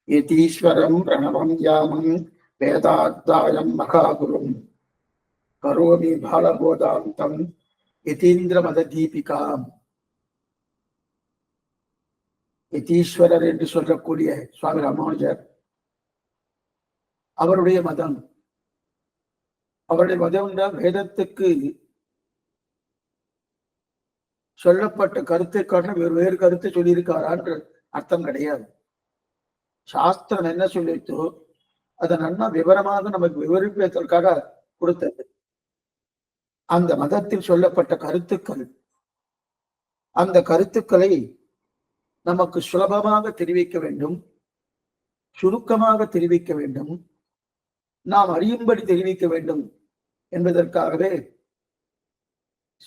யதீஸ்வரம் பிரணவம் யாமம் வேதாத்தாயம் மகாகுரும் கரோமி பாலபோதாந்தம் யதீந்திர மத தீபிகாம். யதீஸ்வரர் என்று சொல்லக்கூடிய சுவாமி ராமானுஜர் அவருடைய மதம், அவருடைய மதம் என்றால் வேதத்துக்கு சொல்லப்பட்ட கருத்துக்கான வேறு கருத்து சொல்லியிருக்காரான்ற அர்த்தம் கிடையாது. சாஸ்திரம் என்ன சொல்லிட்டோ அதை நன்னா விவரமாக நமக்கு விவரிப்பதற்காக கொடுத்தது. அந்த மதத்தில் சொல்லப்பட்ட கருத்துக்கள், அந்த கருத்துக்களை நமக்கு சுலபமாக தெரிவிக்க வேண்டும், சுருக்கமாக தெரிவிக்க வேண்டும், நாம் அறியும்படி தெரிவிக்க வேண்டும் என்பதற்காகவே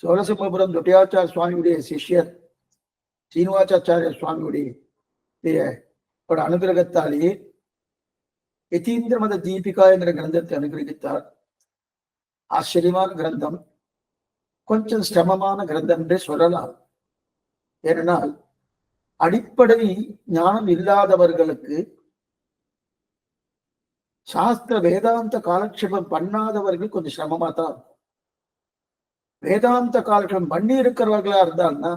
சோழசிம்மபுரம் தொட்டியாச்சார சுவாமியுடைய சிஷ்யர் சீனிவாசாச்சாரிய சுவாமியுடைய அனுகிரகத்தாலேயே யதீந்திர மத தீபிகா என்கிற கிரந்தத்தை அனுகிரகித்தார். ஆச்சரியமான கிரந்தம், கொஞ்சம் சிரமமான கிரந்தம் என்றே சொல்லலாம். ஏனென்றால் அடிப்படை ஞானம் இல்லாதவர்களுக்கு, சாஸ்திர வேதாந்த காலக்ஷேபம் பண்ணாதவர்கள் கொஞ்சம் சிரமமா தான். வேதாந்த காலக்ஷேபம் பண்ணி இருக்கிறவர்களா இருந்தால்னா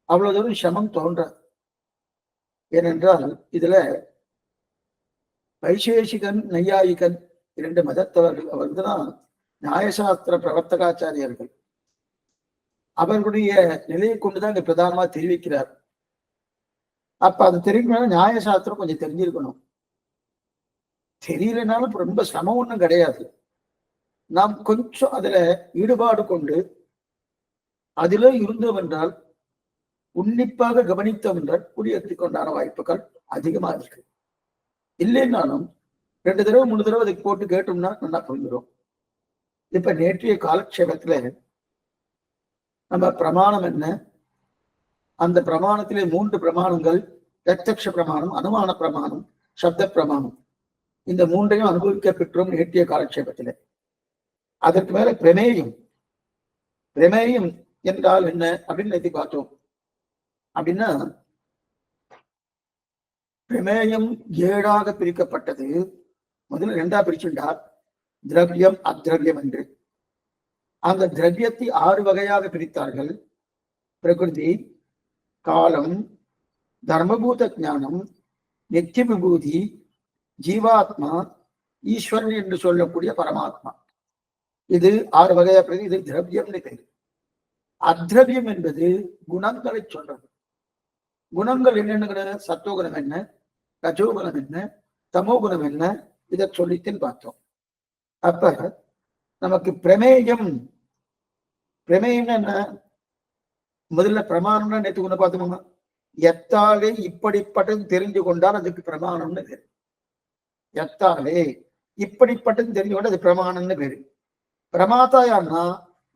அவ்வளவு தூரம் சிரமம் தோன்ற. ஏனென்றால் இதுல வைசேஷிகன் நையாயிகன் இரண்டு மதத்தவர்கள் அவர்தான் நியாயசாஸ்திர பிரவர்த்தகாச்சாரியர்கள். அவர்களுடைய நிலையை கொண்டுதான் இங்க பிரதானமா தெரிவிக்கிறார். அப்ப அது தெரிவிக்கணும், நியாயசாஸ்திரம் கொஞ்சம் தெரிஞ்சிருக்கணும். தெரியலனாலும் ரொம்ப சிரமம் ஒன்றும் கிடையாது. நாம் கொஞ்சம் அதுல ஈடுபாடு கொண்டு அதிலே இருந்தோம் என்றால், உன்னிப்பாக கவனித்தோம் என்றால் குடியேற்றிக் கொண்டான வாய்ப்புகள் அதிகமா இருக்கு. இல்லைன்னாலும் 2 தடவை 3 தடவை அதுக்கு போட்டு கேட்டோம்னா நல்லா புரிஞ்சிடும். இப்ப நேற்றைய காலக்ஷேபத்துல நம்ம பிரமாணம் என்ன, அந்த பிரமாணத்திலே 3 பிரமாணங்கள், பிரத்யக்ஷ பிரமாணம், அனுமான பிரமாணம், சப்த பிரமாணம், இந்த 3ஐயும் அனுபவிக்க பெற்றோம் நேற்றைய காலக்ஷேபத்திலே. அதற்கு மேல பிரமேயம், பிரமேயம் என்றால் என்ன அப்படின்னு நேற்று பார்த்தோம். அப்படின்னா பிரமேயம் 7ஆக பிரிக்கப்பட்டது. முதல்ல 2ஆ பிரிச்சுட்டார், திரவியம் அத்ரவியம் என்று. அந்த திரவியத்தை 6 வகையாக பிரித்தார்கள். பிரகிருதி, காலம், தர்மபூத ஞானம், நித்திய விபூதி, ஜீவாத்மா, ஈஸ்வரன் என்று சொல்லக்கூடிய பரமாத்மா. இது 6 வகையா பிரிவு. இது திரவியம்னு பேரு. அத்ரவியம் என்பது குணங்களை சொல்றது. குணங்கள் என்னென்ன, சத்துவகுணம் என்ன, ரஜோகுணம் என்ன, தமோகுணம் என்ன, இதை சொல்லித்துன்னு பார்த்தோம். அப்ப நமக்கு பிரமேயம், பிரமேயம் என்ன, முதல்ல பிரமாணம்னா நேற்று கொண்டு பார்த்தோமா, எத்தாலே இப்படிப்பட்டது தெரிஞ்சு கொண்டால் அதுக்கு பிரமாணம்னு பேரு. எத்தாலே இப்படிப்பட்டது தெரிஞ்சு கொண்டு அது பிரமாணம்னு பேரு. பிரமாதா யாருன்னா,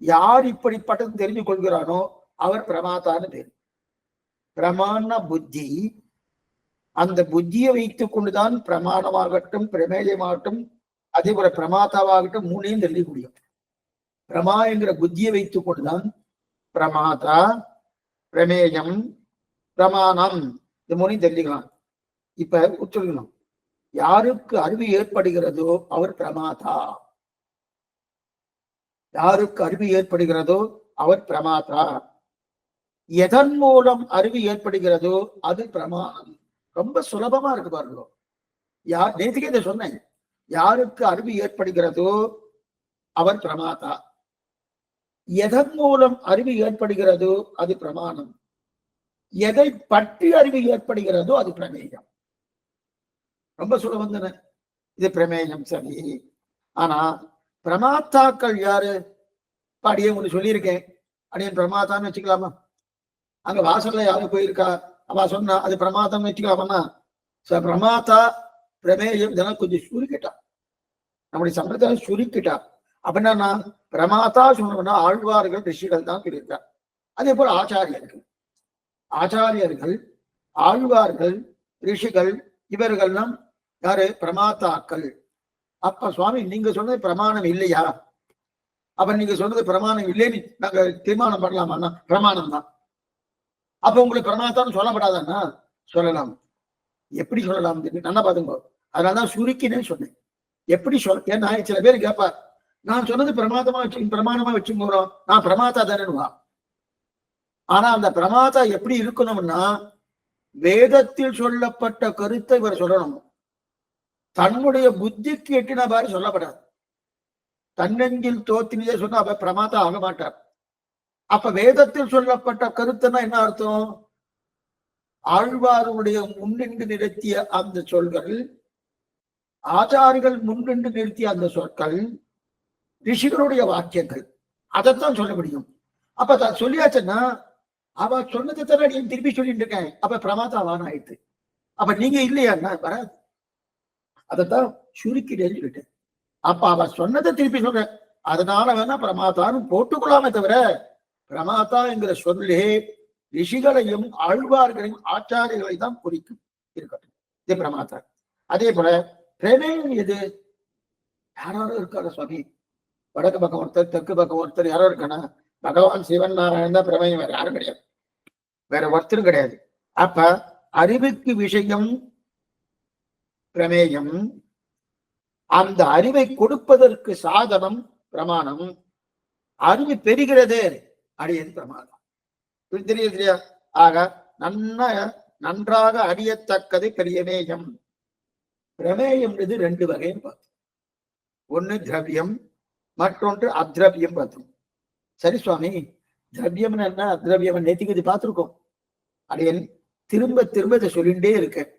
யார் இப்படிப்பட்டது தெரிஞ்சு கொள்கிறானோ அவர் பிரமாதான்னு பேரு. பிரமாண புத்தி, அந்த புத்தியை வைத்துக் கொண்டுதான் பிரமாணமாகட்டும், பிரமேயமாகட்டும், அதே போல பிரமாதாவாகட்டும் 3ஐயும் தெரிஞ்சுக்க முடியும். பிரமா என்கிற புத்தியை வைத்துக் கொண்டுதான் பிரமாதா, பிரமேயம், பிரமாணம், இந்த 3ஐயும் தெரிஞ்சுக்கலாம். இப்ப சொல்லணும், யாருக்கு அறிவு ஏற்படுகிறதோ அவர் பிரமாதா, யாருக்கு அறிவு ஏற்படுகிறதோ அவர் பிரமாதா. எதன் மூலம் அறிவு ஏற்படுகிறதோ அது பிரமாணம். ரொம்ப சுலபமா இருக்கு பாருங்க. நேற்றுக்கே இதை சொன்னேன், யாருக்கு அறிவு ஏற்படுகிறதோ அவர் பிரமாதா, எதன் மூலம் அறிவு ஏற்படுகிறதோ அது பிரமாணம், எதை பற்றி அறிவு ஏற்படுகிறதோ அது பிரமேயம். ரொம்ப சுலபம் தானே இது. பிரமேயம் சரி. ஆனா பிரமாத்தாக்கள் யாரு? அடியே ஒண்ணு சொல்லியிருக்கேன், அடியன் பிரமாதான்னு வச்சுக்கலாமா? அங்க வாசல்ல யாரும் போயிருக்கா, அவ சொன்னா அது பிரமாதம் வச்சுக்கலாமா? பிரமாதா பிரமேயம் இதெல்லாம் கொஞ்சம் சுருக்கிட்டா, நம்முடைய சம்பிரதாயம் சுருக்கிட்டா. அப்படின்னா நான் பிரமாதா சொன்னோம்னா ஆழ்வார்கள் ரிஷிகள் தான் சொல்லியிருக்கார். அதே போல ஆச்சாரியர்கள், ஆச்சாரியர்கள், ஆழ்வார்கள், ரிஷிகள், இவர்கள்லாம் யாரு? பிரமாதாக்கள். அப்ப சுவாமி நீங்க சொன்னது பிரமாணம் இல்லையா? அப்ப நீங்க சொன்னது பிரமாணம் இல்லைன்னு நாங்க தீர்மானம் பண்ணலாமா? பிரமாணம் தான். அப்ப உங்களுக்கு பிரமாணத்தான்னு சொல்லப்படாதான்னா சொல்லலாம். எப்படி சொல்லலாம் நல்லா பாத்துங்க. அதனாலதான் சுருக்கினே சொன்னேன். எப்படி சொல்ல, ஏன்னா சில பேர் கேட்பா, நான் சொன்னது பிரமாதமா வச்சு பிரமாணமா வச்சு போறோம், நான் பிரமாதா தானேவா. ஆனா அந்த பிரமாதா எப்படி இருக்கணும்னா, வேதத்தில் சொல்லப்பட்ட கருத்தை இவர் சொல்லணும். தன்னுடைய புத்திக்கு எட்டின மாதிரி சொல்லப்படாது. தன்னெஞ்சில் தோத்தினியே சொன்னா அவ பிரமாதா ஆக மாட்டார். அப்ப வேதத்தில் சொல்லப்பட்ட கருத்துன்னா என்ன அர்த்தம்? ஆழ்வாருடைய முன்னின்று நிறுத்திய அந்த சொல்கள், ஆச்சாரிகள் முன்னின்று நிறுத்திய அந்த சொற்கள், ரிஷிகளுடைய வாக்கியங்கள், அதைத்தான் சொல்ல முடியும். அப்ப சொல்லியாச்சுன்னா அவ சொன்னதை தானே நீ திருப்பி சொல்லிட்டு இருக்கேன், அப்ப பிரமாதாவான ஆயிடுச்சு. அப்ப நீங்க இல்லையா வராது. அதைத்தான் சுருக்கிட்டேன்னு சொல்லிட்டேன். அப்ப அவ சொன்னதை திருப்பி சொல்ற, அதனால வேணா பிரமாதான்னு போட்டுக்கொள்ளாம தவிர, பிரமாதா என்கிற சொல்லே ரிஷிகளையும் ஆழ்வார்களையும் ஆச்சாரியர்களை தான் குறிக்கும். இருக்கட்டும், இது பிரமாதா. அதே போல பிரமேயம் எது? யாராவது இருக்காரு சுவாமி? வடக்கு பக்கம் ஒருத்தர், தெற்கு பக்கம் ஒருத்தர், யாரோ இருக்கானா? பகவான் சிவன் நாராயணன் தான் பிரமேயம், வேற யாரும் கிடையாது, வேற ஒருத்தரும் கிடையாது. அப்ப அறிவுக்கு விஷயம் பிரமேயம், அந்த அறிவை கொடுப்பதற்கு சாதனம் பிரமாணம். அறிவு பெறுகிறது அடியது பிரமாணம். தெரியா? ஆக நன்றாக அறியத்தக்கதை பெரியமேயம். பிரமேயம் இது ரெண்டு வகைன்னு பார்த்தோம். ஒண்ணு திரவியம், மற்றொன்று அத்ரவியம் பார்த்தோம். சரி சுவாமி, திரவியம் என்ன அத்ரவியம் நேத்திக்கு இது பார்த்திருக்கோம். அடியன் திரும்ப திரும்ப இதை சொல்லிட்டே இருக்கேன்.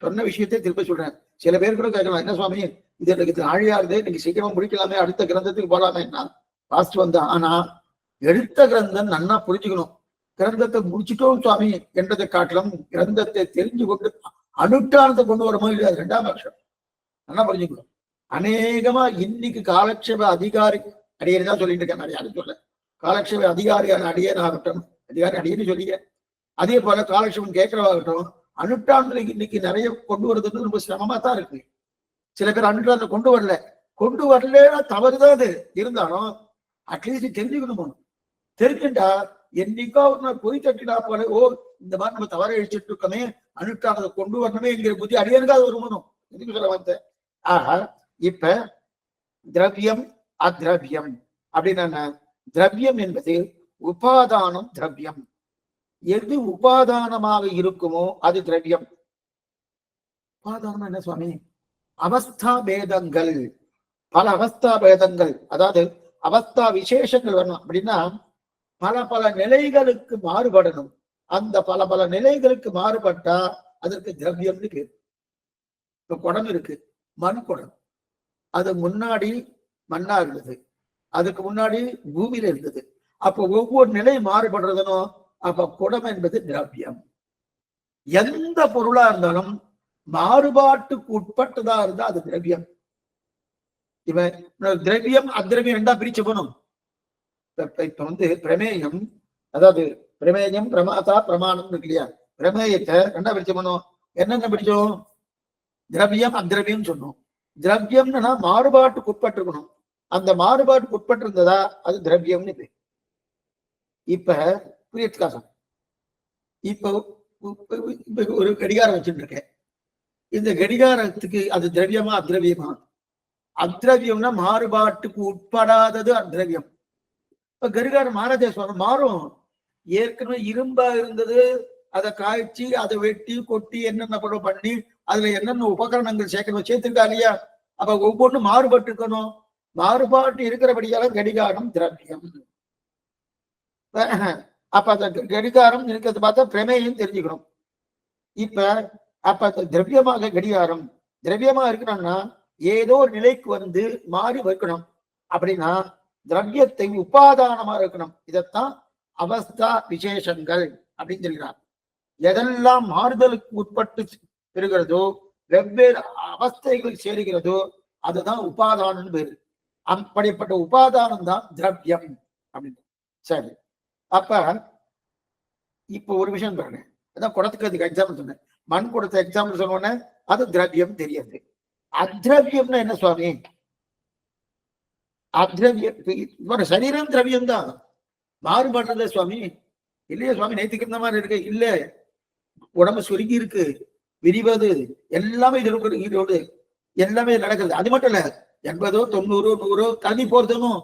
சொன்ன விஷயத்தை திரும்ப சொல்றேன். சில பேர் கூட கேட்கலாம், என்ன சுவாமி இது எனக்கு ஆழியா இருக்குது, நீங்க சீக்கிரமா முடிக்கலாமே, அடுத்த கிரந்தத்துக்கு போலாமே. பாஸ்ட் வந்தேன். ஆனா எடுத்த கிரந்தம் நன்னா புரிஞ்சுக்கணும். கிரந்தத்தை முடிச்சுட்டோம் சுவாமி என்றதை காட்டிலும் கிரந்தத்தை தெரிஞ்சு கொண்டு அனுஷ்டானத்தை கொண்டு வரமோ இல்லையா, அது ரெண்டாம் பட்சம். நல்லா புரிஞ்சுக்கணும். அநேகமா இன்னைக்கு காலக்ஷேப அதிகாரி அடியேதான் சொல்லிட்டு இருக்கேன். நான் யாரும் சொல்ல, காலக்ஷேப அதிகாரியான அடியேன் ஆகட்டும், அதிகாரி அடியேன்னு சொல்லிக்க. அதே போல காலக்ஷேபம் கேட்கிறவாகட்டும், அனுஷ்டானத்துல இன்னைக்கு நிறைய கொண்டு வரதுன்னு ரொம்ப சிரமமா தான் இருக்கு. சில பேர் அனுஷ்டானத்தை கொண்டு வரலன்னா தவறுதான் அது. இருந்தாலும் அட்லீஸ்ட் தெரிஞ்சுக்கணும். தெரிஞ்சுட்டா என்னைக்கோ பொய் தட்டினா போல, ஓ இந்த மாதிரி நம்ம தவற அழிச்சிட்டு இருக்கோமே, அனுஷ்டானத்தை கொண்டு வரணுமே என்கிற புத்தி அடியனுக்காக வருமானம். எதுக்கு சொல்ல வந்தேன்? ஆஹா, இப்ப திரவியம் அத்ரவியம் அப்படின்னா, திரவியம் என்பது உபாதானம். திரவியம் எது உபாதானமாக இருக்குமோ அது திரவியம். உபாதானம் என்ன சுவாமி? அவஸ்தா பேதங்கள், பல அவஸ்தா பேதங்கள், அதாவது அவஸ்தா விசேஷங்கள் வரணும். அப்படின்னா பல பல நிலைகளுக்கு மாறுபடணும். அந்த பல பல நிலைகளுக்கு மாறுபட்டா அதற்கு திரவியம்னு பேரு. இப்ப குடம் இருக்கு, மண் குடம். அது முன்னாடி மண்ணா இருந்தது, அதுக்கு முன்னாடி பூமியில இருந்தது. அப்ப ஒவ்வொரு நிலை மாறுபடுறதுனோ அப்ப குடம் என்பது திரவியம். எந்த பொருளா இருந்தாலும் மாறுபாட்டுக்கு உட்பட்டதா இருந்தா அது திரவியம். இவன் திரவியம் அத்ரவியம் ரெண்டா பிரிச்சு போனோம். இப்ப பிரமேயம், அதாவது பிரமேயம் பிரமாதா பிரமாணம் இருக்கு இல்லையா? பிரமேயத்தை ரெண்டா பிரிச்சு போனோம். என்னென்ன பிரிச்சோம்? திரவியம் அத்ரவியம் சொன்னோம். திரவியம்னா மாறுபாட்டுக்கு உட்பட்டிருக்கணும். அந்த மாறுபாட்டுக்கு உட்பட்டு இருந்ததா அது திரவியம்னு பேர். இப்ப புரியத்துக்காசம், இப்ப ஒரு கடிகாரம் வச்சுட்டு இருக்கேன். இந்த கடிகாரத்துக்கு அது திரவியமா அத்ரவியமா? அத்ரவியம்னா மாறுபாட்டுக்கு உட்படாதது அத்ரவியம். இப்ப கடிகாரம் மாறாதே சொல்ல, மாறும். ஏற்கனவே இரும்பா இருந்தது, அதை காய்ச்சி அதை வெட்டி கொட்டி என்னென்ன படம் பண்ணி அதுல என்னென்ன உபகரணங்கள் சேர்த்திருக்கா இல்லையா? அப்ப ஒவ்வொன்றும் மாறுபட்டு இருக்கணும். மாறுபாட்டு இருக்கிறபடியால கடிகாரம் திரவியம். அப்ப அந்த கடிகாரம் இருக்கிறது பார்த்தா பிரமேயம் தெரிஞ்சுக்கணும். இப்ப அப்ப அந்த திரவியமாக கடிகாரம் திரவியமா இருக்கணும்னா ஏதோ ஒரு நிலைக்கு வந்து மாறி வைக்கணும். அப்படின்னா திரவியத்தை உபாதானமா இருக்கணும். இதைத்தான் அவஸ்தா விசேஷங்கள் அப்படின்னு சொல்கிறார். எதெல்லாம் மாறுதலுக்கு உட்பட்டு பெறுகிறதோ, வெவ்வேறு அவஸ்தைகள் சேருகிறதோ அதுதான் உபாதானம் பேரு. அப்படிப்பட்ட உபாதானம் தான் திரவியம் அப்படின்னு. சரி, அப்ப இப்ப ஒரு விஷயம் பாருங்க, அதான் குடத்துக்கு அதுக்கு எக்ஸாம்பிள் சொன்னேன். மண் குடத்தை எக்ஸாம்பிள் சொன்னோன்னே அது திரவியம் தெரியாது. அத்ரவியம்னா என்ன சுவாமி? அத்ரவியம் சரீரம் திரவியம் தான், மாறுபடுறத சுவாமி இல்லையா சுவாமி? நேத்துக்கு இந்த மாதிரி இருக்கு இல்ல, உடம்பு சுருங்கி இருக்கு, விரிவது எல்லாமே ஈரோடு எல்லாமே நடக்குது. அது மட்டும் இல்ல, 80, 90, 100 கல்வி போறதுனும்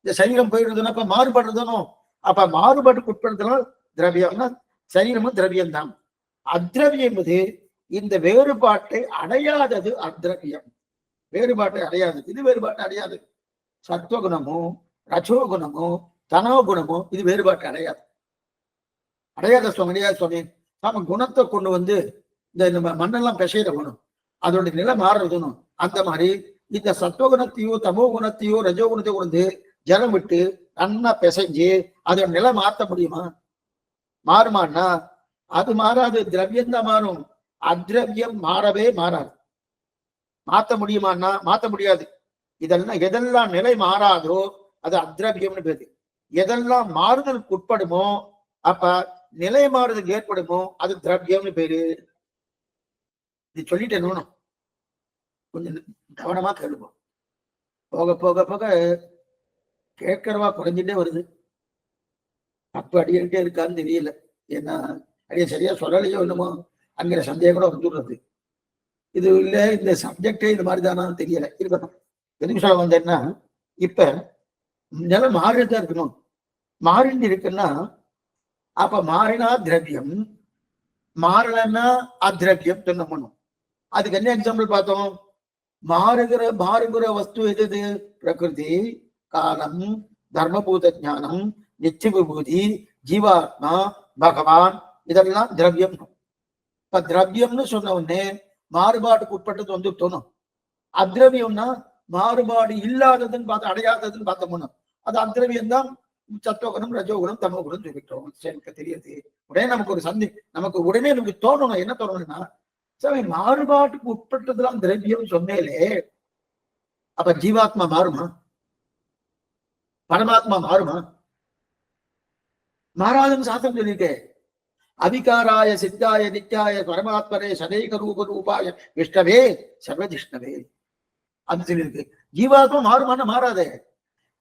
இந்த சரீரம் போயிடுறதுன்னா அப்ப மாறுபடுறதுனும். அப்ப மாறுபாட்டுக்கு உட்படுத்தலாம் திரவியம்னா சரீரமும் திரவியம் தான். அத்ரவியம் என்பது இந்த வேறுபாட்டை அடையாதது அத்ரவியம். வேறுபாட்டை அடையாது, இது வேறுபாட்டை அடையாது. சத்துவகுணமோ ரஜோகுணமோ தனோகுணமோ இது வேறுபாட்டை அடையாது. அடையாத சுவாமி நாம குணத்தை கொண்டு வந்து இந்த மண்ணெல்லாம் பிசைற குணம் அதோட நிலை மாறுறதுன்னு அந்த மாதிரி இந்த சத்துவகுணத்தையோ தமோ குணத்தையோ ரஜோகுணத்தையோ கொண்டு ஜலம் விட்டு நன்னா பிசைஞ்சு அதோட நிலை மாற்ற முடியுமா? மாறுமான்னா அது மாறாது, திரவியம் தான் மாறும். அத்ரவியம் மாறவே மாறாது. மாத்த முடியுமான்னா மாத்த முடியாது. இதெல்லாம் எதெல்லாம் நிலை மாறாதோ அது அத்ரவியம்னு பேரு. எதெல்லாம் மாறுதலுக்கு உட்படுமோ அப்ப நிலை மாறுதல் ஏற்படுமோ அது திரவியம்னு பேரு. இது சொல்லிட்டேன், கொஞ்சம் கவனமா கேளுவோம். போக போக போக கேட்கறவா குறைஞ்சிட்டே வருது. தப்பு அடிக்கிட்டே இருக்கான்னு தெரியல. ஏன்னா அடிய சரியா சொல்லலையோ என்னமோ அங்கிற சந்தேகம் கூட வந்துடுறது. இது இல்ல இந்த சப்ஜெக்டே இது மாதிரி தானா தெரியல. இருக்கட்டும். எதுக்கு சொல்ல வந்தேன்னா, இப்ப நிலம் மாறிதான் இருக்கணும். மாறிட்டு இருக்குன்னா அப்ப மாறினா திரவியம், மாறலன்னா அத்ரவியம் சொன்னோம். அதுக்கு என்ன எக்ஸாம்பிள் பார்த்தோம்? மாறுகிற வஸ்து எது? பிரகிருதி, காலம், தர்மபூத ஞானம், நித்திய விபூதி, ஜீவாத்மா, பகவான், இதெல்லாம் திரவியம். இப்ப திரவியம்னு சொன்ன உடனே மாறுபாட்டுக்கு உட்பட்டது வந்து தோணும். அத்ரவியம்னா மாறுபாடு இல்லாததுன்னு பார்த்து அடையாததுன்னு பார்த்தோம்னா அது அத்ரவியம் தான். சத்துவகுணம் ரஜோகுணம் தமோகுணம் சொல்லிட்டோம். எனக்கு தெரியாது. உடனே நமக்கு உடனே நமக்கு தோணணும். என்ன தோணணும்னா சரி மாறுபாட்டுக்கு உட்பட்டதுலாம் திரவியம் சொன்னேலே அப்ப ஜீவாத்மா மாறுமா? பரமாத்மா மாறுமா? மாறாதுன்னு சாஸ்திரம் சொல்லிட்டேன். அவிகாராய சித்தாய நித்யாய பரமாத்மனே சதேக ரூப ரூபாய விஷ்ணவே சர்வதிஷ்ணவே அது சொல்லியிருக்கு. ஜீவாத்மா மாறுமான மாறாதே.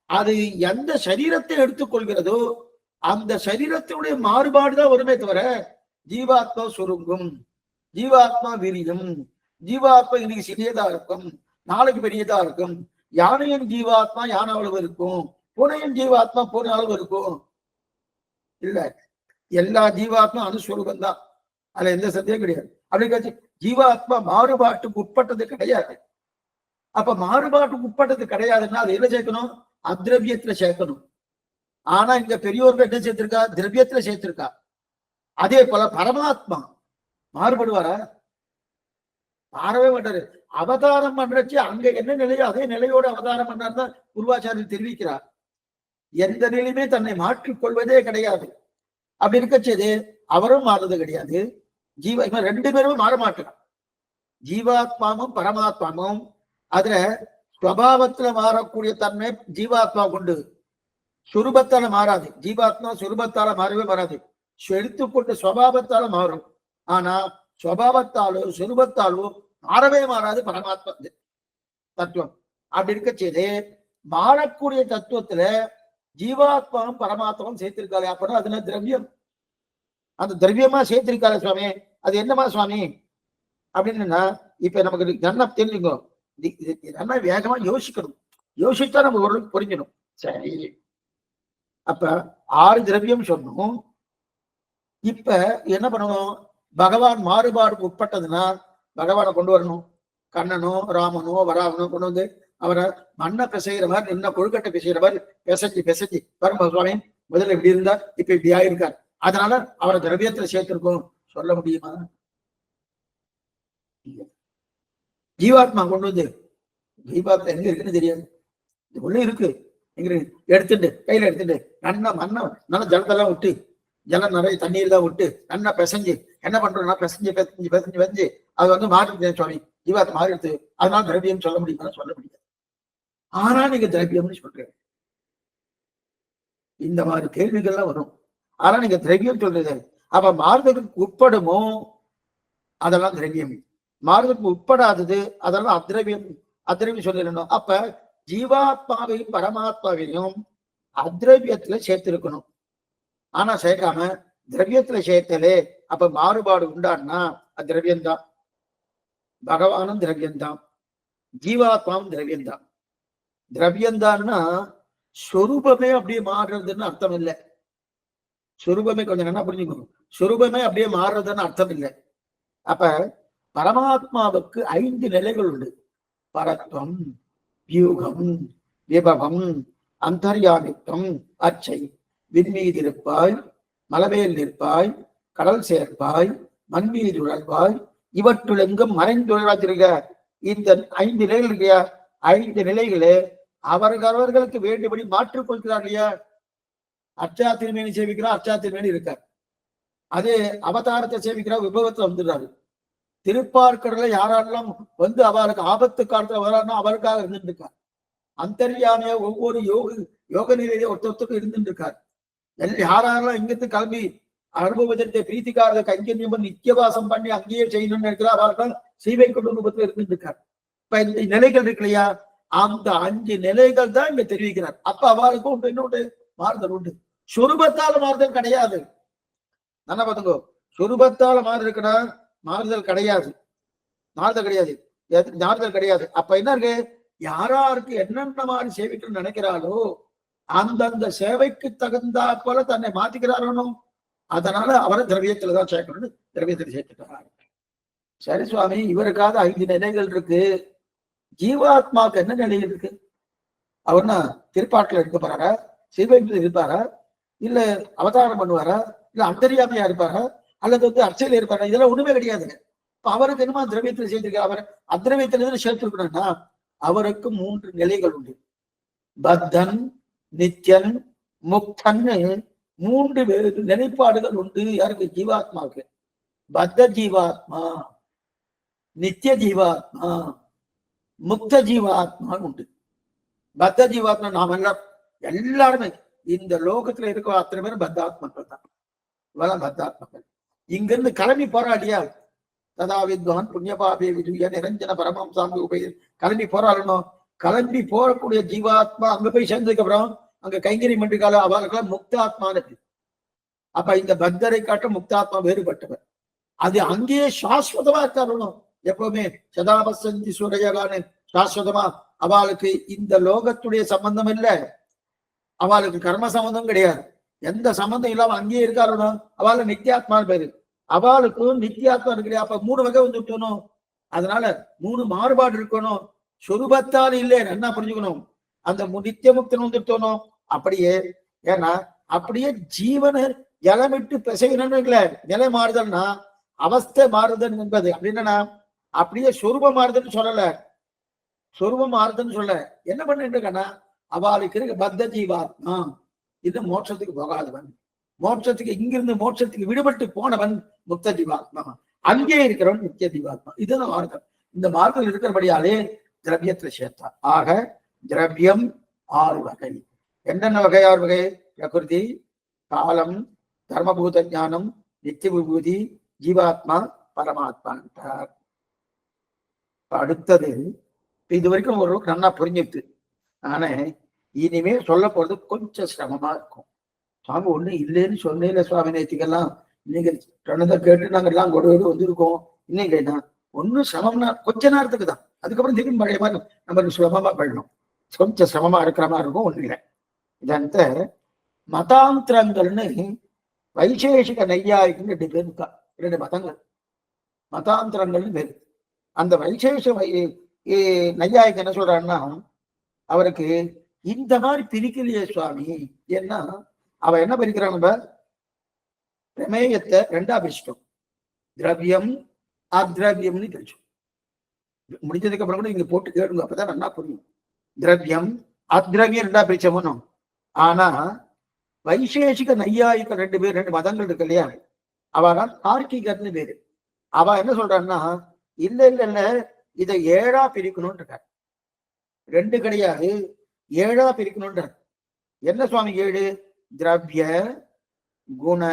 அது எந்த சரீரத்தை எடுத்துக்கொள்கிறதோ அந்த சரீரத்தினுடைய மாறுபாடுதான் வருமே தவிர ஜீவாத்மா சுருங்கும், ஜீவாத்மா விரியும், ஜீவாத்மா இன்னைக்கு சிறியதா இருக்கும், நாளைக்கு பெரியதா இருக்கும். யானையின் ஜீவாத்மா யானை அளவு இருக்கும், பூனையின் ஜீவாத்மா பூனை அளவு இருக்கும். இல்ல, எல்லா ஜீவாத்மா அனுஸ்வரூபம் தான். அதுல எந்த சந்தேகம் கிடையாது. அப்படி ஜீவாத்மா மாறுபாட்டுக்கு உட்பட்டது கிடையாது. அப்ப மாறுபாட்டுக்கு உட்பட்டது கிடையாதுன்னா அது என்ன சேர்க்கணும்? அத்ரவியத்துல சேர்க்கணும். ஆனா இங்க பெரியோர்கள் என்ன சேர்த்திருக்கா? திரவியத்துல சேர்த்திருக்கா. அதே போல பரமாத்மா மாறுபடுவாரா? மாறவே மாட்டாரு. அவதாரம் பண்றச்சு அங்க என்ன நிலையோ அதே நிலையோட அவதாரம் பண்ணார்தான் குருவாச்சாரியர் தெரிவிக்கிறார். எந்த நிலையுமே தன்னை மாற்றிக் கொள்வதே கிடையாது. அப்படி இருக்கச்சது அவரும் மாறுறது கிடையாது. ரெண்டு பேரும் மாற மாட்டார். ஜீவாத்மாவும் பரமாத்மாவும் அதுல ஸ்வபாவத்துல மாறக்கூடிய தன்மை ஜீவாத்மா கொண்டு, சுரூபத்தால மாறாது. ஜீவாத்மா சுரூபத்தால மாறவே மாறாது. எடுத்துக்கொண்டு ஸ்வபாவத்தால மாறும். ஆனா ஸ்வபாவத்தாலோ சுரூபத்தாலோ மாறவே மாறாது பரமாத்மா தத்துவம். அப்படி இருக்க செய்து மாறக்கூடிய தத்துவத்துல ஜீவாத்மாவும் பரமாத்மாவும் சேர்த்திருக்காரு. அப்படின்னா அதுல திரவியம், அந்த திரவியமா சேர்த்திருக்காரு சுவாமி. அது என்னமா சுவாமி அப்படின்னா இப்ப நமக்கு நல்லா தெரிஞ்சுக்கோ. நல்லா வேகமா யோசிக்கணும். யோசிச்சா நம்ம ஒரு புரிஞ்சிடும். சரி, அப்ப 6 திரவியம் சொன்னோம். இப்ப என்ன பண்ணணும்? பகவான் மாறுபாடுக்கு உட்பட்டதுன்னா பகவானை கொண்டு வரணும். கண்ணனோ ராமனோ வராமனோ கொண்டு வந்து அவரை மண்ணை பிசைகிற மாதிரி, என்ன கொழுக்கட்டை பிசைகிற மாதிரி பிசைஞ்சு பாருங்க சுவாமி முதல்ல இப்படி இருந்தா இப்ப இப்படி ஆயிருக்கார், அதனால அவரை திரவியத்துல சேர்த்திருக்கோம் சொல்ல முடியுமா? ஜீவாத்மா கொண்டு வந்து ஜீவாத்மா எங்க இருக்குன்னு தெரியாது. உள்ள இருக்கு. எங்க எடுத்துட்டு கையில எடுத்துட்டு நல்லா நல்லா ஜலத்தெல்லாம் விட்டு, ஜலம் நிறைய தண்ணீர் தான் விட்டு நல்லா பிசைஞ்சு என்ன பண்றோம்னா பிசைஞ்சு அது வந்து மாறி சுவாமி ஜீவாத்மா மாறி எடுத்து அதனால திரவியம் சொல்ல முடியுமா? சொல்ல முடியாது. ஆனா நீங்க திரவியம்னு சொல்றீங்க. இந்த மாதிரி கேள்விகள்லாம் வரும். ஆனா நீங்க திரவியம் சொல்றது அப்ப மாறுதலுக்கு உட்படுமோ அதெல்லாம் திரவியம், மாறுதலுக்கு உட்படாதது அதெல்லாம் அத்ரவியம் சொல்லிடணும். அப்ப ஜீவாத்மாவையும் பரமாத்மாவையும் அத்ரவியத்துல சேர்த்திருக்கணும். ஆனா சேர்க்காம திரவியத்துல சேர்த்தலே அப்ப மாறுபாடு உண்டான்னா அது திரவியம்தான். பகவானும் திரவியம்தான், ஜீவாத்மாவும் திரவியம்தான். திரவியம்தான்னா சொரூபமே அப்படியே மாறுறதுன்னு அர்த்தம் இல்லை. சொரூபமே கொஞ்சம் நல்லா புரிஞ்சுக்கணும். சொரூபமே அப்படியே மாறுறதுன்னு அர்த்தம் இல்லை. அப்ப பரமாத்மாவுக்கு 5 நிலைகள் உண்டு. பரத்வம், வியூகம், விபவம், அந்தர்யாமித்வம், அச்சை. விண்மீது இருப்பாய், மலமேல் நிற்பாய், கடல் சேர்ப்பாய், மண்மீது உழல்வாய், இவற்றுளெங்கும் மறைந்துழாதிருக்க. இந்த 5 நிலைகள் இல்லையா, 5 நிலைகளே அவர்களுக்கு வேண்டுபடி மாற்றிக் கொள்கிறார் இல்லையா. அர்ச்சா திருமேனி சேவிக்கிறா, அர்ச்சா திருமேனி இருக்கார். அதே அவதாரத்தை சேவிக்கிறா, விபவத்துல வந்துடுறாரு. திருப்பார்க்கடல யாரெல்லாம் வந்து அவருக்கு ஆபத்து காலத்துல வராருன்னா அவருக்காக இருந்துட்டு இருக்கார். அந்தர்யாமையா ஒவ்வொரு யோக நிலையிலே ஒருத்தருக்கு இருந்துட்டு இருக்கார். யாரெல்லாம் இங்கிருந்து கிளம்பி அனுபவத்தை பிரீத்திக்காரத கைங்கரியம் நித்தியவாசம் பண்ணி அங்கேயே செய்யணும்னு நினைக்கிறார், அவர்கள் சீவை கொண்டு இருந்துட்டு இருக்கார். இப்ப இந்த நிலைகள் இருக்கு இல்லையா, அந்த 5 நிலைகள் தான் இங்க தெரிவிக்கிறார். அப்ப அவளுக்கும் உண்டு, இன்னொன்று மாறுதல் உண்டு. சொரூபத்தால மாறுதல் கிடையாது. நல்லா பார்த்துக்கோ, சொரூபத்தால மாறுதல் கிடையாது, மாறுதல் கிடையாது. அப்ப என்ன இருக்கு, யாராருக்கு என்னென்ன மாதிரி சேவைக்கணும்னு நினைக்கிறாளோ அந்தந்த சேவைக்கு தகுந்தா போல தன்னை மாத்திக்கிறாரோ, அதனால அவரை திரவியத்துலதான் சேர்க்கணும்னு திரவியத்தில் சேர்த்துக்கிறார். சரி சுவாமி, இவருக்காக 5 நிலைகள் இருக்கு, ஜீவாத்மாவுக்கு என்ன நிலை இருக்கு? அவர்னா திருப்பாட்டுல இருக்க போறாரா, சிவத்தில் இருப்பாரா, இல்ல அவதாரம் பண்ணுவாரா, இல்ல அந்தரியாமையா இருப்பாரா, அல்லது அர்ச்சையில இருப்பாரா? இதெல்லாம் ஒண்ணுமே கிடையாதுங்க. இப்ப அவருக்கு என்னமா திரவியத்தில் சேர்த்திருக்க, அவர் அத்திரவியத்துல சேர்த்திருக்கணும்னா அவருக்கு 3 நிலைகள் உண்டு. பத்தன், நித்யன், முக்தன்னு 3 நிலைப்பாடுகள் உண்டு. யாருக்கு? ஜீவாத்மாவுக்கு. பத்த ஜீவாத்மா, நித்திய ஜீவாத்மா, முக்த ஜீவாத்மா உண்டு. பத்த ஜீவாத்மா நாம எல்லாருமே இந்த லோகத்துல இருக்க அத்தனை பேரும் பத்தாத்மக்கள் தான். இவெல்லாம் பத்தாத்மக்கள். இங்கிருந்து கிளம்பி போராடியா, ததா வித்வான் புண்ணியபாபே விஜய நிரஞ்சன பரமம் சாமி உபய கிளம்பி போராடணும். கிளம்பி போறக்கூடிய ஜீவாத்மா அங்க போய் சேர்ந்ததுக்கு அப்புறம் அங்க கைங்கரி மண்டிக்கால அவர்களுக்கெல்லாம் முக்தாத்மானு. அப்ப இந்த பக்தரை காட்டும் முக்தாத்மா வேறுபட்டவர். அது அங்கேயே சாஸ்வதமா இருக்கணும். எப்பவுமே சதாபசந்தி சூரையகான சாஸ்வதமா அவளுக்கு இந்த லோகத்துடைய சம்பந்தம் இல்லை, அவளுக்கு கர்ம சம்பந்தம் கிடையாது, எந்த சம்பந்தம் இல்லாம அங்கேயே இருக்காருணும். அவளுக்கு நித்தியாத்மா பேரு, அவளுக்கும் நித்தியாத்மா இருக்கு. அப்ப 3 வகை வந்துட்டணும். அதனால 3 மாறுபாடு இருக்கணும். சொரூபத்தால் இல்லை, என்ன புரிஞ்சுக்கணும். அந்த நித்திய முக்தன் வந்துட்டோம். அப்படியே ஏன்னா அப்படியே ஜீவனை இலமிட்டு பிசையணும்னு இல்லை. நிலை மாறுதல்னா அவஸ்தை மாறுதல் என்பது அப்படின்னா அப்படியே சொரூபம் மாறுதல்னு சொல்லல, சொரூபம் மாறுதல்னு சொல்ல. என்ன பண்ணிட்டு அவளுக்கு இருக்க பத்த ஜீவாத்மா இது மோட்சத்துக்கு போகாதவன், மோட்சத்துக்கு இங்கிருந்து மோட்சத்துக்கு விடுபட்டு போனவன் முக்த ஜீவாத்மா, அங்கே இருக்கிறவன் நித்திய ஜீவாத்மா. இதுதான் மாறுதல். இந்த மாறுதல் இருக்கிறபடியாலே திரவியத்துல சேர்த்தார். ஆக திரவியம் 6 வகை. என்னென்ன வகை? 6 வகை. பிரகிருதி, காலம், தர்மபூத ஞானம், நித்திய விபூதி, ஜீவாத்மா, பரமாத்மா. அடுத்தது இது வரைக்கும் ஒரு நல்லா புரிஞ்சுட்டு, ஆனா இனிமே சொல்ல போறது கொஞ்சம் சிரமமா இருக்கும். சுவாமி ஒண்ணு இல்லைன்னு சொன்னேன் சுவாமி, நேற்றுக்கெல்லாம் நீங்க சொன்னதை கேட்டு நாங்க எல்லாம் கொடு வந்திருக்கோம். இன்னைக்கு ஒன்னும் சிரமம்னா கொஞ்ச நேரத்துக்கு தான், அதுக்கப்புறம் திரும்பி பழைய மாதிரி நம்ம சுலபமா பண்ணணும். கொஞ்சம் சிரமமா இருக்கிற மாதிரி இருக்கும். ஒண்ணு இல்லை. இதந்த மதாந்திரங்கள்னு வைசேஷிக நையாயிக்கு 2 பேர் இருக்கா, 2 மதங்கள் மதாந்திரங்கள்னு பேரு. அந்த வைசேஷ நையாயிக்கு என்ன சொல்றான்னா, அவருக்கு இந்த மாதிரி பிரிக்கலையே சுவாமி. ஏன்னா அவ என்ன பிரிக்கிறான், நம்ம பிரமேயத்தை 2ஆ பிரிச்சிட்டோம். திரவியம் அத்ரவியம்னு பிரிச்சோம். முடிஞ்சதுக்கு அப்புறம் கூட நீங்க போட்டு கேளுங்க, அப்பதான் நல்லா புரியும். திரவியம் அத்ரவியம் 2ஆ பிரிச்சோம். ஆனா வைசேஷிக நையாயிக்க 2 பேர், 2 மதங்கள் இருக்கு இல்லையா, அவதான் தார்க்கிகர்னு பேரு. அவ என்ன சொல்றான்னா, இல்ல இல்ல இல்ல இதை 7ஆ பிரிக்கணும்னு இருக்கார். 2 கிடையாது, 7ஆ பிரிக்கணும்ன்ற. என்ன சுவாமி 7? திரவிய, குண,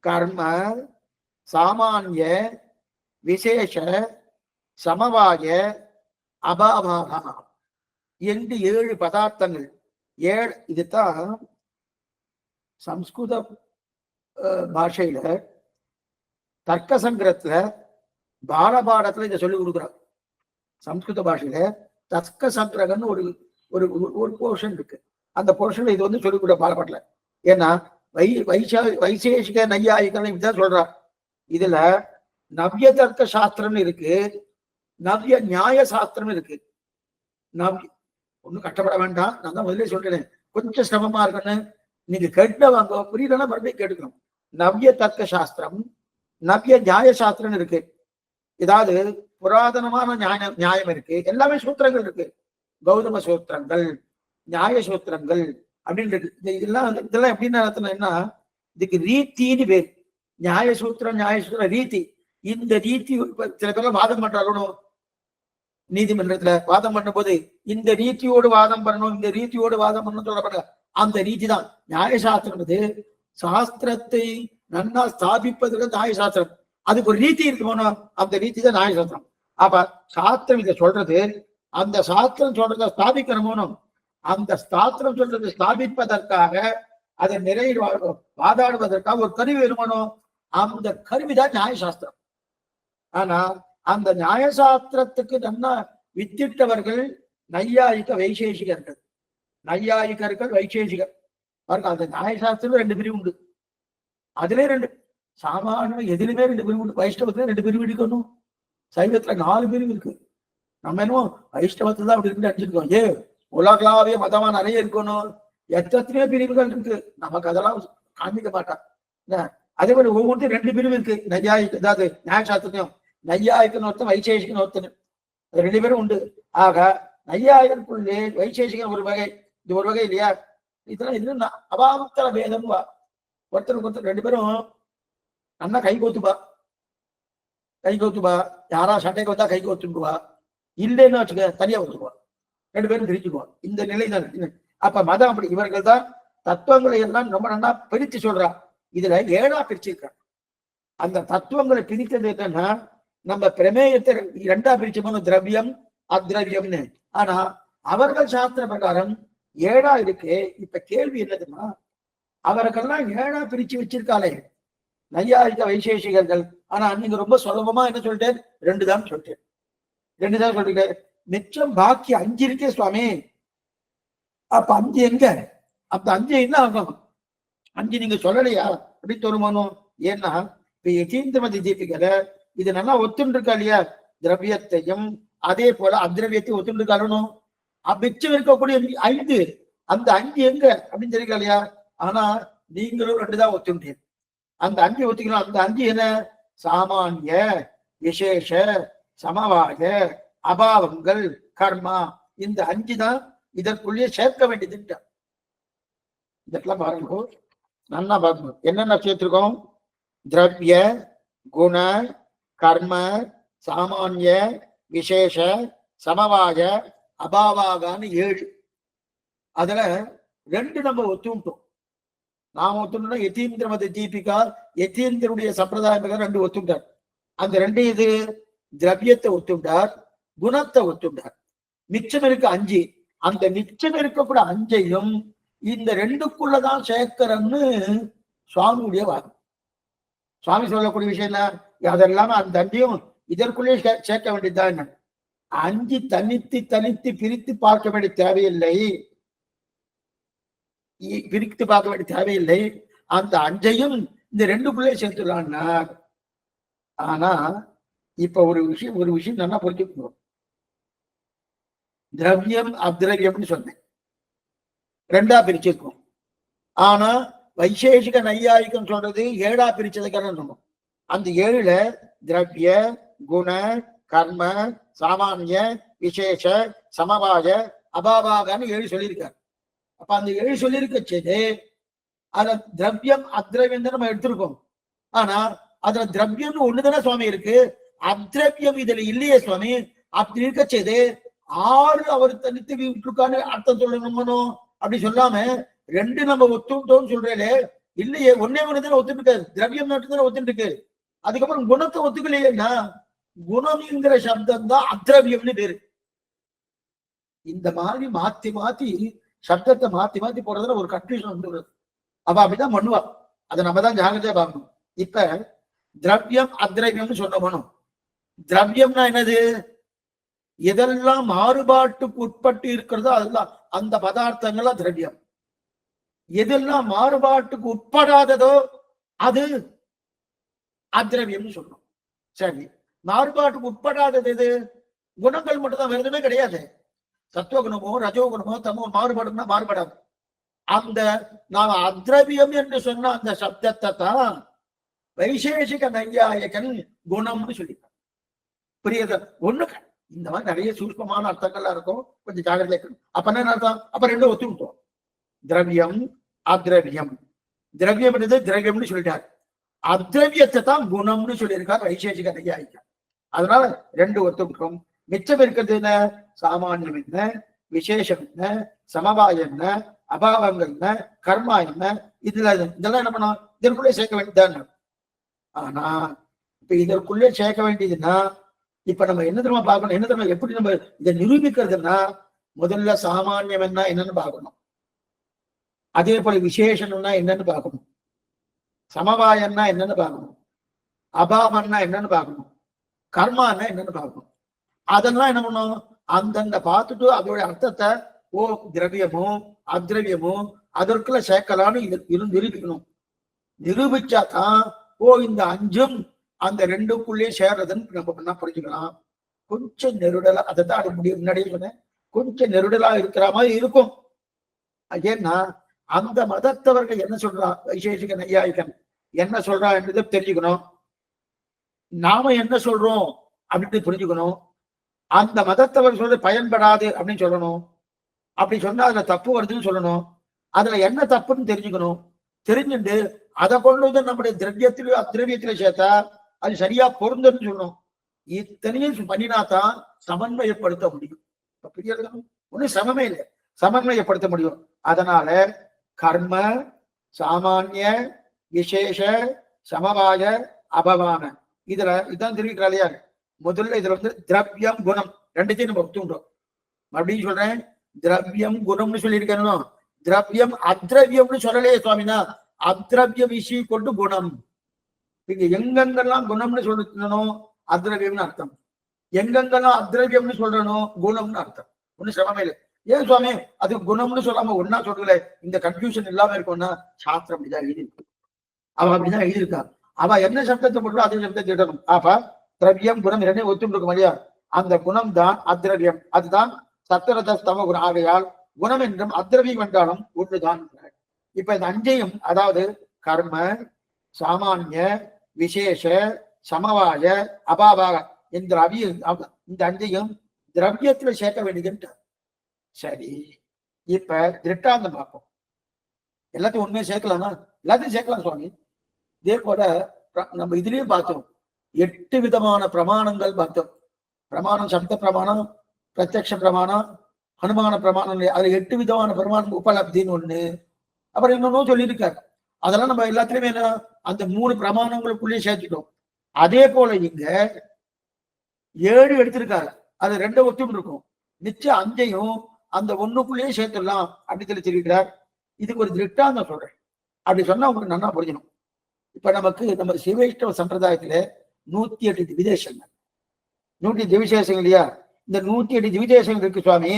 கர்ம, சாமானிய, விசேஷ, சமவாய, அபாவாக என்று 7 பதார்த்தங்கள். 7 இதுதான் சம்ஸ்கிருத பாஷையில தர்க்க சங்கிரத்துல பாலபாடத்துல இதை சொல்லி கொடுக்குறான். சம்ஸ்கிருத பாஷையில தஸ்க சங்கிரகன்னு ஒரு ஒரு ஒரு போர்ஷன் இருக்கு. அந்த போர்ஷன்ல இது சொல்லி கொடுக்குற பாலபாட்டுல. ஏன்னா வைசேஷிக நையாயிகள் இப்படிதான் சொல்றான். இதுல நவ்ய தர்க்க சாஸ்திரம் இருக்கு, நவ்ய நியாய சாஸ்திரம் இருக்கு. நவ்ய ஒன்னும் கஷ்டப்பட வேண்டாம், நான் தான் முதல்ல சொல்றேன், கொஞ்சம் சிரமமா இருக்குன்னு நீங்க கேட்டவாங்க, புரியலன்னா மறுபடியும் கேட்டுக்கணும். நவ்ய தர்க்க சாஸ்திரம், நவ்ய நியாய சாஸ்திரம் இருக்கு. ஏதாவது புராதனமான நியாயம் இருக்கு, எல்லாமே சூத்திரங்கள் இருக்கு. கௌதம சூத்திரங்கள், நியாய சூத்திரங்கள் அப்படின்னு இருக்கு. இதெல்லாம் எப்படின்னு அர்த்தம்னா, இதுக்கு ரீத்தின்னு பேர். நியாய சூத்திரம் ரீதி. இந்த ரீதி சில பேர் வாதம் பண்றாலும் நீதிமன்றத்துல வாதம் பண்ணும் போது இந்த ரீதியோடு வாதம் பண்ணணும், இந்த ரீதியோடு வாதம் பண்ணணும் சொல்லப்படுற அந்த ரீதி தான் நியாயசாஸ்திரம். சாஸ்திரத்தை நன்னா ஸ்தாபிப்பதற்கு நியாயசாஸ்திரம், அதுக்கு ஒரு ரீதி இருக்கணும், அந்த ரீதி தான் நியாயசாஸ்திரம். அப்ப சாஸ்திரம் இதை சொல்றது, அந்த சாஸ்திரம் சொல்றதை ஸ்தாபிக்கணும். அந்த சாஸ்திரம் சொல்றதை ஸ்தாபிப்பதற்காக, அதை வாதாடுவதற்காக ஒரு கருவி வேணுமனும், அந்த கருவிதான் நியாயசாஸ்திரம். ஆனா அந்த நியாயசாஸ்திரத்துக்கு நல்லா வித்திட்டவர்கள் நையாயிக வைசேஷிகர்கள். நையாயிகர்கள் வைசேஷிகர். அந்த நியாயசாஸ்திரம் 2 பிரிவு உண்டு. அதுல 2 சாமானிய எதிலுமே 2 பிரிவு உண்டு. வைஷ்ணவத்துல 2 பிரிவு இருக்கணும், சைவத்துல 4 பிரிவு இருக்கு. நம்ம என்னமோ வைஷ்ணவத்துல தான் அப்படி இருந்து அடிச்சிருக்கோம். உலகளாவிய மதமா நிறைய இருக்கணும், எத்தனையோ பிரிவுகள் இருக்கு, நமக்கு அதெல்லாம் காண்பிக்க மாட்டான். அதே மாதிரி ஒவ்வொன்றும் 2 பிரிவு இருக்கு. நையாயிக, அதாவது நியாயசாஸ்திரம் நையாயிகன்னு ஒருத்தன், வைசேஷிகன் ஒருத்தன், 2 பேரும் உண்டு. ஆக நையாயிகனுக்குள்ளே வைசேஷிகன் ஒரு வகை, இது ஒரு வகை இல்லையா? இதெல்லாம் இது அபாமத்தல வேதம். ஒருத்தருக்கு ஒருத்தர் 2 பேரும் நல்லா கை கோத்துப்பா, யாரா சண்டைக்கு வந்தா கை கோத்துக்குவா, இல்லைன்னு வச்சுக்க தனியா ஒத்துக்குவா, 2 பேரும் பிரிச்சுக்குவா. இந்த நிலை தான். அப்ப மதம் அப்படி. இவர்கள் தான் தத்துவங்களை எல்லாம் ரொம்ப நல்லா பிரித்து சொல்றா. இதுல 7ஆ பிரிச்சிருக்காங்க. அந்த தத்துவங்களை பிரித்தது என்னன்னா, நம்ம பிரமேயத்தை 2ஆ பிரிச்சோம், திரவியம் அத்ரவியம்னு. ஆனா அவர்கள் சாஸ்திர பிரகாரம் 7ஆ இருக்கு. இப்ப கேள்வி என்னதுன்னா, அவர்கள்லாம் 7ஆ பிரிச்சு வச்சிருக்காளே நையாயிக வைசேஷிகர்கள். ஆனா நீங்க ரொம்ப சுலபமா என்ன சொல்லிட்டேன், 2 தான் சொல்லிட்டேன். 2 தான் சொல்லிட்டு மிச்சம் பாக்கி 5 இருக்கே சுவாமி. அப்ப 5 எங்க? அப்ப 5 என்ன ஆகும்? 5 நீங்க சொல்லலையா அப்படின்னு தோணுமானோ? ஏன்னா இப்ப யதீந்திரமதி தீபிகல இது நல்லா ஒத்துண்டு இருக்கா இல்லையா? திரவியத்தையும் அதே போல அத்ரவியத்தையும் ஒத்துண்டு இருக்காலும் மிச்சம் இருக்கக்கூடிய 5, அந்த 5 எங்க அப்படின்னு தெரியுக்கா இல்லையா? ஆனா நீங்களும் 2 தான் ஒத்துண்டீங்க. அந்த 5 ஒத்துக்கணும். அந்த 5 என்ன? சாமானிய, விசேஷ, சமவாய, அபாவங்கள், கர்மா. இந்த 5 தான் இதற்குள்ளே சேர்க்க வேண்டியது. இதெல்லாம் பாருங்க, நல்லா பார்க்கணும். என்னென்ன சேர்த்திருக்கோம்? திரவிய, குண, கர்ம, சாமானிய, விசேஷ, சமவாய, அபாவாகான்னு 7. அதுல 2 நம்ம ஒத்துட்டோம். நாம ஒத்துட்டோம்னா யதீந்திரமதி தீபிகா, யதீந்திரனுடைய சம்பிரதாயம் 2 ஒத்துட்டார். அந்த 2 இது திரவியத்தை ஒத்துட்டார், குணத்தை ஒத்துட்டார். மிச்சம் இருக்கு 5. அந்த மிச்சம் இருக்கக்கூட 5ஐயும் இந்த 2க்குள்ளதான் சேர்க்கிறன்னு சுவாமியுடைய வாதம். சுவாமி சொல்லக்கூடிய விஷயம் அதெல்லாம் அந்த 5ஐயும் இதற்குள்ளே சேர்க்க வேண்டியதுதான். 5 தனித்து பிரித்து பார்க்க வேண்டிய தேவையில்லை, பிரித்து பார்க்க வேண்டிய தேவையில்லை. அந்த 5ஐயும் இந்த 2க்குள்ளே சேர்த்துடலான்னா. ஆனா இப்ப ஒரு விஷயம் நல்லா புரிஞ்சுக்கணும். திரவியம் அத்ரவியம்னு சொன்னேன், 2ஆ பிரிச்சிருக்கோம். ஆனா வைசேஷிக நையாயிகம் சொல்றது 7ஆ பிரிச்சதுக்கான நம்ம அந்த 7ல திரவிய, குண, கர்ம, சாமானிய, விசேஷ, சமவாய, அபாவாகன்னு 7 சொல்லியிருக்காரு. அப்ப அந்த 7 சொல்லியிருக்கச்சது அத திரவியம் அத்ரவியம் தான் நம்ம எடுத்திருக்கோம். ஆனா அதுல திரவியம்னு ஒண்ணுதானே சுவாமி இருக்கு, அத்ரவியம் இதுல இல்லையே சுவாமி. அப்படி இருக்கச்சது 6 அவர் தனித்து விட்டுருக்கான்னு அர்த்தம் சொல்லணும்னோ அப்படி சொல்லாம 2 நம்ம ஒத்துட்டோம்னு சொல்றேன் இல்லையே. ஒன்னே தானே ஒத்துட்டு இருக்காரு, திரவியம் மட்டும் தானே ஒத்துட்டு இருக்கு. அதுக்கப்புறம் குணத்தை ஒத்துக்கலையேன்னா குணம்ங்கிற சப்தம் தான் அத்ரவியம்னு பேரு. இந்த மாதிரி மாத்தி சப்தத்தை மாத்தி போறதுல ஒரு கன்ஃபியூஷன் வந்துடுறது. அவ அப்படிதான் பண்ணுவா. அதை நம்ம தான் ஜாகிரதையா பார்க்கணும். இப்ப திரவியம் அத்ரவியம்னு சொன்னோம். திரவியம்னா என்னது? எதெல்லாம் மாறுபாட்டுக்கு உட்பட்டு இருக்கிறதோ அதெல்லாம் அந்த பதார்த்தங்களா திரவியம். எதெல்லாம் மாறுபாட்டுக்கு உட்படாததோ அது அத்ரவியம்னு சொல்றோம். சரி, மாறுபாட்டுக்கு உட்படாதது எது? குணங்கள் மட்டும்தான், வேற எதுவுமே கிடையாது. சத்துவகுணமோ ரஜோகுணமோ தமோ மாறுபாடுன்னா மாறுபடாது. அந்த நாம் அத்ரவியம் என்று சொன்ன அந்த சப்தத்தை தான் வைசேஷிக நையாயகன் குணம்னு சொல்லிட்டான். புரியுது? ஒண்ணு இந்த மாதிரி நிறைய சூஷ்மமான அர்த்தங்கள்லாம் இருக்கும், கொஞ்சம் ஜாகிரதையா இருக்கணும். அப்ப என்ன அர்த்தம்? அப்ப ரெண்டும் ஒத்துக்கிட்டோம். திரவியம் அத்ரவியம். திரவியம் திரவியம்னு சொல்லிட்டார். அத்ரவியத்தை தான் குணம்னு சொல்லியிருக்கார் வைசேஷிக நையாயிகன். அதனால ரெண்டு ஒத்துக்கிட்டோம். மிச்சம் இருக்கிறது என்ன? சாமானியம் என்ன, விசேஷம் என்ன, சமவாயம் என்ன, அபாவங்கள் என்ன, கர்மா என்ன, இதெல்லாம் என்ன பண்ணோம்? இதற்குள்ளே சேர்க்க வேண்டியதுதான். ஆனா இப்ப இதற்குள்ளே சேர்க்க வேண்டியதுன்னா இப்ப நம்ம என்ன தெரியுமா பார்க்கணும்? என்ன தெரியுமா எப்படி நம்ம இதை நிரூபிக்கிறதுன்னா, முதல்ல சாமானியம் என்ன என்னன்னு பார்க்கணும். அதே போல விசேஷம்னா என்னன்னு பார்க்கணும். சமவாயம்னா என்னன்னு பார்க்கணும். அபாவம்னா என்னன்னு பார்க்கணும். கர்மான்னா என்னன்னு பார்க்கணும். அதெல்லாம் என்ன பண்ணும்? அந்தந்த பார்த்துட்டு அதோடைய அர்த்தத்தை ஓ திரவியமோ அத்ரவியமோ அதற்குள்ள சேர்க்கலான்னு நிரூபிக்கணும். நிரூபிச்சாதான் ஓ இந்த அஞ்சும் அந்த ரெண்டுக்குள்ளேயே சேர்றதுன்னு நம்ம என்ன புரிஞ்சுக்கலாம். கொஞ்சம் நெருடலா, அதை தான் அது முடியும் முன்னாடியே சொன்னேன், கொஞ்சம் நெருடலா இருக்கிற மாதிரி இருக்கும். ஏன்னா அந்த மதத்தவர்கள் என்ன சொல்றா, வைசேஷிக நையாயிகன் என்ன சொல்றா என்றதை தெரிஞ்சுக்கணும். நாம என்ன சொல்றோம் அப்படின்னு புரிஞ்சுக்கணும். அந்த மதத்தவர் சொல்றது பயன்படாது அப்படின்னு சொல்லணும். அப்படி சொன்னா அதுல தப்பு வருதுன்னு சொல்லணும். அதுல என்ன தப்புன்னு தெரிஞ்சுக்கணும். தெரிஞ்சுட்டு அதை கொண்டு வந்து நம்முடைய திரவியத்திலயோ அத்திரவியத்திலயோ சேர்த்தா அது சரியா பொருந்துன்னு சொல்லணும். இத்தனையும் பண்ணினாதான் சமன்வயப்படுத்த முடியும். ஒன்னும் சமமே இல்லை, சமன்வயப்படுத்த முடியும். அதனால கர்ம சாமானிய விசேஷ சமவாய அபவான இதுல இதான் தெரிவிக்கிறா இல்லையா? முதல்ல இதுல திரவியம் குணம் ரெண்டுத்தையும் நம்ம ஒத்துண்டோம். மறுபடியும் சொல்றேன், திரவியம் குணம்னு சொல்லியிருக்கணும். திரவியம் அத்ரவியம்னு சொல்லலையே சுவாமினா. அத்ரவியம் விஷய கொண்டு குணம். நீங்க எங்கெங்கெல்லாம் குணம்னு சொல்லணும் அத்ரவியம்னு அர்த்தம், எங்கெங்கெல்லாம் அத்ரவியம்னு சொல்றணும் குணம்னு அர்த்தம். ஒன்னும் சிரமமே இல்லை. ஏன் சுவாமி அது குணம்னு சொல்லாம ஒன்னா சொல்லல? இந்த கன்ஃபியூஷன் இல்லாம இருக்கும்னா சாஸ்திரம் அப்படிதான் எழுதியிருக்கு. அவ அப்படிதான் எழுதியிருக்கா. அவ என்ன சப்தத்தை போட்டு அதே சப்தத்தை திட்டணும். அப்ப திரவியம் குணம் இரண்டே ஒத்தும் இருக்கும் இல்லையா? அந்த குணம் தான் அத்ரவியம். அதுதான் சத்வரஜ ஸ்தம குணம். ஆகையால் குணம் என்றும் அத்ரவியம் என்றாலும் ஒன்றுதான். இப்ப இந்த அஞ்சையும், அதாவது கர்ம சாமானிய விசேஷ சமவாய அபாவாக என்ற இந்த அஞ்சையும் திரவியத்துல சேர்க்க வேண்டியதுன்ட்டு. சரி, இப்ப திருட்டாந்தம் பார்ப்போம். எல்லாத்தையும் உண்மையை சேர்க்கலாமா? எல்லாத்தையும் சேர்க்கலாம் சுவாமி. இதே போல நம்ம இதுலயும் பார்த்தோம், 8 விதமான பிரமாணங்கள் பார்த்தோம். பிரமாணம், சப்த பிரமாணம், பிரத்யக்ஷ பிரமாணம், அனுமான பிரமாணம். அதுல 8 விதமான பிரமாணம், உபலப்தின்னு ஒண்ணு, அப்புறம் இன்னொன்னும் சொல்லியிருக்காரு. அதெல்லாம் நம்ம எல்லாத்துலயுமே என்ன அந்த 3 பிரமாணங்களுக்குள்ளேயே சேர்த்துட்டோம். அதே போல இங்க 7 எடுத்திருக்காரு, அது 2 ஒத்தும் இருக்கும். நிச்சயம் 5ஐயும் அந்த ஒண்ணுக்குள்ளேயே சேர்த்துடலாம் அப்படின்னு சொல்லி சொல்லியிருக்கிறார். இதுக்கு ஒரு திருஷ்டாந்தம் சொல்றேன். அப்படி சொன்னா உங்களுக்கு நல்லா புரிஞ்சிடும். இப்ப நமக்கு நம்ம சிவைஷ்ணவ சம்பிரதாயத்துல 108 திவிதேசங்கள், 108 திவிதேசங்கள் இல்லையா? இந்த 108 திவிதேசங்கள் இருக்கு சுவாமி.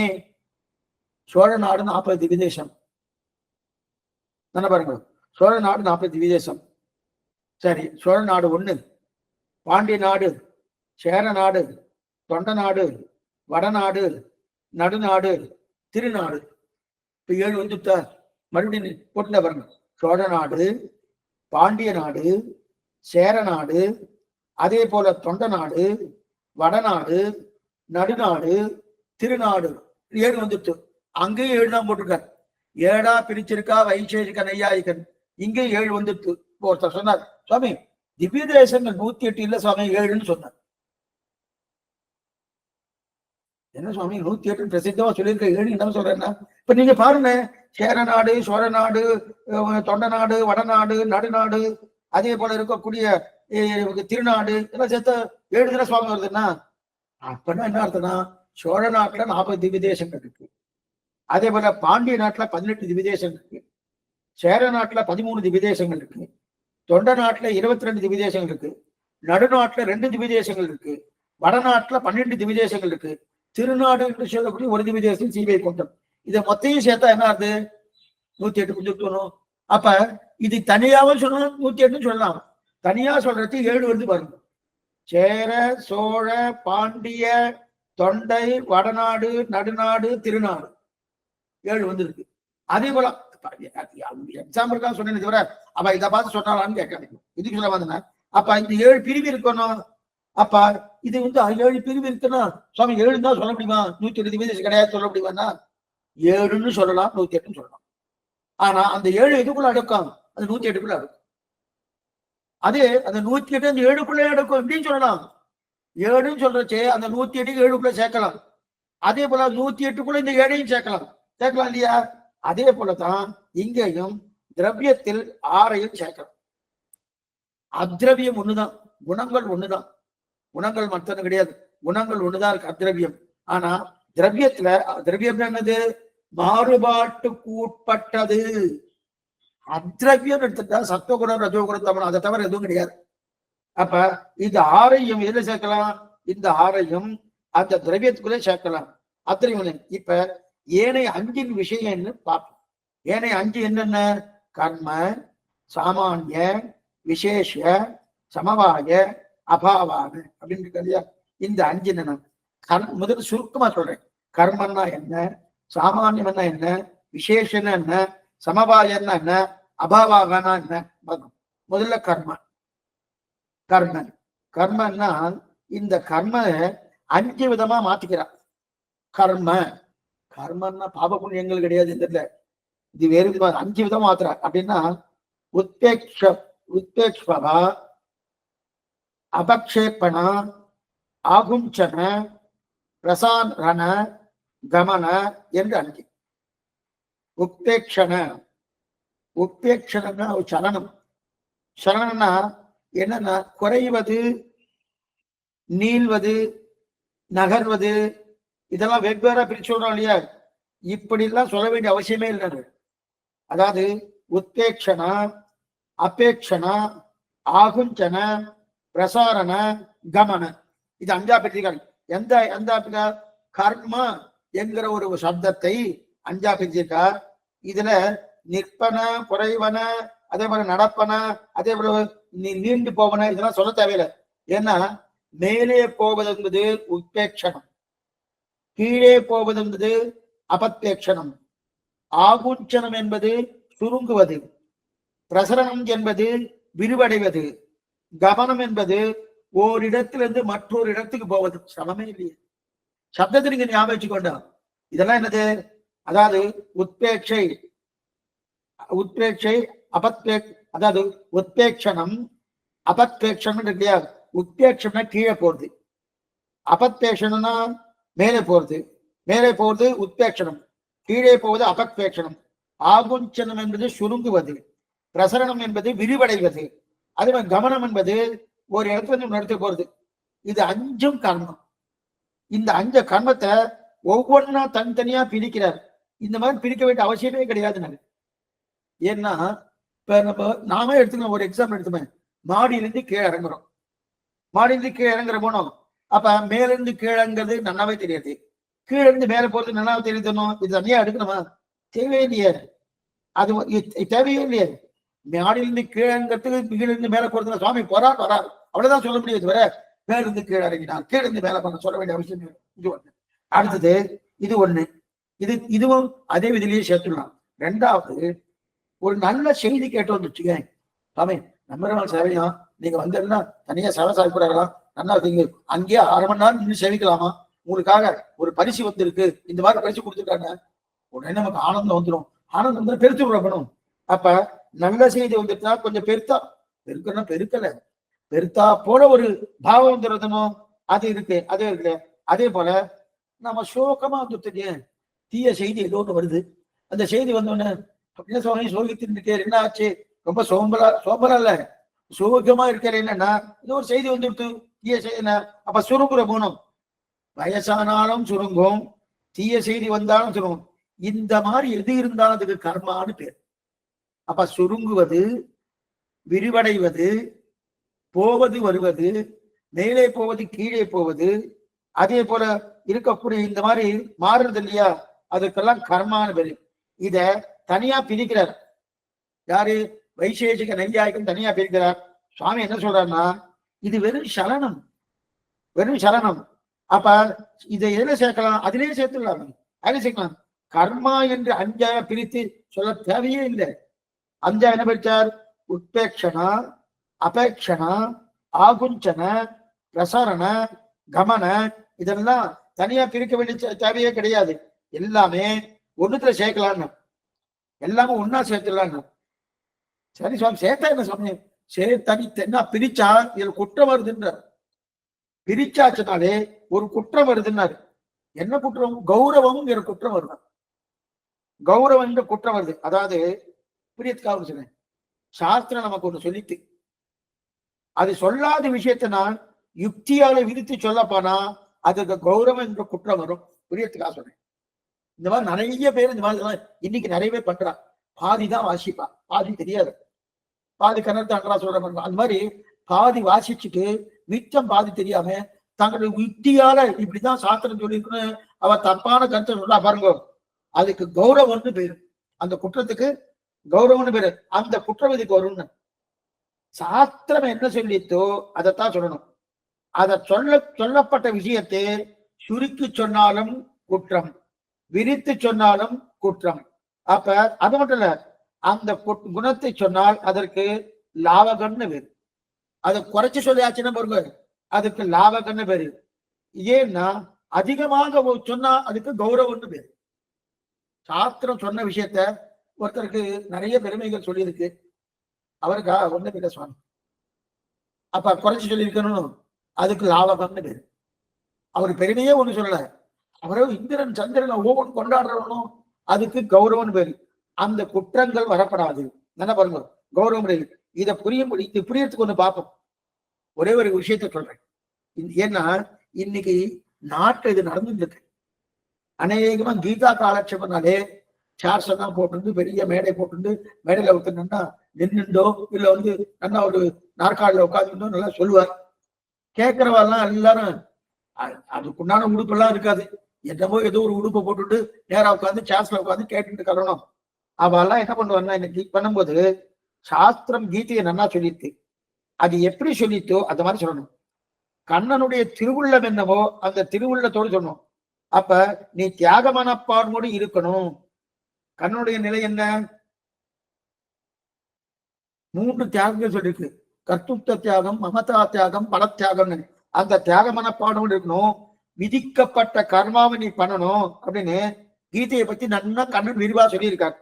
சோழ நாடு 40 திவிதேசம். என்ன பாருங்க, சோழ நாடு 40 திவிதேசம். சரி, சோழ நாடு 1, பாண்டிய நாடு, சேர நாடு, தொண்ட நாடு, வடநாடு, நடுநாடு, திருநாடு. இப்ப 7 வந்துட்டா மறுபடியும் போட்டுல பாருங்க. சோழ நாடு, பாண்டிய நாடு, சேர நாடு, அதே போல தொண்ட நாடு, வடநாடு, நடுநாடு, திருநாடு. 7 வந்துட்டு. அங்கேயும் 7 தான் போட்டிருக்கார். 7ஆ பிரிச்சிருக்கா வைசேஷிக நையாயிகன். இங்கேயும் 7 வந்துட்டு. ஒருத்தர் சொன்னார், சுவாமி திவ்ய தேசங்கள் 108 இல்ல சுவாமி 7ன்னு சொன்னார். என்ன சுவாமி 108 பிரசித்தமா சொல்லியிருக்க, 7 என்ன சொல்றேன்னா? இப்ப நீங்க பாருங்க, சேர நாடு, சோழ நாடு, தொண்ட நாடு, வடநாடு, நடுநாடு, அதே போல இருக்கக்கூடிய திருநாடு எல்லாம் சேர்த்த 7 தின சுவாமி வருதுன்னா, அப்பன்னா என்ன அர்த்தம்னா, சோழ நாட்டுல 40 திவ்ய தேசங்கள் இருக்கு. அதே போல பாண்டிய நாட்டுல 18 திவ்ய தேசங்கள் இருக்கு. சேர நாட்டுல 13 திவ்ய தேசங்கள் இருக்கு. தொண்ட நாட்டுல 22 திவ்ய தேசங்கள் இருக்கு. நடுநாட்டுல 2 திவ்ய தேசங்கள் இருக்கு. வடநாட்டுல 12 திவ்யதேசங்கள் இருக்கு. திருநாடு என்று சொல்லக்கூடிய ஒரு திவ்யதேசம் ஸ்ரீவைகுண்டம். இதை மொத்தையும் சேர்த்தா என்ன ஆகுது? 108 கொடுத்துக்கணும். அப்ப இது தனியாவும் சொல்லலாம், 108 சொல்லலாம். தனியா சொல்றது 7 வருது பாருங்க. சேர, சோழ, பாண்டிய, தொண்டை, வடநாடு, நடுநாடு, திருநாடு 7 வந்துருக்கு. அதே போல எக்ஸாம்பிள் தான் சொன்னேன் தவிர அவ இதை பார்த்து சொன்னாலான்னு கேட்க இதுக்கு சொல்ல வந்தேன். அப்ப இந்த 7 பிரிவு இருக்கணும். அப்ப இது 7 பிரிவு இருக்குன்னா சுவாமி 7 தான் சொல்ல முடியுமா? 108 திவ்யதேசம் கிடையாது சொல்ல முடியுமான்னா 7ன்னு சொல்லலாம், 108 சொல்லலாம். ஆனா அந்த 7 எதுக்குள்ள அடக்கம்? அது 108க்குள்ள அடக்கும். அதே அந்த 108 அந்த 7க்குள்ளே அடக்கும் எப்படின்னு சொல்லலாம். 7ன்னு சொல்றச்சே அந்த 108 7க்குள்ள சேர்க்கலாம். அதே போல 108க்குள்ள இந்த 7ஐயும் சேர்க்கலாம் இல்லையா? அதே போலதான் இங்கேயும் திரவியத்தில் 6ஐயும் சேர்க்கலாம். அத்ரவியம் ஒண்ணுதான், குணங்கள் ஒண்ணுதான். குணங்கள் மற்றது கிடையாது, குணங்கள் ஒண்ணுதான் இருக்கு அத்ரவியம். ஆனா திரவியத்துல திரவியம் என்னது? மாறுபாட்டுக்கு உட்பட்டது. அத்ரவியம் எடுத்துட்டா சத்துவகுணம், ரஜோகுணம், தமனம், அதை தவிர எதுவும் கிடையாது. அப்ப இந்த 6ஐயும் எதுல சேர்க்கலாம்? இந்த 6ஐயும் அந்த திரவியத்துக்குள்ளே சேர்க்கலாம். அத்ரவியம். இப்ப ஏனைய 5 விஷயம்னு பார்ப்போம். ஏனைய 5 என்னென்ன? கர்ம, சாமானிய, விசேஷ, சமவாய, அபாவான அப்படின்னு இருக்கு இல்லையா? இந்த 5 என்னன்னா முதல்ல சுருக்கமா சொல்றேன். கர்மன்னா என்ன, சாமானியம்னா என்ன, விசேஷன்னா என்ன, சமவாயன்னா என்ன, அபாவாகனா என்ன? முதல்ல கர்மன்னா இந்த கர்ம 5 விதமா மாத்திக்கிறார். கர்மன்னா பாப புண்ணியங்கள் கிடையாது. இந்த இது வேறு 5 விதமா மாத்துறார். அப்படின்னா உத்பேக்ஷவா, அபக்ஷேபண, ஆகுஞ்சன, பிரசாரண, கமன என்று 5. உத்பேக்ஷணம்னா ஒரு சலனம். சலனம்னா என்னன்னா குறைவது, நீள்வது, நகர்வது, இதெல்லாம் வெவ்வேறா பிரிச்சு சொல்றோம் இல்லையா? இப்படி எல்லாம் சொல்ல வேண்டிய அவசியமே இல்லை. அதாவது உத்பேக்ஷணா, அபேக்ஷணா, ஆகுஞ்சன, பிரசாரண, கமன, இது 5ஆ பிரிச்சுக்காங்க. எந்த கர்ம என்கிற ஒரு சப்தத்தை 5ஆ பிரிச்சிருக்கா. இதுல நிற்பன, குறைவன, அதே போல நடப்பன, அதே போல நீண்டு போவன, இதெல்லாம் சொல்ல தேவையில்லை. ஏன்னா மேலே போவது என்பது உத்பேக்ஷணம், கீழே போவது என்பது அபத்தேக்ஷணம், ஆகுஞ்சனம் என்பது சுருங்குவது, பிரசரணம் என்பது விரிவடைவது, கவனம் என்பது ஓரிடத்திலிருந்து மற்றொரு இடத்துக்கு போவது. சமமே இல்லையே. சப்தத்தை நீங்க ஞாபகம் வச்சுக்கொண்டா இதெல்லாம் என்னது? அதாவது உத்பேட்சை, அதாவது உத்பேட்சணம், அபத்பேட்சணம் இல்லையா? உத்பேட்சம்னா கீழே போறது, அபத்பேட்சணம்னா மேலே போறது உத்பேட்சணம், கீழே போவது அபத்பேட்சணம், ஆகுஞ்சனம் என்பது சுருங்குவது, பிரசரணம் என்பது விரிவடைவது, அதே மாதிரி கவனம் என்பது ஒரு இடத்துல நடத்த போறது. இது 5ம் கர்மம். இந்த 5 கர்மத்தை ஒவ்வொன்றா தனித்தனியா பிரிக்கிறார். இந்த மாதிரி பிரிக்க வேண்டிய அவசியமே கிடையாது. ஏன்னா இப்ப நாமே எடுத்துக்கணும், ஒரு எக்ஸாம்பிள் எடுத்துமே. மாடியிலிருந்து கீழே இறங்குறோம், மாடியிலிருந்து கீழே இறங்குற போனோம். அப்ப மேலிருந்து கீழங்கிறது நல்லாவே தெரியாது, கீழே இருந்து மேல போறது நல்லாவே தெரியுதணும். இது தனியா எடுக்கணுமா? தேவையே இல்லையே. அது தேவையே இல்லையே. மாடியிலிருந்து கீழங்கிறதுக்கு கீழே இருந்து மேல போறதுல சுவாமி வராரு அவ்வளவுதான் சொல்ல முடியாது. வர மேல இருந்து கீழே இறங்கினார், கீழே இருந்து மேல பண்ண சொல்ல வேண்டிய அவசியம் இல்லை. இது ஒண்ணு. அடுத்தது இது ஒண்ணு. இதுவும் அதே விதிலேயே சேர்த்துடலாம். 2வது, ஒரு நல்ல செய்தி கேட்டு வந்துச்சுங்க, சாமி நம்ம சேவையும் நீங்க வந்தா தனியா சேவை சாப்பிடலாம், நல்லா இருக்கீங்க, அங்கேயே 1/2 மணி நேரம் நின்று சேவிக்கலாமா, உங்களுக்காக ஒரு பரிசு வந்திருக்கு, இந்த மாதிரி பரிசு கொடுத்துருக்காங்க. உடனே நமக்கு ஆனந்தம் வந்துடும். ஆனந்தம் வந்து பெருத்து விடப்படும். அப்ப நல்ல செய்தி வந்துட்டுனா கொஞ்சம் பெருக்கல பெருத்தா போல ஒரு பாவம் வந்துருந்தனும், அது இருக்கு. அதே போல நம்ம சோகமா வந்துட்டு தீய செய்தி ஏதோ ஒன்று வருது, அந்த செய்தி வந்தோடனே என்ன சொல்றேன், சோகித்திருக்கே, என்ன ஆச்சு, ரொம்ப சோம்பலா இல்ல, சோகமா இருக்கிறேன். என்னன்னா ஏதோ ஒரு செய்தி வந்துட்டு தீய செய்தி, அப்ப சுருங்குற போனோம். வயசானாலும் சுருங்கும், தீய செய்தி வந்தாலும் சுருங்கும். இந்த மாதிரி எது இருந்தாலும் அதுக்கு கர்மான்னு பேர். அப்ப சுருங்குவது, விரிவடைவது, போவது, வருவது, மேலே போவது கீழே போவது, அதே போல இருக்கக்கூடிய இந்த மாதிரி மாறுறது இல்லையா, அதுக்கெல்லாம் கர்மான்னு பேரு. இத தனியா பிரிக்கிறார். யாரு? வைசேஷிக நையாயிக்கம் தனியா பிரிக்கிறார். சுவாமி என்ன சொல்றாருன்னா, இது வெறும் சலனம், வெறும் சலனம். அப்ப இதை எதுல சேர்க்கலாம்? அதிலேயே சேர்த்துடலாம். அதிலே சேர்க்கலாம். கர்மா என்று அஞ்சா பிரித்து சொல்ல தேவையே இல்லை. அஞ்சா என்ன பிரிச்சார்? உத்பேட்சணா, அபேட்சணா, ஆகுஞ்சன, பிரசரண, கமன, இதெல்லாம் தனியா பிரிக்க வேண்டிய தேவையே கிடையாது. எல்லாமே ஒண்ணுத்துல சேர்க்கலான்னு, எல்லாமே ஒன்னா சேர்த்துடலான்னு. சரி சுவாமி, சேர்த்தா என்ன சுவாமி? தனி என்ன பிரிச்சா இதுல குற்றம் வருதுன்றார். பிரிச்சாச்சுனாலே ஒரு குற்றம் வருதுன்னாரு. என்ன குற்றம்? கௌரவம் குற்றம் வருது. கௌரவம் குற்றம் வருது. அதாவது பிரியத்துக்காக சொல்றேன், சாஸ்திரம் நமக்கு ஒண்ணு சொல்லிட்டு அது சொல்லாத விஷயத்தை நான் யுக்தியால விதித்து சொல்ல போனா அதுக்கு கௌரவம் என்ற குற்றம் வரும். பிரியத்துக்காக சொல்றேன். இந்த மாதிரி நிறைய பேர் இந்த மாதிரி இன்னைக்கு நிறைய பேர் பண்றான். பாதிதான் வாசிப்பா, பாதி தெரியாது. பாதி கன்னடத்தை சொல்ற அந்த மாதிரி பாதி வாசிச்சுட்டு மிச்சம் பாதி தெரியாம தங்களுடைய யுக்தியால இப்படிதான் சாஸ்திரம் சொல்லியிருக்குன்னு அவ தப்பான கருத்தை சொல்றா பாருங்க. அதுக்கு கௌரவம்னு பேரு. அந்த குற்றத்துக்கு கௌரவம்னு பேரு. அந்த குற்றம் இதுக்கு வரும்னு சாஸ்திரம் என்ன சொல்லித்தோ அதைத்தான் சொல்லணும். அதை சொல்லப்பட்ட விஷயத்தை சுருக்கி சொன்னாலும் குற்றம், விரித்து சொன்னாலும் குற்றம். அப்ப அது மட்டும் இல்ல, அந்த குணத்தை சொன்னால் அதற்கு லாவகம்னு பேரு. அதை குறைச்சு சொல்லியாச்சுன்னா பாருங்க, அதுக்கு லாவகம்னு பேரு. ஏன்னா அதிகமாக சொன்னா அதுக்கு கௌரவம்னு பேரு. சாஸ்திரம் சொன்ன விஷயத்த ஒருத்தருக்கு நிறைய பெருமைகள் சொல்லியிருக்கு, அவருக்கா ஒண்ணு பேர சுவாமி. அப்ப குறைச்சு சொல்லியிருக்கணும், அதுக்கு லாவகம்னு பேரு. அவரு பெருமையே ஒண்ணு சொல்லல, அவரோ இந்திரன் சந்திரன் ஒவ்வொன்று கொண்டாடுறவனும் அதுக்கு கௌரவம்னு பேரு. அந்த குற்றங்கள் வரப்படாது. என்ன பாருங்க, கௌரவம். இதை புரியும்படி இது புரியறதுக்கு ஒண்ணு பார்ப்போம். ஒரே ஒரு விஷயத்த சொல்றேன். ஏன்னா இன்னைக்கு நாட்டு இது நடந்துட்டு இருக்கு. அநேகமா கீதா காலட்சேபனாலே சேர்ஸ் எல்லாம் போட்டு பெரிய மேடை போட்டு மேடையில உட்காந்துன்னா நின்றுண்டோ இல்ல நல்லா ஒரு நாற்காலில உட்காந்துட்டோ நல்லா சொல்லுவார். கேட்கிறவெல்லாம் எல்லாரும் அதுக்குண்டான உடுப்பெல்லாம் இருக்காது, என்னவோ ஏதோ ஒரு உடுப்பை போட்டுட்டு நேரா உட்காந்து சேர்ஸ்ல உட்காந்து கேட்டுட்டு கலணும். அவெல்லாம் என்ன பண்ணுவாங்கன்னா இன்னைக்கு பண்ணும்போது சாஸ்திரம் கீதையை நல்லா சொல்லிட்டு அது எப்படி சொல்லித்தோ அந்த மாதிரி சொல்லணும். கண்ணனுடைய திருவுள்ளம் என்னவோ அந்த திருவுள்ளத்தோடு சொல்லணும். அப்ப நீ தியாக மனப்பான்மோடு இருக்கணும். கண்ணனுடைய நிலை என்ன? 3 தியாகங்கள் சொல்லிருக்கு. கர்த்துத்த தியாகம், மமதா தியாகம், பல தியாகம்னு. அந்த தியாக மனப்பான்மோடு இருக்கணும். விதிக்கப்பட்ட கர்மாவை நீ பண்ணணும் அப்படின்னு கீதையை பத்தி நல்லா கண்ணன் விரிவா சொல்லியிருக்காரு.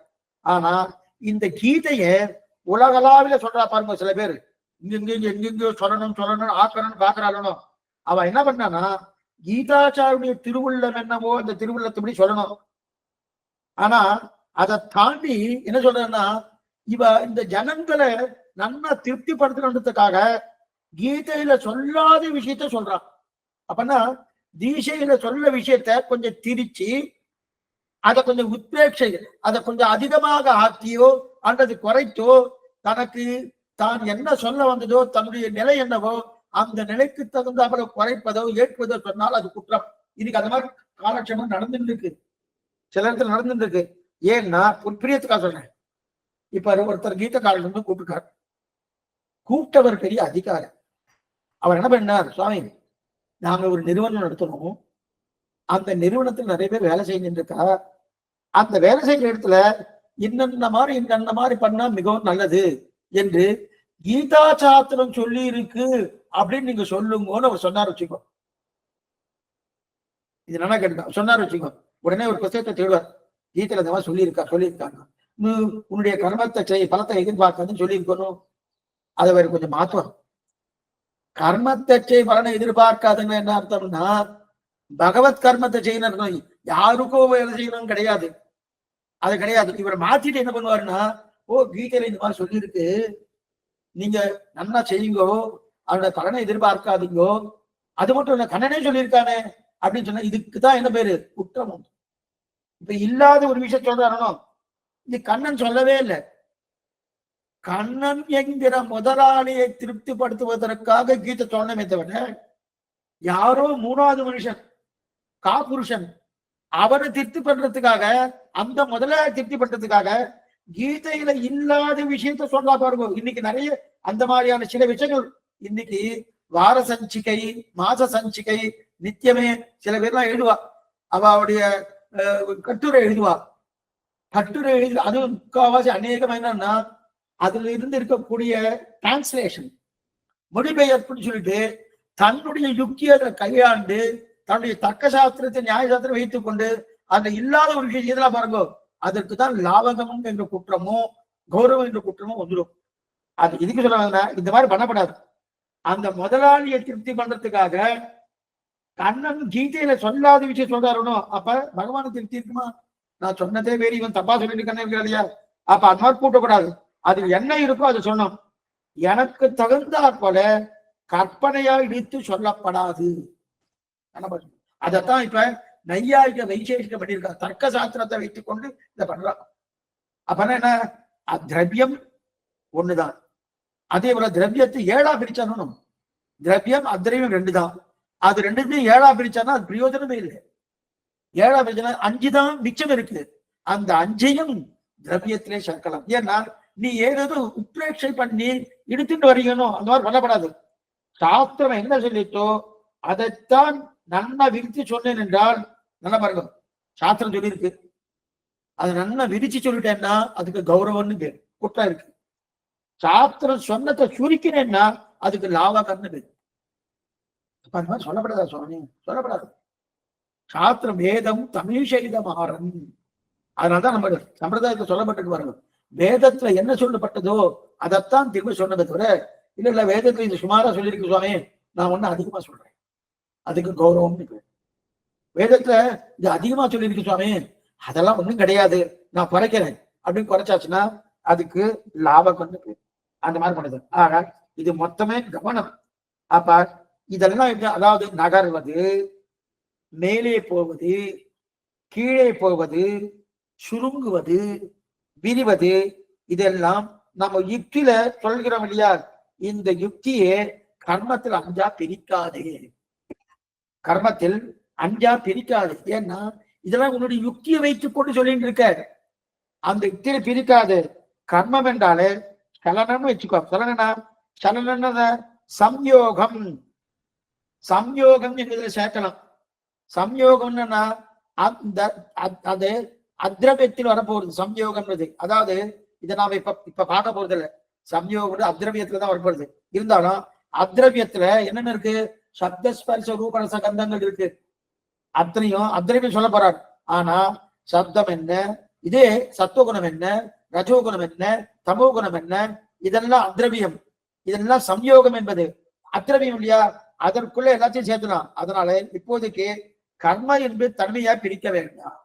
ஆனா இந்த கீதைய உலகளாவில சொல்றா பாருங்க சில பேர், எங்கெங்கயோ சொல்லணும் ஆக்கணும்னு பாக்குறாளோ. அவ என்ன பண்ணானா கீதாச்சாருடைய திருவுள்ளம் என்னவோ அந்த திருவுள்ளத்தபடி சொல்லணும். ஆனா அதை தாண்டி என்ன சொல்றேன்னா இவ இந்த ஜனங்களை நல்லா திருப்திப்படுத்தணுன்றதுக்காக கீதையில சொல்லாத விஷயத்த சொல்றான். அப்பனா தீசையில சொல்ல விஷயத்த கொஞ்சம் திரிச்சு அதை கொஞ்சம் உத்வேட்சை அதை கொஞ்சம் அதிகமாக ஆக்கியோ அல்லது குறைத்தோ தனக்கு தான் என்ன சொல்ல வந்ததோ தன்னுடைய நிலை என்னவோ அந்த நிலைக்கு தகுந்தாப்புல குறைப்பதோ ஏற்பதோ சொன்னால் அது குற்றம். இதுக்கு அந்த மாதிரி காலட்சேபம் நடந்துட்டு இருக்கு, சில இடத்துல நடந்துட்டு இருக்கு. ஏன்னா பிரியத்துக்காக சொல்றேன். இப்ப ஒருத்தர் கீத காலம் கூப்பிட்டுருக்காரு. கூப்பிட்டவர் பெரிய அதிகாரி. அவர் என்ன பண்ணார், சுவாமி நாங்க ஒரு நிறுவனம் நடத்தணும், அந்த நிறுவனத்தில் நிறைய பேர் வேலை செய்யணும் இருக்கா, அந்த வேலை செய்யற இடத்துல இன்னென்ன மாதிரி பண்ணா மிகவும் நல்லது என்று கீதா சாஸ்திரம் சொல்லி இருக்கு அப்படின்னு நீங்க சொல்லுங்கன்னு அவர் சொன்னார் வச்சுக்கோ. இது நல்லா கேட்டுக்கோ, சொன்னார் வச்சுக்கோ. உடனே ஒரு புத்தகத்தை தேடுவார், கீதையில இந்த மாதிரி சொல்லியிருக்காங்க, உன்னுடைய கர்மத்தை செய், பலத்தை எதிர்பார்க்காதுன்னு சொல்லியிருக்கணும். அதை வேற கொஞ்சம் மாற்றுவார். கர்மத்தை செய், பலனை எதிர்பார்க்காதுன்னு என்ன அர்த்தம்னா பகவத் கர்மத்தை செய்யணும், யாருக்கோ வேலை செய்யணும் கிடையாது, அது கிடையாது. இவரை மாத்திட்டு என்ன பண்ணுவாருன்னா, ஓ கீதையில இந்த மாதிரி சொல்லியிருக்கு, நீங்க நல்லா செய்யுங்கோ, அவனோட பலனை எதிர்பார்க்காதீங்கோ, அது மட்டும் இல்ல கண்ணனே சொல்லியிருக்கானே அப்படின்னு சொன்னா இதுக்குதான் என்ன பேரு, குற்றம். இப்ப இல்லாத ஒரு விஷயம் சொல்றானோ, இது கண்ணன் சொல்லவே இல்லை. கண்ணன் என்கிற முதலாளியை திருப்திப்படுத்துவதற்காக கீதை சொன்னமே தவிர யாரோ மூணாவது மனுஷன் காபுருஷன் அவரை திருப்தி பண்றதுக்காக, அந்த முதலாளி திருப்தி பண்றதுக்காக கீதையில இல்லாத விஷயத்த சொல்லா பாருங்க. இன்னைக்கு நிறைய அந்த மாதிரியான சில விஷயங்கள் இன்னைக்கு வார சஞ்சிகை, மாச சஞ்சிகை, நித்தியமே சில பேர்லாம் எழுதுவா. அவளுடைய கட்டுரை எழுதுவா. கட்டுரை எழுது அது முக்காவாசி அநேகம் என்னன்னா அதுல இருந்து இருக்கக்கூடிய டிரான்ஸ்லேஷன், மொழிபெயர்ப்புன்னு சொல்லிட்டு தன்னுடைய யுக்தியை கையாண்டு தன்னுடைய தர்க்க சாஸ்திரத்தை நியாய சாஸ்திரம் வைத்துக் கொண்டு அந்த இல்லாத ஒரு விஷயம் இதெல்லாம் பாருங்க, அதற்கு தான் லாவகமும் என்ற குற்றமும் கௌரவம் என்ற குற்றமும் வந்துடும். அது இதுக்கு சொல்லுவாங்கன்னா இந்த மாதிரி பண்ணப்படாது. அந்த முதலாளியை திருப்தி பண்றதுக்காக கண்ணன் கீதையில சொல்லாத விஷயம் சொல்றாருனோ, அப்ப பகவான திருப்தி இருக்குமா? நான் சொன்னதே வேறு, இவன் தப்பா சொல்லிட்டு கண்ணன் இல்லையா? அப்ப அது மாதிரி கூட்டக்கூடாது. அது என்ன இருக்கோ அதை சொன்னோம். எனக்கு தகுந்தாற் போல கற்பனையா இடித்து சொல்லப்படாது. அதத்தான் இப்ப நையாயிக வைசேஷிகம் பண்ணியிருக்காங்க. தர்க்க சாஸ்திரத்தை வைத்துக் கொண்டு இதை பண்றான். அப்பனா என்ன, திரவியம் ஒண்ணுதான். அதே போல திரவியத்தை 7ஆ பிரிச்சானும், திரவியம் அத்திரவியம் 2 தான். அது 2த்தையும் 7ஆ பிரிச்சானா அது பிரயோஜனமே இல்லை. 7ஆ பிரிச்சா 5 தான் மிச்சம் இருக்கு. அந்த 5ஐயும் திரவியத்திலே சேர்க்கலாம். ஏன்னா நீ ஏதோ உத்ரேட்சை பண்ணி இழுத்துட்டு வரீங்கன்னு அந்த மாதிரி பண்ணப்படாது. சாஸ்திரம் என்ன சொல்லிட்டோ அதைத்தான் நன்னா விரித்து சொன்னேன் என்றால், நல்லா பாருங்க, சாஸ்திரம் சொல்லியிருக்கு, அதை நன்னா விரிச்சு சொல்லிட்டேன்னா அதுக்கு கௌரவம்னு பேர், குற்றம் இருக்கு. சாஸ்திரம் சொன்னதை சுருக்கினேன்னா அதுக்கு லாவகம்னு பேர். அப்ப அந்த மாதிரி சொல்லப்படாதா சுவாமி? சொல்லப்படாது. சாஸ்திரம் வேதம் தமிழ் செய்த மாறன். அதனாலதான் நம்ம சம்பிரதாயத்தை சொல்லப்பட்டிருக்கு பாருங்க. வேதத்துல என்ன சொல்லப்பட்டதோ அதைத்தான் திரும்ப சொன்னதை தவிர, இல்ல இல்ல வேதத்துல இது சுமாரா சொல்லியிருக்கு சுவாமி, நான் ஒண்ணு அதிகமா சொல்றேன், அதுக்கு கௌரவம். வேதத்துல இது அதிகமா சொல்லியிருக்கு சுவாமி, அதெல்லாம் ஒண்ணும் கிடையாது, நான் குறைக்கிறேன் அப்படின்னு குறைச்சாச்சுன்னா அதுக்கு லாபம் அந்த மாதிரி பண்ணுது. ஆக இது மொத்தமே கவனம். அப்ப இதெல்லாம் அதாவது நகர்வது, மேலே போவது, கீழே போவது, சுருங்குவது, விரிவது, இதெல்லாம் நம்ம யுக்தியில சொல்கிறோம் இல்லையா? இந்த யுக்தியே கர்மத்தில் 5ஆ பிரிக்காதே. கர்மத்தில் 5ஆ பிரிக்காது. ஏன்னா இதெல்லாம் உன்னுடைய யுக்தியை வைத்துக் கொண்டு சொல்லிட்டு இருக்க. அந்த யுக்தியை பிரிக்காது. கர்மம் என்றாலே சலனம்னு வச்சுக்கோ. சலனா சலன சம்யோகம். சம்யோகம் என்பதை சேர்க்கலாம். சம்யோகம்னா அந்த அது அத்ரவியத்தில் வரப்போகுது. சம்யோகம்ன்றது அதாவது இதை நாம இப்ப பார்க்க போறது இல்லை. சம்யோகம் அத்ரவியத்துலதான் வரப்போகுது. இருந்தாலும் அத்ரவியத்துல என்னென்ன இருக்கு? சப்தஸ்பர்ஷ ரூபரச கந்தங்கள் இருக்கு. அத்தனையும் அத்ரவியம் சொல்ல போறார். ஆனா சப்தம் என்ன, இதே சத்துவகுணம் என்ன, ரஜோகுணம் என்ன, தமோகுணம் என்ன, இதெல்லாம் அத்ரவியம். இதெல்லாம் சம்யோகம் என்பது அத்ரவியம் இல்லையா? அதற்குள்ள எல்லாத்தையும் சேர்த்துலாம். அதனால இப்போதைக்கு கர்ம என்று தன்மையா பிரிக்க வேண்டாம்.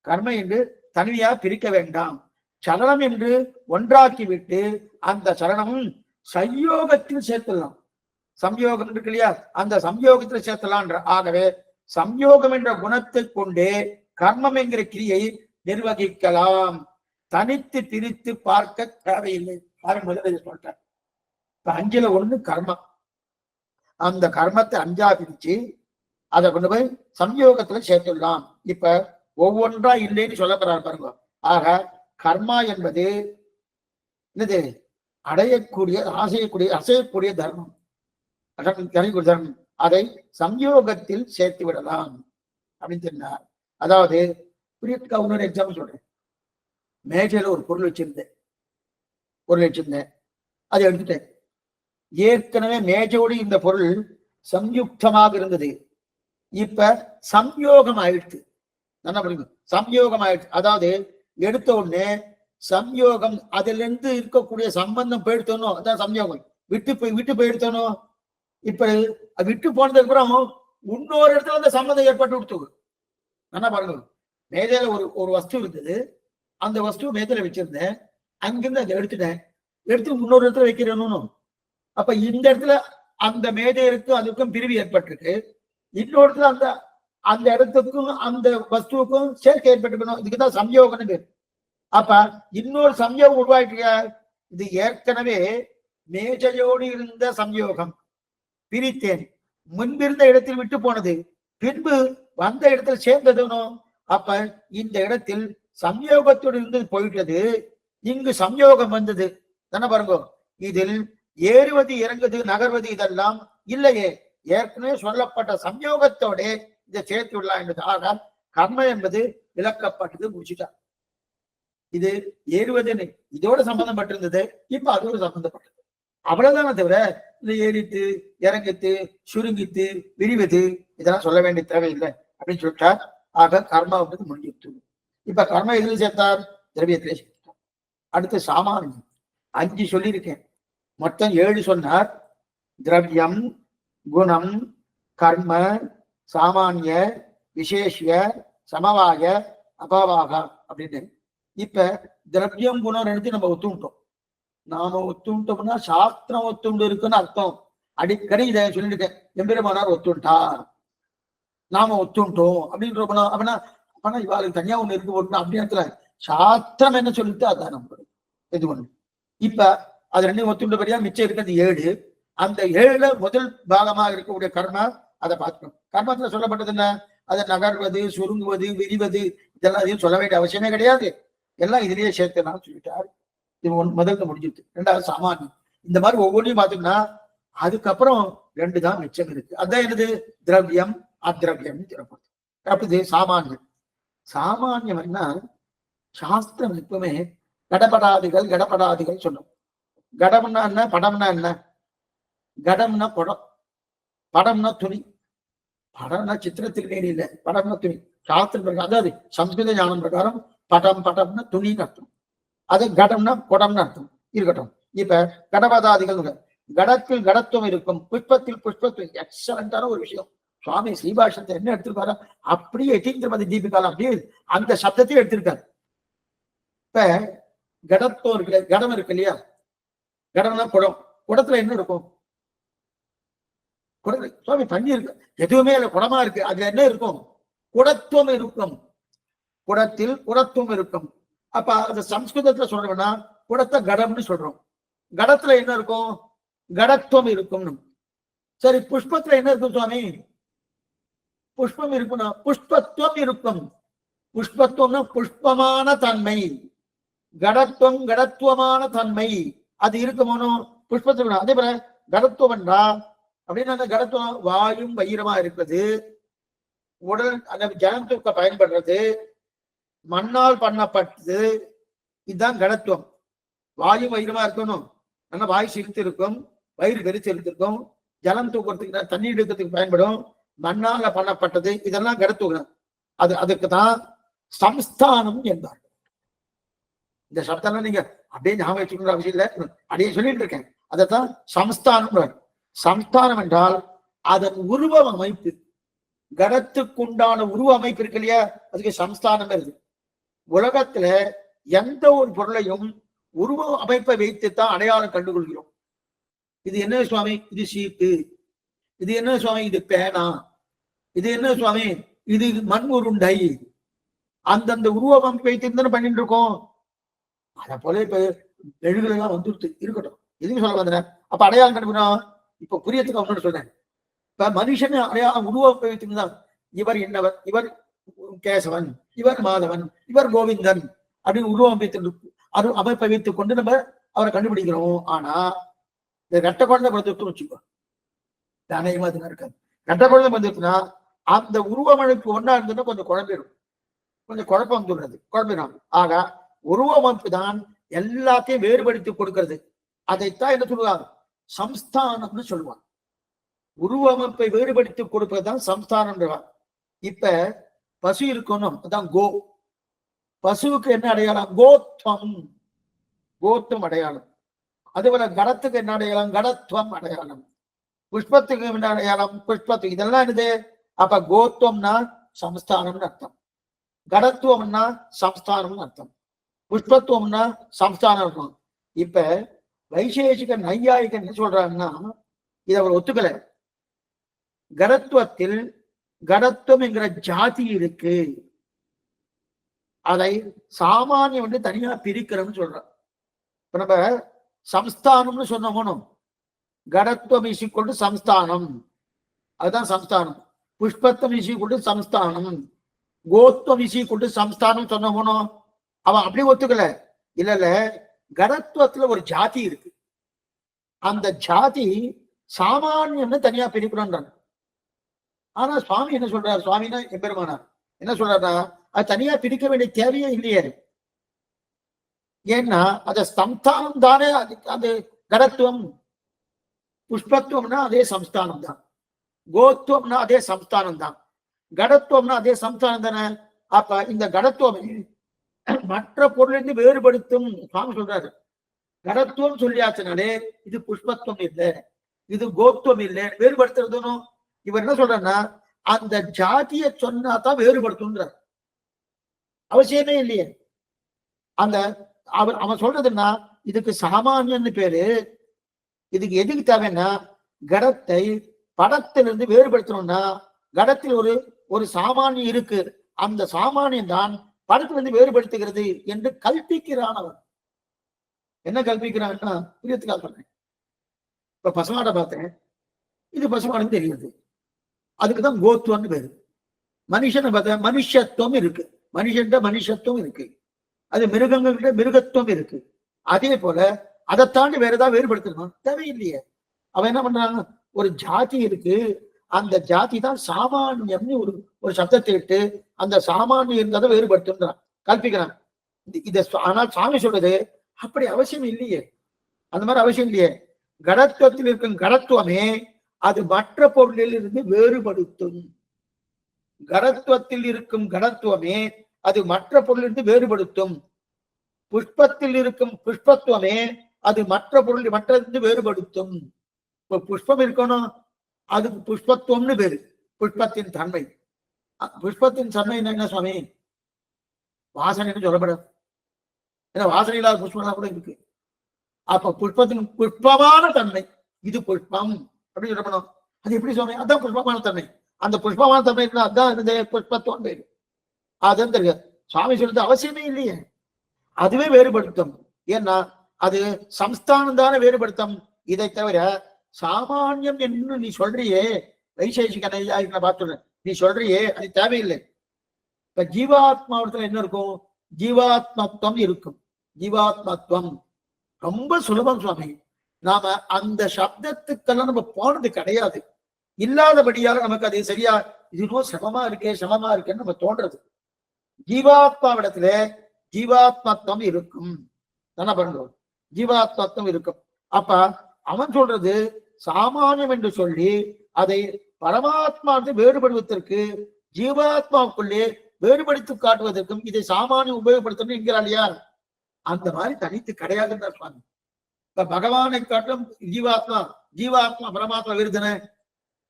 கர்ம என்று தனிமையா பிரிக்க வேண்டாம். சலனம் என்று ஒன்றாக்கி விட்டு அந்த சலனமும் சம்யோகத்தில் சேர்த்துடலாம். சம்யோகம் இருக்கு இல்லையா? அந்த சம்யோகத்தில் சேர்த்தலாம். ஆகவே சம்யோகம் என்ற குணத்தை கொண்டே கர்மம் என்கிற கிரியை நிர்வகிக்கலாம். தனித்து பிரித்து பார்க்க தேவையில்லை. முதல்ல சொல்றேன். இப்ப 5ல 1 கர்மம். அந்த கர்மத்தை 5ஆ பிரிச்சு அதை கொண்டு போய் சம்யோகத்துல சேர்த்துடலாம். இப்ப ஒவ்வொன்றா இல்லைன்னு சொல்ல போறாரு பாருங்க. ஆக கர்மா என்பது என்னது? அடையக்கூடிய அசையக்கூடிய தர்மம், தர்மம். அதை சம்யோகத்தில் சேர்த்து விடலாம் அப்படின்னு சொன்னார். அதாவது இன்னொரு எக்ஸாம்பிள் சொல்றேன். மேஜையில ஒரு பொருள் வச்சிருந்தேன், அதை எடுத்துட்டேன். ஏற்கனவே மேஜையோடு இந்த பொருள் சம்யுக்தமாக இருந்தது. இப்ப சம்யோகம் ஆயிடுச்சு. என்ன பண்ணுங்க? சம்யோகம் ஆயிடுச்சு. அதாவது எடுத்த உடனே சம்யோகம் அதுல இருந்து இருக்கக்கூடிய சம்பந்தம் போயிடுத்தணும். அதான் சம்யோகம். விட்டு போயிடுத்தணும். இப்ப விட்டு போனதுக்கு அப்புறம் இன்னொரு இடத்துல அந்த சம்பந்தம் ஏற்பட்டு விடுத்து. என்ன பாருங்க, மேதையில ஒரு வஸ்து இருந்தது. அந்த வஸ்து மேதையில வச்சிருந்தேன். அங்கிருந்து அதை எடுத்துட்டேன். எடுத்து இன்னொரு இடத்துல வைக்கிறேன்னு. அப்ப இந்த இடத்துல அந்த மேதையருக்கும் அதுக்கும் பிரிவு ஏற்பட்டிருக்கு. இன்னொரு இடத்துல அந்த இடத்துக்கும் அந்த வஸ்துவுக்கும் சேர்க்கை ஏற்பட்டுக்கணும். இதுக்குதான் சம்யோகம் பேர். அப்ப இன்னொரு சம்யோகம் உருவாயிட்டு. இது ஏற்கனவே மேஜையோடு இருந்த சம்யோகம், பிரித்தேன். முன்பிருந்த இடத்தில் விட்டு போனது, பின்பு வந்த இடத்துல சேர்ந்ததுனோ. அப்ப இந்த இடத்தில் சம்யோகத்தோடு இருந்து போயிட்டது, இங்கு சம்யோகம் வந்தது தானே பாருங்க. இதில் ஏறுவது இறங்குவது நகர்வது இதெல்லாம் இல்லையே, ஏற்கனவே சொல்லப்பட்ட சம்யோகத்தோட இதை சேர்த்து விடலாம் என்பது. ஆனால் கர்ம என்பது விளக்கப்பட்டது, முடிச்சுட்டார். இது ஏறுவதுன்னு இதோட சம்பந்தப்பட்டிருந்தது, இப்ப அதோடு சம்பந்தப்பட்டது, அவ்வளவுதானே தவிர இந்த ஏறித்து இறங்கித்து சுருங்கித்து விரிவது இதெல்லாம் சொல்ல வேண்டிய தேவையில்லை அப்படின்னு சொல்லிட்டார். ஆக கர்மா வந்து முடிஞ்சிட்டு. இப்ப கர்ம எதில் சேர்த்தார்? திரவியத்திலே சேர்த்தார். அடுத்து சாமானியம் 5 சொல்லியிருக்கேன், மொத்தம் 7 சொன்னார். திரவியம், குணம், கர்ம, சாமானிய, விசேஷிய, சமவாய, அபாவாக அப்படின்னு. இப்ப திரவியம் குணம் ரெண்டு நம்ம ஒத்துட்டோம். நாம ஒத்துட்டோம்னா சாஸ்திரம் ஒத்துண்டு இருக்குன்னு அர்த்தம். அடிக்கடி இதை சொல்லிட்டேன், எம்பெருமானார் ஒத்துட்டார், நாம ஒத்துட்டோம் அப்படின்ற அப்படின்னா ஆனா இவாளுக்கு தனியா ஒண்ணு இருக்கு போட்டு அப்படின்னு சாஸ்திரம் என்ன சொல்லிட்டு அதான் நம்ம இது பண்ணு. இப்ப அது ரெண்டையும் ஒத்துண்டபடியா மிச்சம் இருக்கிறது 7. அந்த 7ல முதல் பாகமாக இருக்கக்கூடிய கர்மா அதை பார்க்கணும். கர்மத்துல சொல்லப்பட்டது என்ன? அதை நகர்வது, சுருங்குவது, விரிவது இதெல்லாம் எதையும் சொல்ல வேண்டிய அவசியமே கிடையாது, எல்லாம் இதுலயே சேர்த்து நான் சொல்லிட்டார். இது முதல்ல முடிஞ்சிருக்கு. 2வது சாமானியம். இந்த மாதிரி ஒவ்வொன்றையும் பார்த்தோம்னா அதுக்கப்புறம் 2 தான் மிச்சம் இருக்கு. அதான் என்னது? திரவியம், அத்ரவியம் திறப்பது. அப்படி சாமானியம். சாமானியம் என்ன? சாஸ்திரம் எப்பவுமே கடப்படாதிகள் கடப்படாதிகள் சொல்லும். கடம்னா என்ன? படம்னா என்ன? கடம்னா படம், படம்னா துணி. படம்னா சித்திரத்துக்கு நேரி இல்லை, படம்னா துணி. சாஸ்திரம் பிரகாரம், அதாவது சம்ஸ்கிருத ஞானம் பிரகாரம் படம் படம்னா துணின்னு அர்த்தம். அது கடம்னா குடம்னு அர்த்தம். இருக்கட்டும். இப்ப கடபதாதிகள், கடத்தில் கடத்துவம் இருக்கும், புஷ்பத்தில் புஷ்பத்துவம். எக்ஸலண்டான ஒரு விஷயம். சுவாமி ஸ்ரீபாஷத்தை என்ன எடுத்திருக்காரு, அப்படியே திருமதி தீபிகால அப்படியே அந்த சப்தத்தையும் எடுத்திருக்காரு. இப்ப கடத்துவம் இருக்கு, கடம் இருக்கு இல்லையா? கடம்னா குடம். குடத்துல என்ன இருக்கும்? குடம் சுவாமி தண்ணி இருக்கு, எதுவுமே இல்லை, குடமா இருக்கு. அதுல என்ன இருக்கும்? குடத்துவம் இருக்கும். குடத்தில் குடத்துவம் இருக்கும். அப்ப அந்த சம்ஸ்கிருதத்துல சொல்றோம்னா குடத்தை கடம்னு சொல்றோம். கடத்துல என்ன இருக்கும்? கடத்துவம் இருக்கும். சரி, புஷ்பத்துல என்ன இருக்கும் சுவாமி? புஷ்பம் இருக்குன்னா புஷ்பத்துவம் இருக்கும். புஷ்பத்துவம்னா புஷ்பமான தன்மை, கடத்துவம் கடத்துவமான தன்மை அது இருக்குமோனோ புஷ்பத்துவம். அதே போல கடத்துவம் என்றா அப்படின்னு அந்த கடத்துவம் வாயும் வயிறமா இருக்குது, உடல் அந்த ஜலம் தூக்க பயன்படுறது, மண்ணால் பண்ணப்பட்டது, இதுதான் கடத்துவம். வாயு வயிறமா இருக்கணும், நல்லா வாய் சிரித்து இருக்கும், வயிறு வெறிச்சு இருக்கும், ஜலம் தூக்கிறதுக்கு தண்ணி எடுக்கிறதுக்கு பயன்படும், மண்ணால பண்ணப்பட்டது, இதெல்லாம் கடத்துவம். அதுக்கு தான் சம்ஸ்தானம் என்பார். இந்த சப்தம்லாம் நீங்க அப்படியே ஞாபகம் வச்சுக்கணும் அவசியம் இல்லை, அப்படியே சொல்லிட்டு இருக்கேன். அதைத்தான் சம்ஸ்தானம். சம்ஸ்தானம் என்றால் அதன் உருவ அமைப்பு, கடத்துக்குண்டான உருவ அமைப்பு இருக்கு இல்லையா, அதுக்கு சம்ஸ்தானம் இருக்கு. உலகத்துல எந்த ஒரு பொருளையும் உருவ அமைப்பை வைத்துத்தான் அடையாளம் கண்டுகொள்கிறோம். இது என்ன சுவாமி? இது சீட்டு. இது என்ன சுவாமி? இது பேனா. இது என்ன சுவாமி? இது மண் உருண்டை. அந்தந்த உருவ அமைப்பு வைத்து பண்ணிட்டு இருக்கோம். அத போல இப்ப எழுதுகள் எல்லாம் வந்துட்டு இருக்கட்டும், எதுவும் சொல்ல வந்தேன். அப்ப அடையாளம் கண்டுக்கணும். இப்ப புரியத்துக்கு அவனோட சொல்றேன். இப்ப மனுஷன் அடையாளம் உருவ வைத்துதான், இவர் என்னவர், இவர் கேசவன், இவர் மாதவன், இவர் கோவிந்தன் அப்படின்னு உருவம் வைத்து அது அமைப்பை வைத்துக் கொண்டு நம்ம அவரை கண்டுபிடிக்கிறோம். ஆனா இந்த ரெட்ட குழந்தை பிறந்துட்டு வச்சுக்கோ, அநேகமா அதுதான் இருக்காது. ரெட்ட குழந்தை பிறந்துட்டுனா அந்த உருவமைப்பு ஒன்னா இருந்ததுன்னா கொஞ்சம் குழம்பிடும், கொஞ்சம் குழப்பம் வந்துடுறது, குழம்பிடும். ஆக உருவமைப்பு தான் எல்லாத்தையும் வேறுபடுத்தி கொடுக்கிறது. அதைத்தான் என்ன சொல்லுவாங்க? சம்ஸ்தானம்னு சொல்லுவாங்க. உருவமைப்பை வேறுபடுத்தி கொடுப்பதுதான் சம்ஸ்தானம். இப்ப பசு இருக்கணும், அதான் கோ. பசுவுக்கு என்ன அடையாளம்? கோத்வம், கோத்துவம் அடையாளம். அதே போல கடத்துக்கு என்ன அடையாளம்? கடத்துவம் அடையாளம். புஷ்பத்துக்கு என்ன அடையாளம்? புஷ்பத்துக்கு. இதெல்லாம் என்னது? அப்ப கோத்துவம்னா சம்ஸ்தானம்னு அர்த்தம், கடத்துவம்னா சம்ஸ்தானம்னு அர்த்தம், புஷ்பத்துவம்னா சம்ஸ்தானம் இருக்கும். இப்ப வைசேஷிக நையாயிகன் என்ன சொல்றாங்கன்னா, இதை அவர் ஒத்துக்கல. கடத்துவத்தில் கடத்துவம் என்கிற ஜாதி இருக்கு, அதை சாமானியம் வந்து தனியா பிரிக்கிறோம்னு சொல்றான். இப்ப நம்ம சம்ஸ்தானம்னு சொன்னோம், கடத்துவம் கொண்டு சம்ஸ்தானம் அதுதான் சம்ஸ்தானம். புஷ்பத்தம் இசி கொண்டு சம்ஸ்தானம், கோத்வம் இசி கொண்டு சம்ஸ்தானம் சொன்ன போனோம். அவன் அப்படி ஒத்துக்கல. இல்ல கடத்துவத்துல ஒரு ஜாதி இருக்கு, அந்த ஜாதி சாமானியம்னு தனியா பிரிக்கணும்ன்றாங்க. ஆனா சுவாமி என்ன சொல்றாரு, சுவாமினா எம்பெருமானார் என்ன சொல்றாருன்னா, அது தனியா பிரிக்க வேண்டிய தேவையே இல்லையே. ஏன்னா அந்த சம்ஸ்தானம் தானே அது கடத்துவம். புஷ்பத்துவம்னா அதே சம்ஸ்தானம் தான், கோத்துவம்னா அதே சம்ஸ்தானம் தான், கடத்துவம்னா அதே சம்ஸ்தானம் தானே. அப்ப இந்த கடத்துவம் மற்ற பொருளிலிருந்து வேறுபடுத்தும் சுவாமி சொல்றாரு. கடத்துவம் சொல்லியாச்சுனாலே இது புஷ்பத்துவம் இல்லை, இது கோத்துவம் இல்லை, வேறுபடுத்துறதும். இவர் என்ன சொல்றன்னா, அந்த ஜாதியை சொன்னாதான் வேறுபடுத்தும், அவசியமே இல்லையே. அந்த அவன் சொல்றதுன்னா, இதுக்கு சாமானியன்னு பேரு. இதுக்கு எதுக்கு தேவைன்னா, கடத்தை படத்திலிருந்து வேறுபடுத்தணும்னா கடத்தில் ஒரு சாமானியம் இருக்கு, அந்த சாமானியம் தான் படத்திலிருந்து வேறுபடுத்துகிறது என்று கல்பிக்கிறான் அவன். என்ன கல்பிக்கிறான்னா, புரியத்துக்காக சொன்னேன். இப்ப பசுமாடை பார்த்தேன், இது பசுமாடுன்னு தெரியுது, அதுக்குதான் கோத்துவம்னு பேரு. மனுஷனை பார்த்தா மனுஷத்துவம் இருக்கு, மனுஷத்துவம் இருக்கு, அது மிருகங்கள்கிட்ட மிருகத்துவம் இருக்கு. அதே போல அதை தாண்டி வேற ஏதாவது வேறுபடுத்தணும் தேவையில்லையே. அவன் என்ன பண்றாங்க, ஒரு ஜாதி இருக்கு, அந்த ஜாதி தான் சாமானியம்னு ஒரு சப்தத்தை இட்டு அந்த சாமானியம் இருந்தாத வேறுபடுத்துன்றான், கல்பிக்கிறான். ஆனால் சாமி சொல்றது அப்படி அவசியம் இல்லையே, அந்த மாதிரி அவசியம் இல்லையே. கடத்துவத்தில் இருக்கும் கடத்துவமே அது மற்ற பொருளில் இருந்து வேறுபடுத்தும். கடத்துவத்தில் இருக்கும் கடத்துவமே அது மற்ற பொருளிலிருந்து வேறுபடுத்தும். புஷ்பத்தில் இருக்கும் புஷ்பத்துவமே அது மற்ற பொருள் மற்றது வேறுபடுத்தும். இப்ப புஷ்பம் இருக்கணும், அதுக்கு புஷ்பத்துவம்னு பேரு. புஷ்பத்தின் தன்மை, புஷ்பத்தின் தன்மை என்ன சுவாமி, வாசனைன்னு சொல்லப்படாது. ஏன்னா வாசனை இல்லாத புஷ்பம் கூட இருக்கு. அப்ப புஷ்பத்தின் புஷ்பமான தன்மை, இது புஷ்பம் அப்படின்னு சொல்லப்படும். அது எப்படி சுவாமி, அதான் புஷ்பமான தன்மை. அந்த புஷ்பமான தன்மை அதான் இந்த புஷ்பத்துவம் பேரு. அதுதான் தெரியாது. சுவாமி சொல்றது அவசியமே இல்லையே, அதுவே வேறுபடுத்தும். ஏன்னா அது சம்ஸ்தானம் தானே வேறுபடுத்தும். இதை தவிர சாமானியம் என்று நீ சொல்றியே, வைசேஷிகனை பார்த்துடுறேன், நீ சொல்றியே அது தேவையில்லை. இப்ப ஜீவாத்மாவத்துல என்ன இருக்கும், ஜீவாத்மத்துவம் இருக்கும். ஜீவாத்மத்துவம் ரொம்ப சுலபம் சுவாமி. நாம அந்த சப்தத்துக்கெல்லாம் நம்ம போனது கிடையாது, இல்லாதபடியால நமக்கு அது சரியா இதுவும் சமமா இருக்கேன்னு நம்ம தோன்றது. ஜீவாத்மாவிடத்துல ஜீவாத்மத்துவம் இருக்கும் தானே பண்றோம், ஜீவாத்மத்துவம் இருக்கும். அப்ப அவன் சொல்றது சாமானியம் என்று சொல்லி அதை பரமாத்மா வேறுபடுவதற்கு ஜீவாத்மாவுக்குள்ளே வேறுபடுத்தி காட்டுவதற்கும் இதை சாமானியம் உபயோகப்படுத்தணும் என்கிறாள் யார், அந்த மாதிரி தனித்து கிடையாதுன்னு சுவாமி. இப்ப பகவானை காட்டும் ஜீவாத்மா பரமாத்மா விருதுன,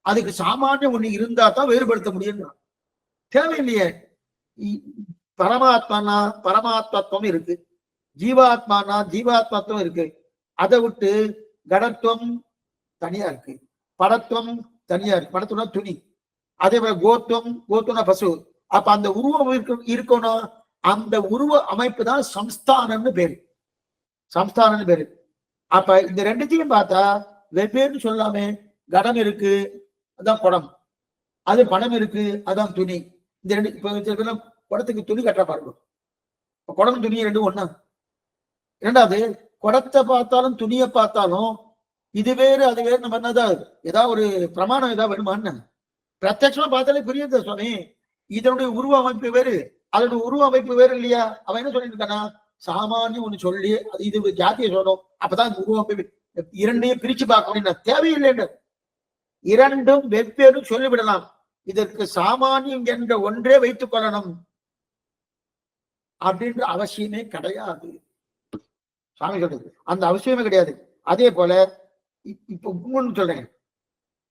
அதுக்கு சாமானியம் ஒண்ணு இருந்தா தான் வேறுபடுத்த முடியும், தேவையில்லையே. பரமாத்மானா பரமாத்மத்துவம் இருக்கு, ஜீவாத்மானா ஜீவாத்மத்துவம் இருக்கு. அதை விட்டு கடத்துவம் தனியா இருக்கு, படத்துவம் தனியா இருக்கு. படத்துவம்னா துணி, அதே போல கோத்துவம்னா பசு. அப்ப அந்த உருவம் இருக்கணும், அந்த உருவ அமைப்பு தான் சம்ஸ்தானம்னு பேரு, சம்ஸ்தானம்னு பேரு. அப்ப இந்த ரெண்டுத்தையும் பார்த்தா வெவ்வேறு சொல்லாமே. கடம் இருக்கு, அதான் குடம், அது பணம் இருக்கு, அதான் துணி. இந்த ரெண்டு இப்ப குடத்துக்கு துணி கட்ட பாருங்க, குடம் துணி ரெண்டும் ஒண்ணா. இரண்டாவது, குடத்தை பார்த்தாலும் துணியை பார்த்தாலும் இது வேறு அது வேறு. நம்ம என்னதான் ஏதாவது ஒரு பிரமாணம் ஏதாவது வேணுமான்னு பிரத்யட்சமா பார்த்தாலே புரியுது சுவாமி, இதனுடைய உருவ அமைப்பு வேறு, அதனுடைய உருவ அமைப்பு வேறு இல்லையா. அவன் என்ன சொல்லிட்டு இருக்கானா, சாமானியம் ஒண்ணு சொல்லி அது இது ஜாத்திய சொல்லணும், அப்பதான் உருவ அமைப்பு இரண்டையும் பிரிச்சு பார்க்க முடியும், தேவையில்லை. இரண்டும் வெவ்வேறு சொல்லிவிடலாம், இதற்கு சாமானியம் என்ற ஒன்றே வைத்துக் கொள்ளணும் அப்படின்ற அவசியமே கிடையாது. சாமி சொல்றது அந்த அவசியமே கிடையாது. அதே போல இப்ப இன்னொன்னு சொல்றேன்,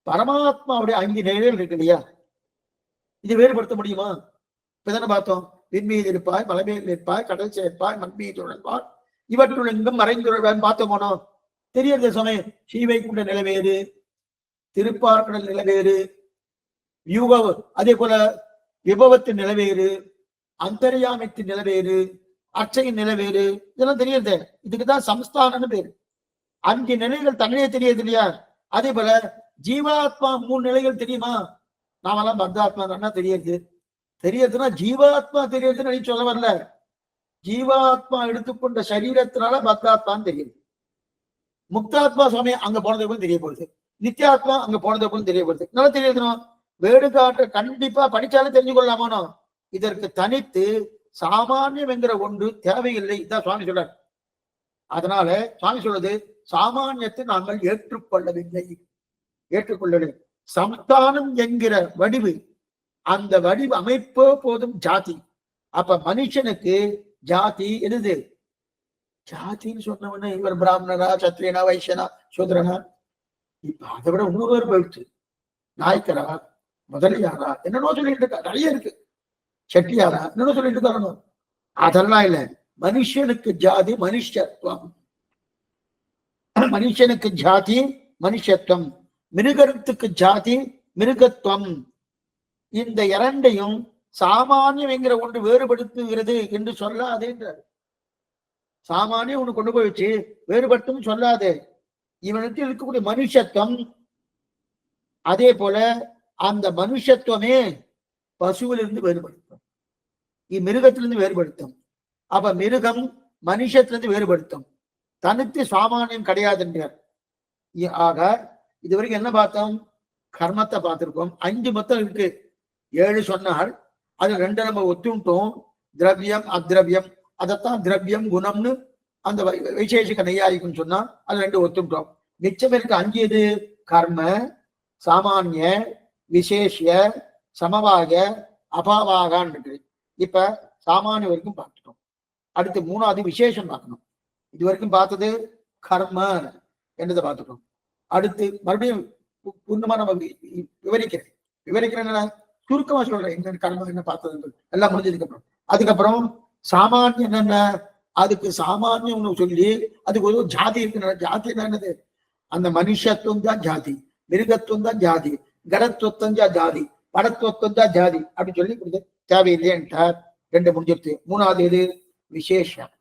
பரமாத்மாவுடைய 5 நிலைகள் இருக்கு இல்லையா, இது வேறுபடுத்த முடியுமா? இப்பதானே பார்த்தோம், விண்மீது இருப்பாய், மலைமேல் இருப்பாய், கடல் சேர்ப்பாய், மண்மீது உழல்பாய், இவற்றுள் எங்கும் மறைந்துள்ளான்னு பார்த்தோம் போனோம். தெரியறது சமயம் ஸ்ரீவைகுண்ட நிலை வேறு, திருப்பார்கடல் நிலை வேறு, யூக அதே போல விபவத்தின் நிலை வேறு, அந்தர்யாமித்தின் நிலை வேறு, அர்ச்சையின் நிலை வேறு, இதெல்லாம் தெரியுது. இதுக்குதான் சம்ஸ்தானம்னு பேரு. 5 நிலைகள் தன்னையே தெரியாது இல்லையா. அதே போல ஜீவாத்மா 3 நிலைகள் தெரியுமா? நாமெல்லாம் பத்தாத்மா தெரியறதுன்னா ஜீவாத்மா தெரியறதுன்னு நீ சொல்ல வரல. ஜீவாத்மா எடுத்துக்கொண்ட சரீரத்தினால பத்தாத்மான்னு தெரியுது. முக்தாத்மா சுவாமி அங்க போனதுக்கு தெரியப்படுது. நித்தியாத்மா அங்க போனதுக்கு தெரியப்படுது. நல்லா தெரியுதுனோ? வேடு காட்ட கண்டிப்பா படிச்சாலும் தெரிஞ்சு கொள்ளலாமோ? இதற்கு தனித்து சாமானியம் என்கிற ஒன்று தேவையில்லை. இதான் சுவாமி சொல்றார். அதனால சுவாமி சொல்றது சாமானியத்தை நாங்கள் ஏற்றுக்கொள்ளவில்லை. சம்தானம் என்கிற வடிவு, அந்த வடிவு அமைப்போ போதும் ஜாதி. அப்ப மனுஷனுக்கு ஜாதி எது? ஜாதின்னு சொன்னவன இவர் பிராமணனா, சத்திரியனா, வைசியனா, சூத்திரனா, இப்ப அதை விட இன்னொரு போயிடுச்சு. நாய்க்கரா, முதலியாரா, என்னன்னோ சொல்லிட்டு இருக்கா. நிறைய இருக்கு. செட்டியாரா, என்னன்னு சொல்லிட்டு இருக்காங்க. அதெல்லாம் இல்ல. மனுஷனுக்கு ஜாதி மனுஷத்துவம். மனுஷனுக்கு ஜாதி மனுஷத்துவம், மிருகத்துக்கு ஜாதி மிருகத்துவம். இந்த இரண்டையும் சாமானியம் என்கிற ஒன்று வேறுபடுத்துகிறது என்று சொல்லாதே என்றார். சாமானியம் ஒண்ணு கொண்டு போய் வச்சு வேறுபடுத்தும் சொல்லாதே. இவனுக்கு இருக்கக்கூடிய மனுஷத்துவம், அதே போல அந்த மனுஷத்துவமே பசுவிலிருந்து வேறுபடுத்தும், மிருகத்திலிருந்து வேறுபடுத்தும். அப்ப மிருகம் மனுஷத்திலிருந்து வேறுபடுத்தும். தனித்து சாமானியம் கிடையாது என்றார். ஆக இதுவரைக்கும் என்ன பார்த்தோம்? கர்மத்தை பார்த்திருக்கோம். 5 மொத்தம் இருக்கு. 7 சொன்னால் அது 2 நம்ம ஒத்துட்டோம். திரவியம் அத்ரவியம், அதைத்தான் திரவியம் குணம்னு அந்த வைசேஷிக நெய்யாயிக்குன்னு சொன்னா அது 2 ஒத்துட்டோம். மிச்சம் இருக்கு 5. எது? கர்ம, சாமானிய, விசேஷ, சமவாக, அபாவாகான்னு இருக்கு. இப்ப சாமானிய வரைக்கும் பார்த்துட்டோம். அடுத்து 3வது விசேஷம் பார்க்கணும். இது வரைக்கும் பார்த்தது கர்ம என்றதை பார்த்துட்டோம். அடுத்து மறுபடியும் பூர்ணமா நம்ம விவரிக்கிறேன். சுருக்கமா சொல்றேன் என்ன கர்மம் என்ன பார்த்தது எல்லாம் முடிஞ்சதுக்கு அப்புறம். அதுக்கப்புறம் சாமானியம் என்னென்ன, அதுக்கு சாமானியம் சொல்லி அதுக்கு ஒரு ஜாதி இருக்கு. ஜாதி என்னது? அந்த மனுஷத்துவம் தான் ஜாதி, மிருகத்துவம் தான் ஜாதி, கடத்துவம் தான் ஜாதி, படத்துவம் தான் ஜாதி அப்படின்னு சொல்லி கொடுத்து தேவையில்லைன்ட்டார். 2 முடிஞ்சிருச்சு. 3வது எது? விசேஷம்.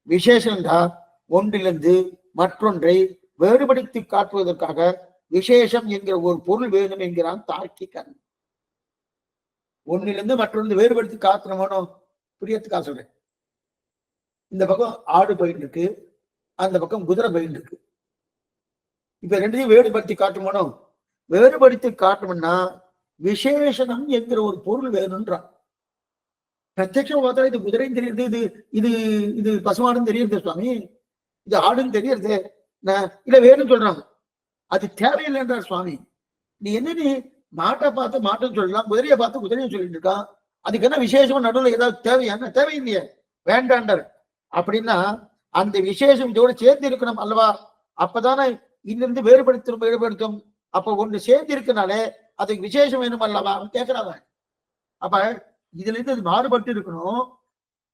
விசேஷம் தான் ஒன்றிலிருந்து மற்றொன்றை வேறுபடுத்தி காட்டுவதற்காக விசேஷம் என்கிற ஒரு பொருள் வேணும் என்கிறான் தார்க்கிகன். ஒன்னிலிருந்து மற்றொன்று வேறுபடுத்தி காட்டணுமோ புரியத்துக்காக சொல்றேன். இந்த பக்கம் ஆடு போயிட்டு இருக்கு, அந்த பக்கம் குதிரை போயிட்டு இருக்கு. இப்ப 2ஐயும் வேறுபடுத்தி காட்டுமோ? வேறுபடுத்தி காட்டணும்னா விசேஷனம் என்கிற ஒரு பொருள் வேணும்ன்றான். பிரத்யட்சம் பார்த்தா இது குதிரையும் தெரியுது, இது இது இது பசுமாடுன்னு தெரியுது சுவாமி, இது ஆடுன்னு தெரியுது, இல்ல வேணும்னு சொல்றாங்க. அது தேவையில்லைன்றார் சுவாமி. நீ மாட்டை பார்த்து மாட்டுன்னு சொல்லலாம், குதிரையை பார்த்து குதிரையும் சொல்லிட்டு இருக்கான். அதுக்கு என்ன விசேஷமா நடுவில் ஏதாவது தேவையான? தேவையில்லையே, வேண்டாண்டார். அப்படின்னா அந்த விசேஷம் இதோட சேர்ந்து இருக்கணும் அல்லவா? அப்பதானே இன்னிருந்து வேறுபடுத்தும். அப்ப ஒன்று சேர்ந்து இருக்கனாலே அதுக்கு விசேஷம் வேணும் அல்லவா கேட்கிறாங்க. அப்ப இதுல இருந்து அது மாறுபட்டு இருக்கணும்.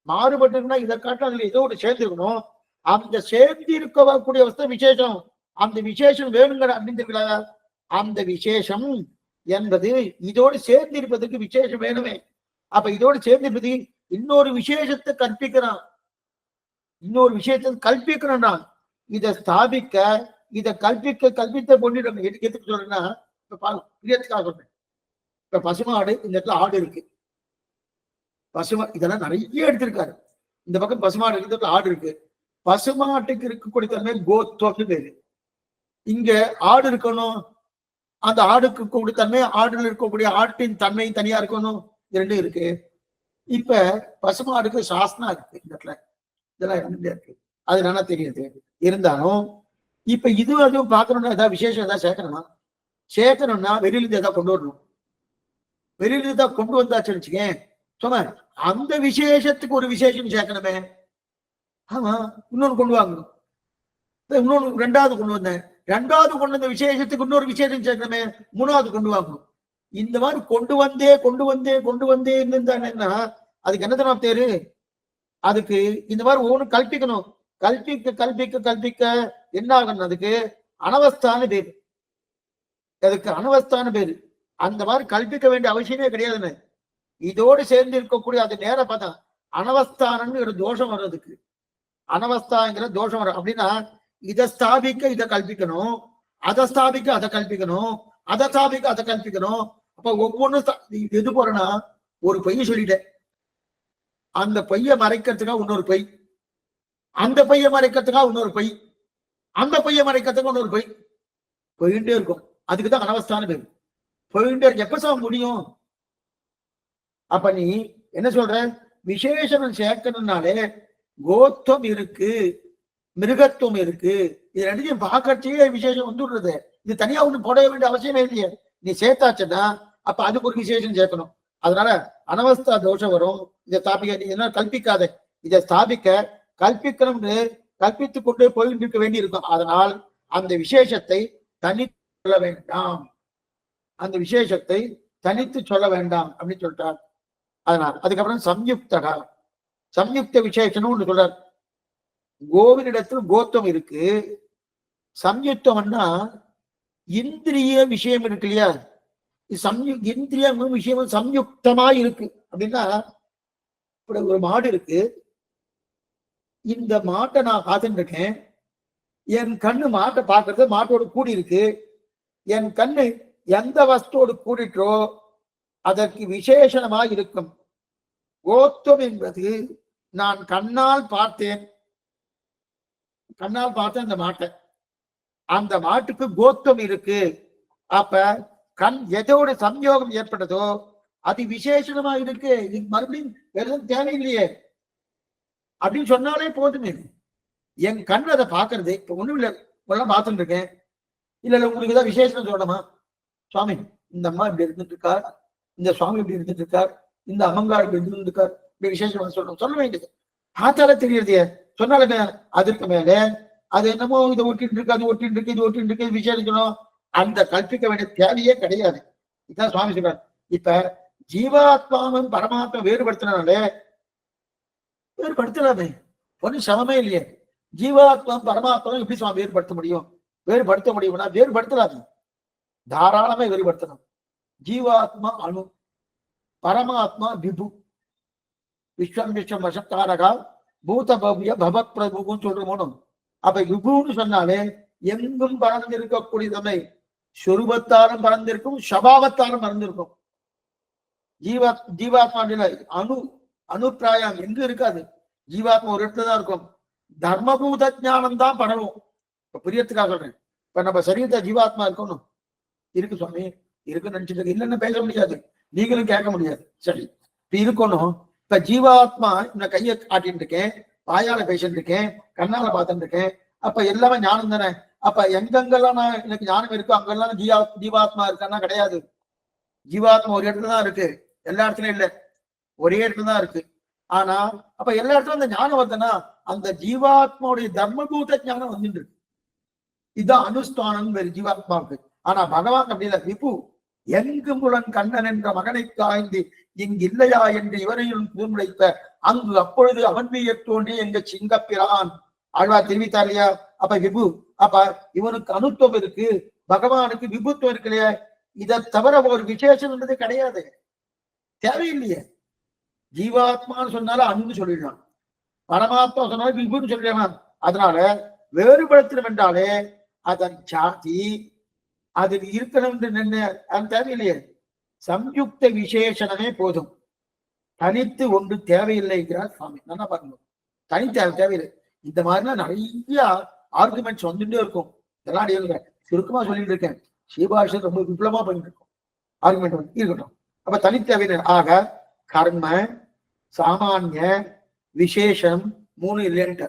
மாறுபட்டு இருக்குன்னா இதை காட்ட அதுல ஏதோ ஒன்று சேர்ந்து இருக்கணும். அந்த சேர்ந்து இருக்கக்கூடிய அவஸ்தை விசேஷம். அந்த விசேஷம் வேணுங்கிற அப்படின்னு அந்த விசேஷம் என்பது இதோடு சேர்ந்து இருப்பதற்கு விசேஷம் வேணுமே. அப்ப இதோடு சேர்ந்து இருப்பது இன்னொரு விசேஷத்தை கற்பிக்கிறான். இன்னொரு விஷயத்தை கல்பிக்கணும்னா இதை ஸ்தாபிக்க, இதை கல்பித்த பொண்ணு எதுக்கு சொல்றேன்னா, பிரியத்துக்காக சொல்றேன். இப்ப பசுமாடு, இந்த இடத்துல ஆடு இருக்கு. இதெல்லாம் நிறைய எடுத்திருக்காரு. இந்த பக்கம் பசுமாடு இருக்கு, இந்த இடத்துல ஆடு இருக்கு. பசுமாட்டுக்கு இருக்கக்கூடிய தன்மை கோத்வம்னு பேரு. இங்க ஆடு இருக்கணும், அந்த ஆடுக்கு கூடிய தன்மை, ஆடுல இருக்கக்கூடிய ஆட்டின் தன்மை தனியா இருக்கணும். 2 இருக்கு. இப்ப பசுமாடுக்கு சாஸ்திரம் இருக்கு இந்த இடத்துல, இதெல்லாம் இருக்கு. அது நல்லா தெரியுது. இருந்தாலும் இப்ப அதுவும் பார்க்கணும்னா ஏதாவது விசேஷம் ஏதாவது சேர்க்கணும்னா வெளியிலிருந்து ஏதாவது கொண்டு வரணும். வெளியிலிருந்து தான் கொண்டு வந்தாச்சுன்னு வச்சுக்கேன், சொன்ன அந்த விசேஷத்துக்கு ஒரு விசேஷம் சேர்க்கணுமே. ஆமா, இன்னொன்னு கொண்டு வாங்கணும். இன்னொன்னு 2வது கொண்டு வந்தேன், 2வது கொண்டு வந்த விசேஷத்துக்கு இன்னொரு விசேஷம் சேர்க்கணுமே, 3வது கொண்டு வாங்கணும். இந்த மாதிரி கொண்டு வந்தே இருந்தாங்கன்னா அதுக்கு என்ன தான் பேரு? அதுக்கு இந்த மாதிரி ஒவ்வொன்று கல்பிக்கணும். கல்பிக்க என்ன ஆகணும்? அதுக்கு அனவஸ்தான பேரு. அதுக்கு அனவஸ்தான பேரு. அந்த மாதிரி கல்பிக்க வேண்டிய அவசியமே கிடையாதுன்னு. இதோடு சேர்ந்து இருக்கக்கூடிய அது நேர பார்த்தா அனவஸ்தானம்னு ஒரு தோஷம் வர்றதுக்கு, அனவஸ்தாங்கிற தோஷம் வரும். அப்படின்னா இதை ஸ்தாபிக்க இதை கல்பிக்கணும், அதை ஸ்தாபிக்க அதை கல்பிக்கணும், அதை ஸ்தாபிக்க அதை கல்பிக்கணும். அப்ப ஒவ்வொன்றும் எது போறேன்னா, ஒரு பொய்யை சொல்லிட்டேன், அந்த பொய்யை மறைக்கிறதுக்காக இன்னொரு பொய், அந்த பொய்யை மறைக்கிறதுக்காக இன்னொரு பொய், அந்த பொய்யை மறைக்கிறதுக்காக இன்னொரு பொய் போயிட்டே இருக்கும். அதுக்குதான் அனவஸ்தான பேர். போயிட்டே இருக்கு. எப்ப முடியும்? அப்ப நீ என்ன சொல்ற? விசேஷனம் சேர்க்கணும்னாலே கோத்துவம் இருக்கு, மிருகத்துவம் இருக்கு, இது ரெண்டையும் பார்க்கறச்சே விசேஷம் வந்துடுறது. இது தனியா ஒண்ணு போட வேண்டிய அவசியமே இல்லையே. நீ சேர்த்தாச்சுன்னா அப்ப அதுக்கு ஒரு விசேஷம் சேர்க்கணும். அதனால அனவஸ்தா தோஷம் வரும். இதை ஸ்தாபிக்க நீ என்ன கல்பிக்காத, இதை ஸ்தாபிக்க கல்பிக்கணும்னு கல்பித்து கொண்டே போயிட்டு இருக்க வேண்டி இருக்கும். அதனால் அந்த விசேஷத்தை தனித்து சொல்ல வேண்டாம், அந்த விசேஷத்தை தனித்து சொல்ல வேண்டாம் அப்படின்னு சொல்லிட்டார். அதனால் அதுக்கப்புறம் சம்யுக்தகா, சம்யுக்த விசேஷனும் ஒன்று சொல்றார். கோவினிடத்தில் கோத்துவம் இருக்கு. சம்யுக்தம்னா இந்திரிய விஷயம் இருக்கு இல்லையா, இந்திரிய விஷயம் சம்யுக்தமா இருக்கு. அப்படின்னா இப்படி ஒரு மாடு இருக்கு, இந்த மாட்டை நான் பார்த்துட்டு இருக்கேன், என் கண்ணு மாட்டை பார்க்கறது மாட்டோடு கூடி இருக்கு. என் கண்ணு எந்த வஸ்தோடு கூடிட்டோ அதற்கு விசேஷமா இருக்கும். கோத்துவம் என்பது நான் கண்ணால் பார்த்தேன், கண்ணால் பார்த்தேன் அந்த மாட்டை, அந்த மாட்டுக்கு கோத்துவம் இருக்கு. அப்ப கண் எதோட சம்யோகம் ஏற்பட்டதோ அது விசேஷமா இருக்கு. இது மறுபடியும் எதுவும் தேவையில்லையே அப்படின்னு சொன்னாலே போதுமே. என் கண் அதை பாக்குறது இப்ப ஒண்ணும் இல்லை, இப்பெல்லாம் பார்த்துட்டு இருக்கேன். இல்ல இல்ல உங்களுக்கு ஏதாவது விசேஷம் சொல்லணுமா? சுவாமி இந்த அம்மா இப்படி இருந்துட்டு இருக்கார், இந்த சுவாமி இப்படி இருந்துட்டு இருக்கார், இந்த அகங்காரம் இப்படி இருந்துட்டு இருக்கார், இப்படி விசேஷம் சொல்லணும், சொல்ல வேண்டியது. பார்த்தாலே தெரியுறதே, சொன்னாலுமே அதற்கு மேல அது என்னமோ இதை ஒட்டிட்டு இருக்கு, அது ஒட்டிட்டு இருக்கு, இது ஒட்டிட்டு இருக்கு, விசேஷம் சொல்லணும், அந்த கல்பிக்க வேண்டிய தேவையே கிடையாது. இதுதான் சுவாமி சொல்றார். இப்ப ஜீவாத்மாவும் பரமாத்மா வேறுபடுத்தினாலே வேறுபடுத்தலாமே, ஒன்னும் சமமே இல்லையே. ஜீவாத்மா பரமாத்மா எப்படி சுவாமி வேறுபடுத்த முடியும்? வேறுபடுத்த முடியும்னா வேறுபடுத்தலாது, தாராளமே வேறுபடுத்தணும். ஜீவாத்மா அணு, பரமாத்மா விபு, விஸ்வம் விஸ்வம் வசத்தாரகா பூத பவ்ய பவத் பிரபுன்னு சொல்றோம். அப்ப விபுன்னு சொன்னாலே எங்கும் பறந்திருக்கக்கூடியதமை, சொரூபத்தாலும் பறந்திருக்கும், சபாவத்தாலும் பறந்திருக்கும். ஜீவாத்மா அணு, அணுப்பிராயம் எங்க இருக்காது, ஜீவாத்மா ஒரு இடத்துல தான் இருக்கும். தர்மபூத ஞானம் தான் பரவும். இப்ப புரியறதுக்காக சொல்றேன். இப்ப நம்ம சரீரத்தை ஜீவாத்மா இருக்கணும், இருக்கு சுவாமி இருக்குன்னு நினைச்சிட்டு இல்லைன்னு பேச முடியாது, நீங்களும் கேட்க முடியாது. சரி இப்ப இருக்கணும். இப்ப ஜீவாத்மா நான் கையை காட்டிட்டு இருக்கேன், வாயால பேசிட்டு இருக்கேன், கண்ணால பார்த்துட்டு இருக்கேன், அப்ப எல்லாமே ஞானம் தானே. அப்ப எங்கெங்கெல்லாம் நான் எனக்கு ஞானம் இருக்கோ அங்கெல்லாம் ஜீவாத்மா இருக்கான்னா கிடையாது. ஜீவாத்மா ஒரு இடத்துல தான் இருக்கு, எல்லா இடத்துலயும் இல்லை, ஒரே இடத்துல தான் இருக்கு. ஆனா அப்ப எல்லா இடத்துலயும் அந்த ஞானம் வருதுன்னா அந்த ஜீவாத்மாவுடைய தர்மபூத ஞானம் வந்துட்டு இருக்கு. இதுதான் அனுஷ்டானம் வேறு ஜீவாத்மாவுக்கு. ஆனா பகவான் அப்படி இல்லை. விபு எங்கு முழன் கண்ணன் என்ற மகனை காய்ந்து இங்கு இல்லையா என்று இவரையும் கூர்முடைத்த அங்கு அப்பொழுது அவன் பெயர் தோன்றி எங்க சிங்கப்பிரான் ஆழ்வார் தெரிவித்தார் இல்லையா. அப்ப விபு, அப்ப இவனுக்கு அனுத்துவம் இருக்கு, பகவானுக்கு விபுத்துவம் இருக்கு இல்லையா. இதை தவிர ஒரு விசேஷம் என்றது கிடையாது, தேவையில்லையே. ஜீவாத்மான்னு சொன்னாலும் அணுன்னு சொல்லிடலாம், பரமாத்மா சொன்னாலும் விபுன்னு சொல்லிடலாம். அதனால வேறுபடுத்தணும் என்றாலே அதன் சாதி அதில் இருக்கணும் என்று நின்று தேவையில்லையே. சம்யுக்த விசேஷனமே போதும், தனித்து ஒன்று தேவையில்லைங்கிறார் சுவாமி. நல்லா பாருங்க, தனி தேவையில்லை. இந்த மாதிரிலாம் நிறைய ஆர்குமெண்ட்ஸ் வந்துட்டே இருக்கும். இதெல்லாம் சுருக்கமா சொல்லிட்டு இருக்கேன், ஸ்ரீபாஷன் ரொம்ப விப்ளமா பண்ணிட்டு இருக்கோம். ஆர்குமெண்ட் வந்து இருக்கட்டும். அப்ப தனித்தேவையில்லை. ஆக கர்ம சாமானிய விசேஷம் 3 இல்லைன்ட்டு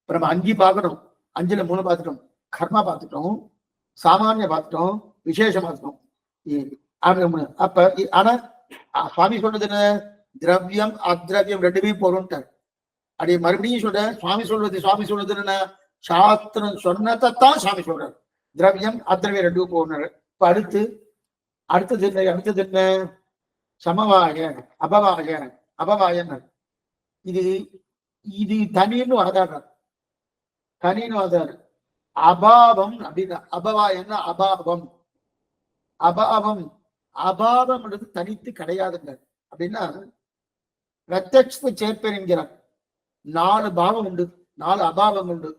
நம்ம 5 பார்க்கணும். 5ல 3 பார்த்துட்டோம். கர்மா பார்த்துட்டோம், சாமானிய பார்த்துட்டோம், விசேஷம் பார்த்துட்டோம். அப்ப ஆனா சுவாமி சொல்றது என்ன? திரவியம் அத்ரவியம் ரெண்டுமே போறோம்ட்டார். அப்படி மறுபடியும் சொல்றேன், சுவாமி சொல்றது என்ன? சாஸ்திரம் சொன்னதான் சுவாமி சொல்றாரு. திரவியம் அத்ரவியம் ரெண்டும் போனாரு. இப்ப அடுத்தது என்ன? சமவாய அபவாய இது தனின்னு வாதாடுறார். அபாவம் அப்படின்னா அபவாயன்னா அபாவம் தனித்து கிடையாதுங்க. அப்படின்னா பிரத்யட்சத்தை சேர்ப்பேன் என்கிறார். 4 பாவம் உண்டு, 4 அபாவம் உண்டு.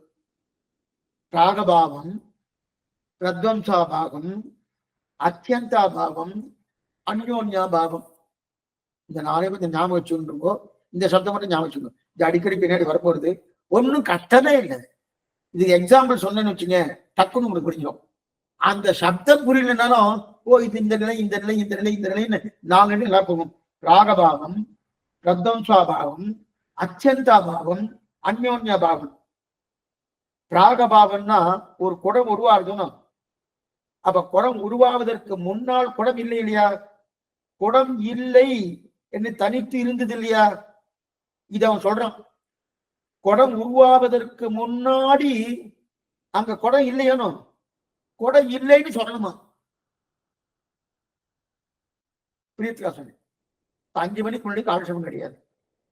ராகபாவம், பிரத்வம்சாபாவம், அத்தியந்தாபாவம், அந்யோன்யாபாவம். இந்த நாளை பத்தி ஞாபகம் வச்சுருக்கோ, இந்த சப்தம் மட்டும் ஞாபகம் வச்சுக்கோ. இது அடிக்கடி பின்னாடி வரப்போறது ஒன்றும் கஷ்டமே இல்லை. இது எக்ஸாம்பிள் சொன்னேன்னு வச்சுங்க, டக்குன்னு உங்களுக்கு புரிஞ்சிடும். அந்த சப்தம் புரியலனாலும் ஓ இது இந்த நிலை இந்த நிலை இந்த நிலை இந்த நிலைன்னு நாலு நல்லா போகும். ராகபாவம், பிரத்வம்சாபாவம், அத்தியந்தாபாவம், அந்யோன்யபாவம். பிராகபாவம்னா ஒரு குடம் உருவாகுதுன்னா, அப்ப குடம் உருவாவதற்கு முன்னால் குடம் இல்லை இல்லையா? குடம் இல்லை என்று தனித்து இருந்தது இல்லையா? இத அவன் சொல்றான். குடம் உருவாவதற்கு முன்னாடி அங்க குடம் இல்லையானோ, குடம் இல்லைன்னு சொல்லணுமா? புரியுதுக்கா? சொன்னேன் 5 மணிக்கு முன்னாடி காலட்சேபம் கிடையாது.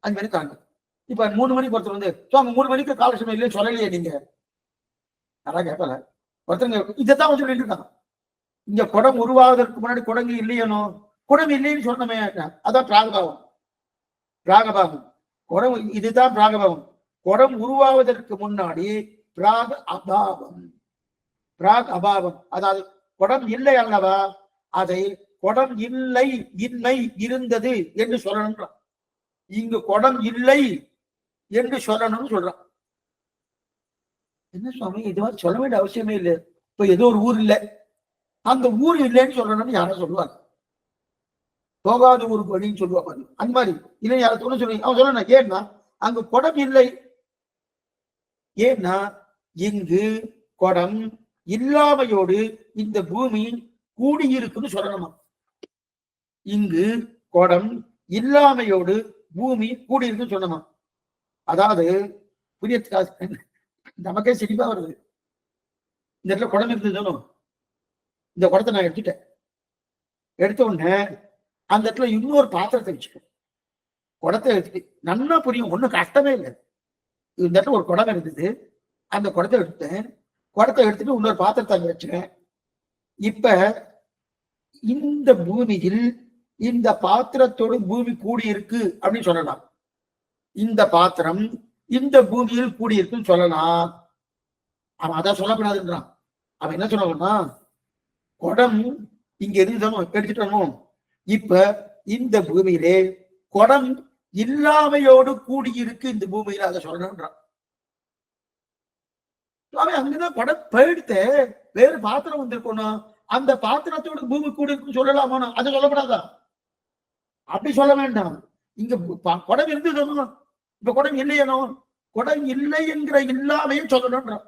5 மணிக்கு தாங்க. இப்ப 3 மணிக்கு ஒருத்தர் வந்து 3 மணிக்கு காலட்சேபம் இல்லைன்னு சொல்லலையே நீங்க, அதான் கேட்கல. ஒருத்தங்க இதைத்தான் சொல்லிட்டு இருக்கான். இங்க குடம் உருவாவதற்கு முன்னாடி குடங்கு இல்லையனோ, குடம் இல்லைன்னு சொன்னமே, அதான் பிராகபாவம். பிராகபாவம் குடம், இதுதான் பிராகபாவம். குடம் உருவாவதற்கு முன்னாடி பிராக அபாவம். பிராக் அபாவம் அதாவது குடம் இல்லை அல்லவா, அதை குடம் இல்லை இன்மை இருந்தது என்று சொல்லணும். இங்கு குடம் இல்லை என்று சொல்லணும்னு சொல்றான். என்ன சுவாமி, இது மாதிரி சொல்ல வேண்டிய அவசியமே இல்லை. இப்ப ஏதோ ஒரு ஊர் இல்லை, அந்த ஊர் இல்லைன்னு சொல்லணும்னு யாரும் சொல்லுவாங்க. போகாத ஊருக்கு வழின்னு சொல்லுவாங்க. அந்த மாதிரி இல்லை யாரும் சொல்ல சொல்லுவீங்க. அவன் சொல்லணும் ஏன்னா அங்கு குடம் இல்லை. ஏன்னா இங்கு குடம் இல்லாமையோடு இந்த பூமி கூடியிருக்குன்னு சொல்லணுமா? இங்கு குடம் இல்லாமையோடு பூமி கூடியிருக்குன்னு சொல்லணுமா? அதாவது புரிய நமக்கே சிரிப்பா வருது. இந்த இடத்துல குடம் இருந்தது, இந்த குடத்தை நான் எடுத்துட்டேன். எடுத்த உடனே அந்த இடத்துல இன்னொரு பாத்திரத்தை வச்சுக்கேன். குடத்தை எடுத்துட்டு நல்லா புரியும், ஒன்றும் கஷ்டமே இல்லை. இந்த இடத்துல ஒரு குடம் இருந்தது, அந்த குடத்தை எடுத்தேன். குடத்தை எடுத்துட்டு இன்னொரு பாத்திரத்தை அங்க வச்சுக்கேன். இப்ப இந்த பூமியில் இந்த பாத்திரத்தோடு பூமி கூடியிருக்கு அப்படின்னு சொல்லலாம். இந்த பாத்திரம் இந்த பூமியில் கூடியிருக்குன்னு சொல்லலாம். அவன் அதான் சொல்லக்கூடாதுன்றான். அவன் என்ன சொல்லணும்னா, குடம் இங்க இருந்தோம் எடுத்துட்டோமோ, இப்ப இந்த பூமியிலே குடம் இல்லாமையோடு கூடியிருக்கு இந்த பூமியில, அதை சொல்லணும்ன்றான். அங்கதான் குடம் போயிடுத்து, வேறு பாத்திரம் வந்திருக்கணும், அந்த பாத்திரத்தோடு பூமி கூடி இருக்குன்னு சொல்லலாமா? அதை சொல்லப்படாதா? அப்படி சொல்ல வேண்டாம். இங்க குடம் இருந்ததும் இப்ப குடம் இல்லையனோ, குடம் இல்லை என்கிற இல்லாமையும் சொல்லணும்ன்றான்.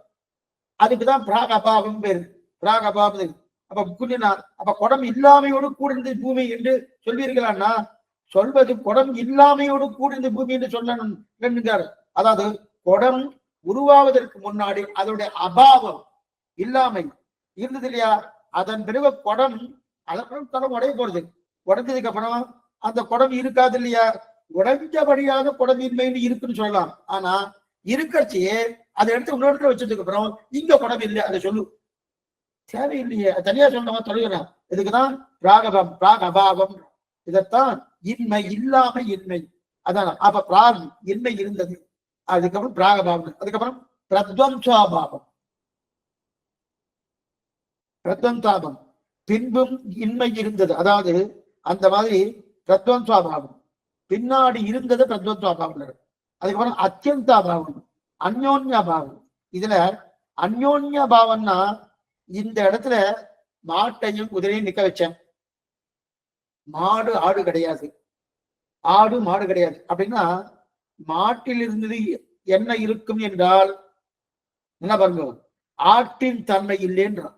அதுக்குதான் பிராக் அபாவம் பேரு. பிராக் அபாவம். அப்ப புரிஞ்சினார். அப்ப குடம் இல்லாமையோடு கூடிந்த பூமி என்று சொல்வீர்களான்னா, சொல்வது குடம் இல்லாமையோடு கூடிந்த பூமி என்று சொல்லணும். அதாவது குடம் உருவாவதற்கு முன்னாடி அதனுடைய அபாவம் இல்லாமை இருந்தது இல்லையா? அதன் பிறகு குடம் அதற்கும் தடம் உடைய போறது. உடைஞ்சதுக்கு அப்புறம் அந்த குடம் இருக்காது இல்லையா? உடைஞ்சபடியாக குடமின்மைன்னு இருக்குன்னு சொல்லலாம். ஆனா இருக்கச்சியே அதை எடுத்து இன்னொரு இடத்துல வச்சதுக்கு அப்புறம் இங்க குடம் இல்லை அதை சொல்லு, தேவையில்லையே. தனியா சொன்னவா தொழுகிறான். இதுக்குதான் பிராகபம் பிராக் அபாவம். இதைத்தான் இன்மை இல்லாம இன்மை. அதான் அப்ப பிராக் இன்மை இருந்தது, அதுக்கப்புறம் பிராகபாவம், அதுக்கப்புறம் பிரத்வம்சாபாவம். பிரத்வம்சாபம் பின்பும் இன்மை இருந்தது, அதாவது அந்த மாதிரி பிரத்வம்சாபாவம் பின்னாடி இருந்தது பிரத்வம்சாபாவம். அதுக்கப்புறம் அத்தியந்தாபாவம், அந்யோன்யாபாவம். இதுல அந்யோன்யாபாவம்னா இந்த இடத்துல மாட்டையும் குதிரையும் நிக்க வச்சேன். மாடு ஆடு கிடையாது, ஆடு மாடு கிடையாது. அப்படின்னா மாட்டில் இருந்தது என்ன இருக்கும் என்றால் என்ன பாருங்க, ஆட்டின் தன்மை இல்லைன்றான்.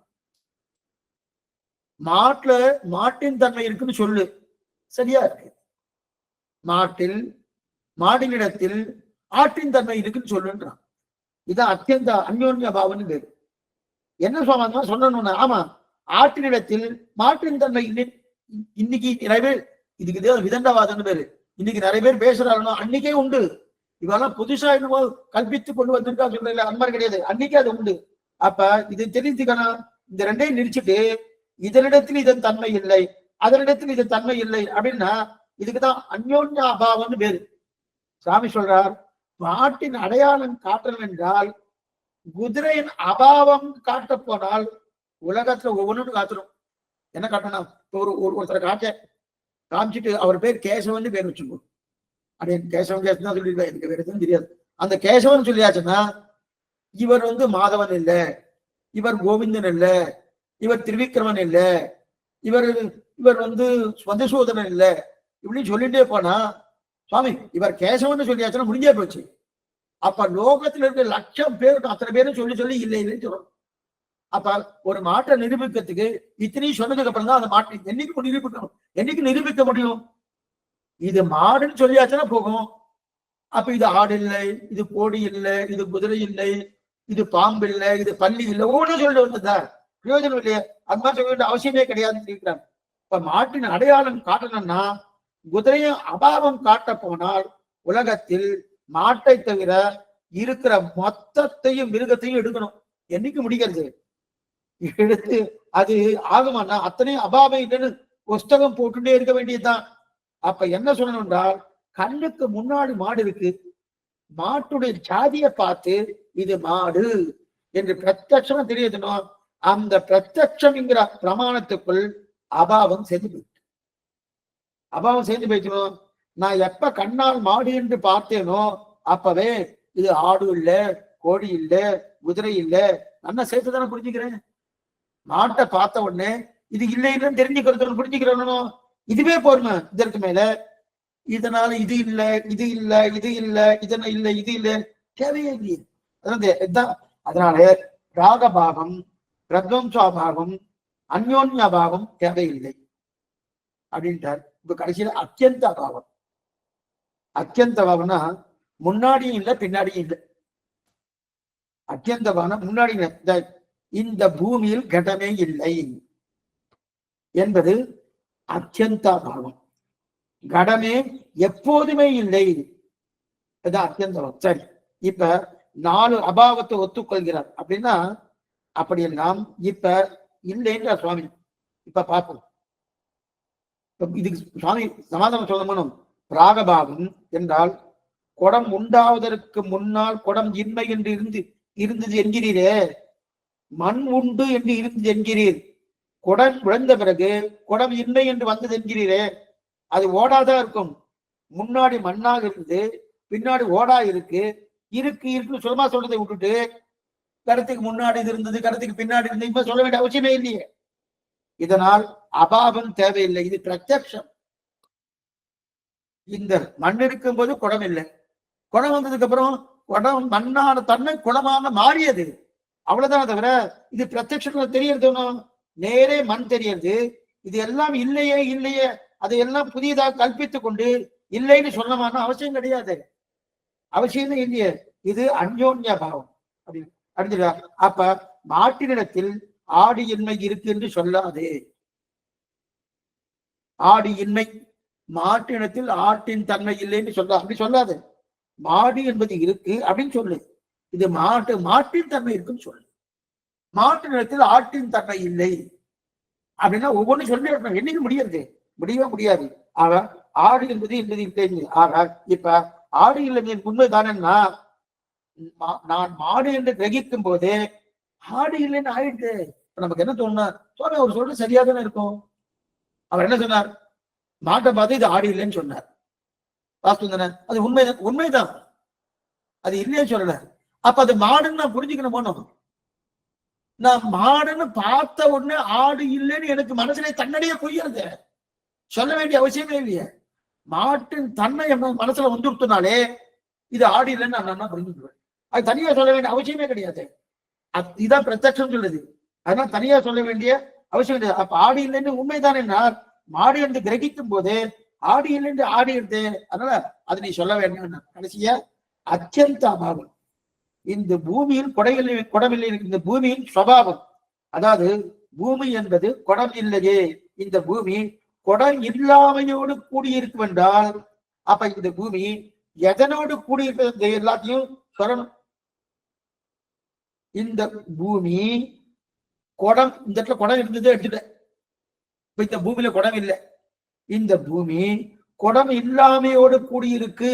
மாட்டுல மாட்டின் தன்மை இருக்குன்னு சொல்லு, சரியா இருக்கு. மாட்டில் மாடினிடத்தில் ஆட்டின் தன்மை இருக்குன்னு சொல்லுன்றான். இதான் அத்தியந்த அந்யோன்ய பாவன் பேரு. என்ன சுவாமி சொல்லணும்னா, ஆமா ஆட்டினிடத்தில் மாட்டின் தன்மை இன்னைக்கு நிறைய பேர் இதுக்கு விதண்டவாதம்னு பேரு. இன்னைக்கு நிறைய பேர் பேசுறாங்க, அன்னைக்கே உண்டு. இவெல்லாம் புதுசா என்னமோ கல்பித்து கொண்டு வந்திருக்கா சொல்றீங்க, அந்த மாதிரி கிடையாது, அன்னைக்கே அது உண்டு. அப்ப இது தெரிஞ்சுக்கணும். இந்த ரெண்டையும் நிறுத்திட்டு இதனிடத்தில் இதன் தன்மை இல்லை, அதனிடத்தில் இதன் தன்மை இல்லை அப்படின்னா இதுக்குதான் அந்யோன்ய அபாவம்னு பேரு. சாமி சொல்றார், மாட்டின் அடையாளம் காட்டணும் என்றால் குதிரையின் அபாவம் காட்ட போனால் உலகத்துல ஒவ்வொன்றும் காத்துரும். என்ன காட்டணும்? ஒரு ஒருத்தரை காமிச்சிட்டு அவர் பேர் கேசவன் பேர் வச்சுக்கோ. அப்படி கேசவன் கேசவன் தான் சொல்லிருக்கேன், எனக்கு வேற எதுவும் தெரியாது. அந்த கேசவன் சொல்லியாச்சுன்னா இவர் மாதவன் இல்ல, இவர் கோவிந்தன் இல்ல, இவர் திருவிக்கிரமன் இல்ல, இவர் இவர் மதுசூதனன் இல்ல, இப்படின்னு சொல்லிட்டே போனா சுவாமி இவர் கேசவன் சொல்லியாச்சுன்னா முடிஞ்சே போச்சு. அப்ப லோகத்துல இருக்க லட்சம் பேர் அத்தனை பேரும் சொல்லி சொல்லி இல்லை இல்லைன்னு சொல்லணும். அப்ப ஒரு மாட்டை நிரூபிக்கிறதுக்கு இத்தனையும் சொன்னதுக்கு அப்புறம் தான் அந்த மாட்டை என்னைக்கு நிரூபிக்கணும், என்னைக்கு நிரூபிக்க முடியும்? இது மாடுன்னு சொல்லியாச்சுன்னா போகும். அப்ப இது ஆடு இல்லை, இது கோடி இல்லை, இது குதிரை இல்லை, இது பாம்பு இல்லை, இது பள்ளி இல்லை, ஒவ்வொன்றும் சொல்லிட்டு வந்ததா பிரயோஜனம் இல்லையா? அது மாதிரி சொல்ல வேண்டிய அவசியமே கிடையாதுன்னு இருக்கிறாங்க. இப்ப மாட்டின் அடையாளம் காட்டணும்னா குதிரையும் அபாவம் காட்ட போனால் உலகத்தில் மாட்டை தவிர இருக்கிற மொத்தத்தையும் மிருகத்தையும் எடுக்கணும். என்னைக்கு முடிக்கிறது? எடுத்து அது ஆகுமானா அத்தனையும் அபாவம் இல்லைன்னு புஸ்தகம் போட்டுட்டே இருக்க வேண்டியதுதான். அப்ப என்ன சொல்லணும் என்றால், கண்ணுக்கு முன்னாடி மாடு இருக்கு, மாட்டுடைய ஜாதியை பார்த்து இது மாடு என்று பிரத்யட்சமா தெரியணும். அந்த பிரத்யட்சம்ங்கிற பிரமாணத்துக்குள் அபாவம் சேர்ந்து போயிட்டு, அபாவம் சேர்ந்து போயிட்டணும். நான் எப்ப கண்ணால் மாடு என்று பார்த்தேனோ அப்பவே இது ஆடு இல்ல, கோழி இல்ல, குதிரை இல்ல, நல்லா சேர்த்து தானே புரிஞ்சுக்கிறேன். மாட்டை பார்த்த உடனே இது இல்லை இல்லைன்னு தெரிஞ்சுக்கிறது புரிஞ்சுக்கிறோம். இதுவே போருமா? இதற்கு மேல இதனால இது இல்ல, இது இல்ல, இது இல்ல, இதெல்லாம் இல்ல, இது இல்ல, தேவையே இல்லையே. அதனால ராகபாவம், பிரத்வம்சாபாவம், அந்யோன்யாபாவம் தேவையில்லை அப்படின்ட்டார். இப்ப கடைசியில அத்தியந்த அபாவம். அத்தியந்த பாவம்னா முன்னாடியும் இல்லை பின்னாடியும் இல்லை. அத்தியந்த பாவம் முன்னாடி இந்த பூமியில் கடமே இல்லை என்பது அத்தியந்த பாவம். கடமே எப்போதுமே இல்லை, அத்தியந்த பாவம். சரி, இப்ப 4 அபாவத்தை ஒத்துக்கொள்கிறார் அப்படின்னா அப்படியெல்லாம் இப்ப இல்லைன்ற சுவாமி. இப்ப பார்ப்போம், இதுக்கு சுவாமி சமாதானம் சொல்லணும். ராகபாவம் என்றால் குடம் உண்டாவதற்கு முன்னால் குடம் இன்மை என்று இருந்தது என்கிறீரே, மண் உண்டு என்று இருந்தது என்கிறீர். குடம் விழுந்த பிறகு குடம் இன்மை என்று வந்தது என்கிறீரே, அது ஓடாதான் இருக்கும். முன்னாடி மண்ணாக இருந்து பின்னாடி ஓடா இருக்கு இருக்குன்னு சுலமா சொல்றதை விட்டுட்டு கருத்துக்கு முன்னாடி இது இருந்தது, கருத்துக்கு பின்னாடி இருந்தது இப்ப சொல்ல வேண்டிய அவசியமே இல்லையே. இதனால் அபாவம் தேவையில்லை, இது பிரத்யக்ஷம். இந்த மண் இருக்கும் போது குடம் இல்லை, குடம் வந்ததுக்கு அப்புறம் குடம் மண்ணான தன்மை குடமாக மாறியது, அவ்வளவுதான். தவிர இது பிரத்யக்ஷத்துல தெரியறது நேரே மண் தெரியறது. இது எல்லாம் இல்லையே இல்லையே அதையெல்லாம் புதியதாக கல்பித்துக் கொண்டு இல்லைன்னு சொல்லமான அவசியம் கிடையாது, அவசியமே இல்லையே. இது அந்யோன்ய பாவம் அப்படின்னு அறிஞ்சிடா. அப்ப மாட்டினிடத்தில் ஆடி இன்மை இருக்கு என்று சொல்லாதே. ஆடி இன்மை மாட்டினத்தில் ஆட்டின் தன்மை இல்லைன்னு சொல்ல அப்படி சொல்லாது. மாடு என்பது இருக்கு அப்படின்னு சொல்லு. இது மாட்டின் தன்மை இருக்குன்னு சொல்லு. மாட்டினத்தில் ஆட்டின் தன்மை இல்லை அப்படின்னா ஒவ்வொன்றும் சொல்லி என்னைக்கு முடியாது, முடியவே முடியாது. ஆக ஆடு என்பது இல்லை. ஆக இப்ப ஆடு இல்லை உண்மை தானேன்னா நான் மாடு என்று கிரகிக்கும் போதே ஆடு இல்லைன்னு ஆயிடுது. இப்ப நமக்கு என்ன தோணுனா சுவாமி அவர் சொல்றது சரியா தானே இருக்கும். அவர் என்ன சொன்னார்? மாட்டை பார்த்து இது ஆடு இல்லைன்னு சொன்னார். வாஸ்து தானே, அது உண்மைதான், அது இல்லைன்னு சொல்லல. அப்ப அது மாடுன்னு நான் புரிஞ்சுக்கணும் போனோம். நான் மாடுன்னு பார்த்த உடனே ஆடு இல்லைன்னு எனக்கு மனசுல தன்னடியே புரியுறது, சொல்ல வேண்டிய அவசியமே இல்லையே. மாட்டின் தன்மை என் மனசுல வந்துருத்துனாலே இது ஆடு இல்லைன்னு நான் புரிஞ்சுக்குவேன். அது தனியா சொல்ல வேண்டிய அவசியமே கிடையாது. இதுதான் பிரத்யட்சம் சொல்லுது, அதனால தனியா சொல்ல வேண்டிய அவசியம் கிடையாது. அப்ப ஆடு இல்லைன்னு உண்மைதானே, மாடு என்று கிரகிக்கும் போது ஆடு இல்லைன்னு ஆடு இருக்கு, அதனால அது நீ சொல்ல வேண்டாம். கடைசியா அத்தியந்த அபாவம். இந்த பூமியில் குடமில்லை, இந்த பூமியின் சுபாவம். அதாவது பூமி என்பது குடம் இல்லையே, இந்த பூமி குடம் இல்லாமையோடு கூடியிருக்கும் என்றால் அப்ப இந்த பூமி எதனோடு கூடியிருக்கிறது எல்லாத்தையும் சொல்லணும். இந்த பூமி குடம், இந்த இடத்துல குடம் இருந்தது எடுத்துட்டேன், இப்ப இந்த பூமியில குடம் இல்லை. இந்த பூமி குடம் இல்லாமையோடு கூடியிருக்கு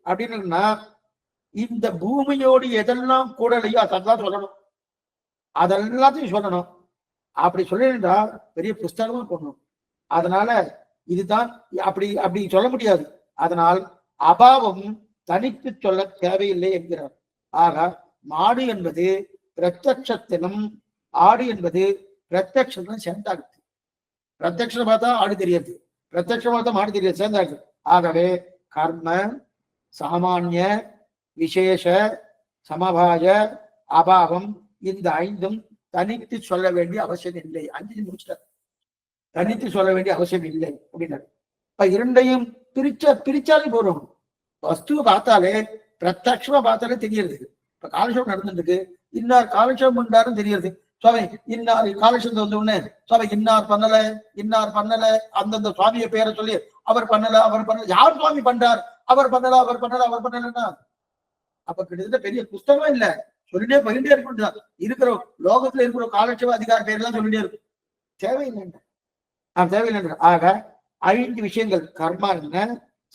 அப்படின்னா இந்த பூமியோடு எதெல்லாம் கூடலையோ அதெல்லாம் சொல்லணும், அதெல்லாத்தையும் சொல்லணும். அப்படி சொல்லிருந்தா பெரிய புஸ்தகமா போடணும். அதனால இதுதான் அப்படி அப்படி சொல்ல முடியாது. அதனால் அபாவம் தனித்து சொல்ல தேவையில்லை என்கிறார். ஆக மாடு என்பது பிரத்யட்சத்திலும் ஆடு என்பது பிரத்யட்சத்திலும் சேர்ந்தாகுது. பிரத்யட்சம் பார்த்தா ஆடு தெரியாது, பிரத்யட்சம் பார்த்தா மாடு தெரியாது, சேர்ந்தாகுது. ஆகவே கர்ம சாமானிய விசேஷ சமவாய அபாவம் இந்த ஐந்தும் தனித்து சொல்ல வேண்டிய அவசியம் இல்லை. அஞ்சு முடிச்சிட்டார். தனித்து சொல்ல வேண்டிய அவசியம் இல்லை அப்படின்னாரு. இப்ப இரண்டையும் பிரிச்சாலே போறோம். வஸ்துவை பார்த்தாலே பிரத்யட்சமா பார்த்தாலே தெரியுது. இப்ப காலட்சேபம் நடந்துருக்கு, இன்னார் காலட்சேபம் பண்றாருன்னு தெரியுது. சுவாமி இன்னார் காலட்சேபம் வந்த உடனே சுவாமி இன்னார் பண்ணல அந்தந்த சுவாமிய பேரை சொல்லி அவர் பண்ணல. யார் சுவாமி பண்றார்? அவர் பண்ணலன்னா அப்ப கிட்டத்தட்ட பெரிய புஸ்தகம் இல்ல, சொல்லிட்டே பகிர்ந்தே இருக்கின்றார். இருக்கிற லோகத்துல இருக்கிற காலட்சேப அதிகார பேர்லாம் சொல்லிட்டே இருக்கும். தேவையில்லை. ஆக 5 விஷயங்கள், கர்மா என்ன,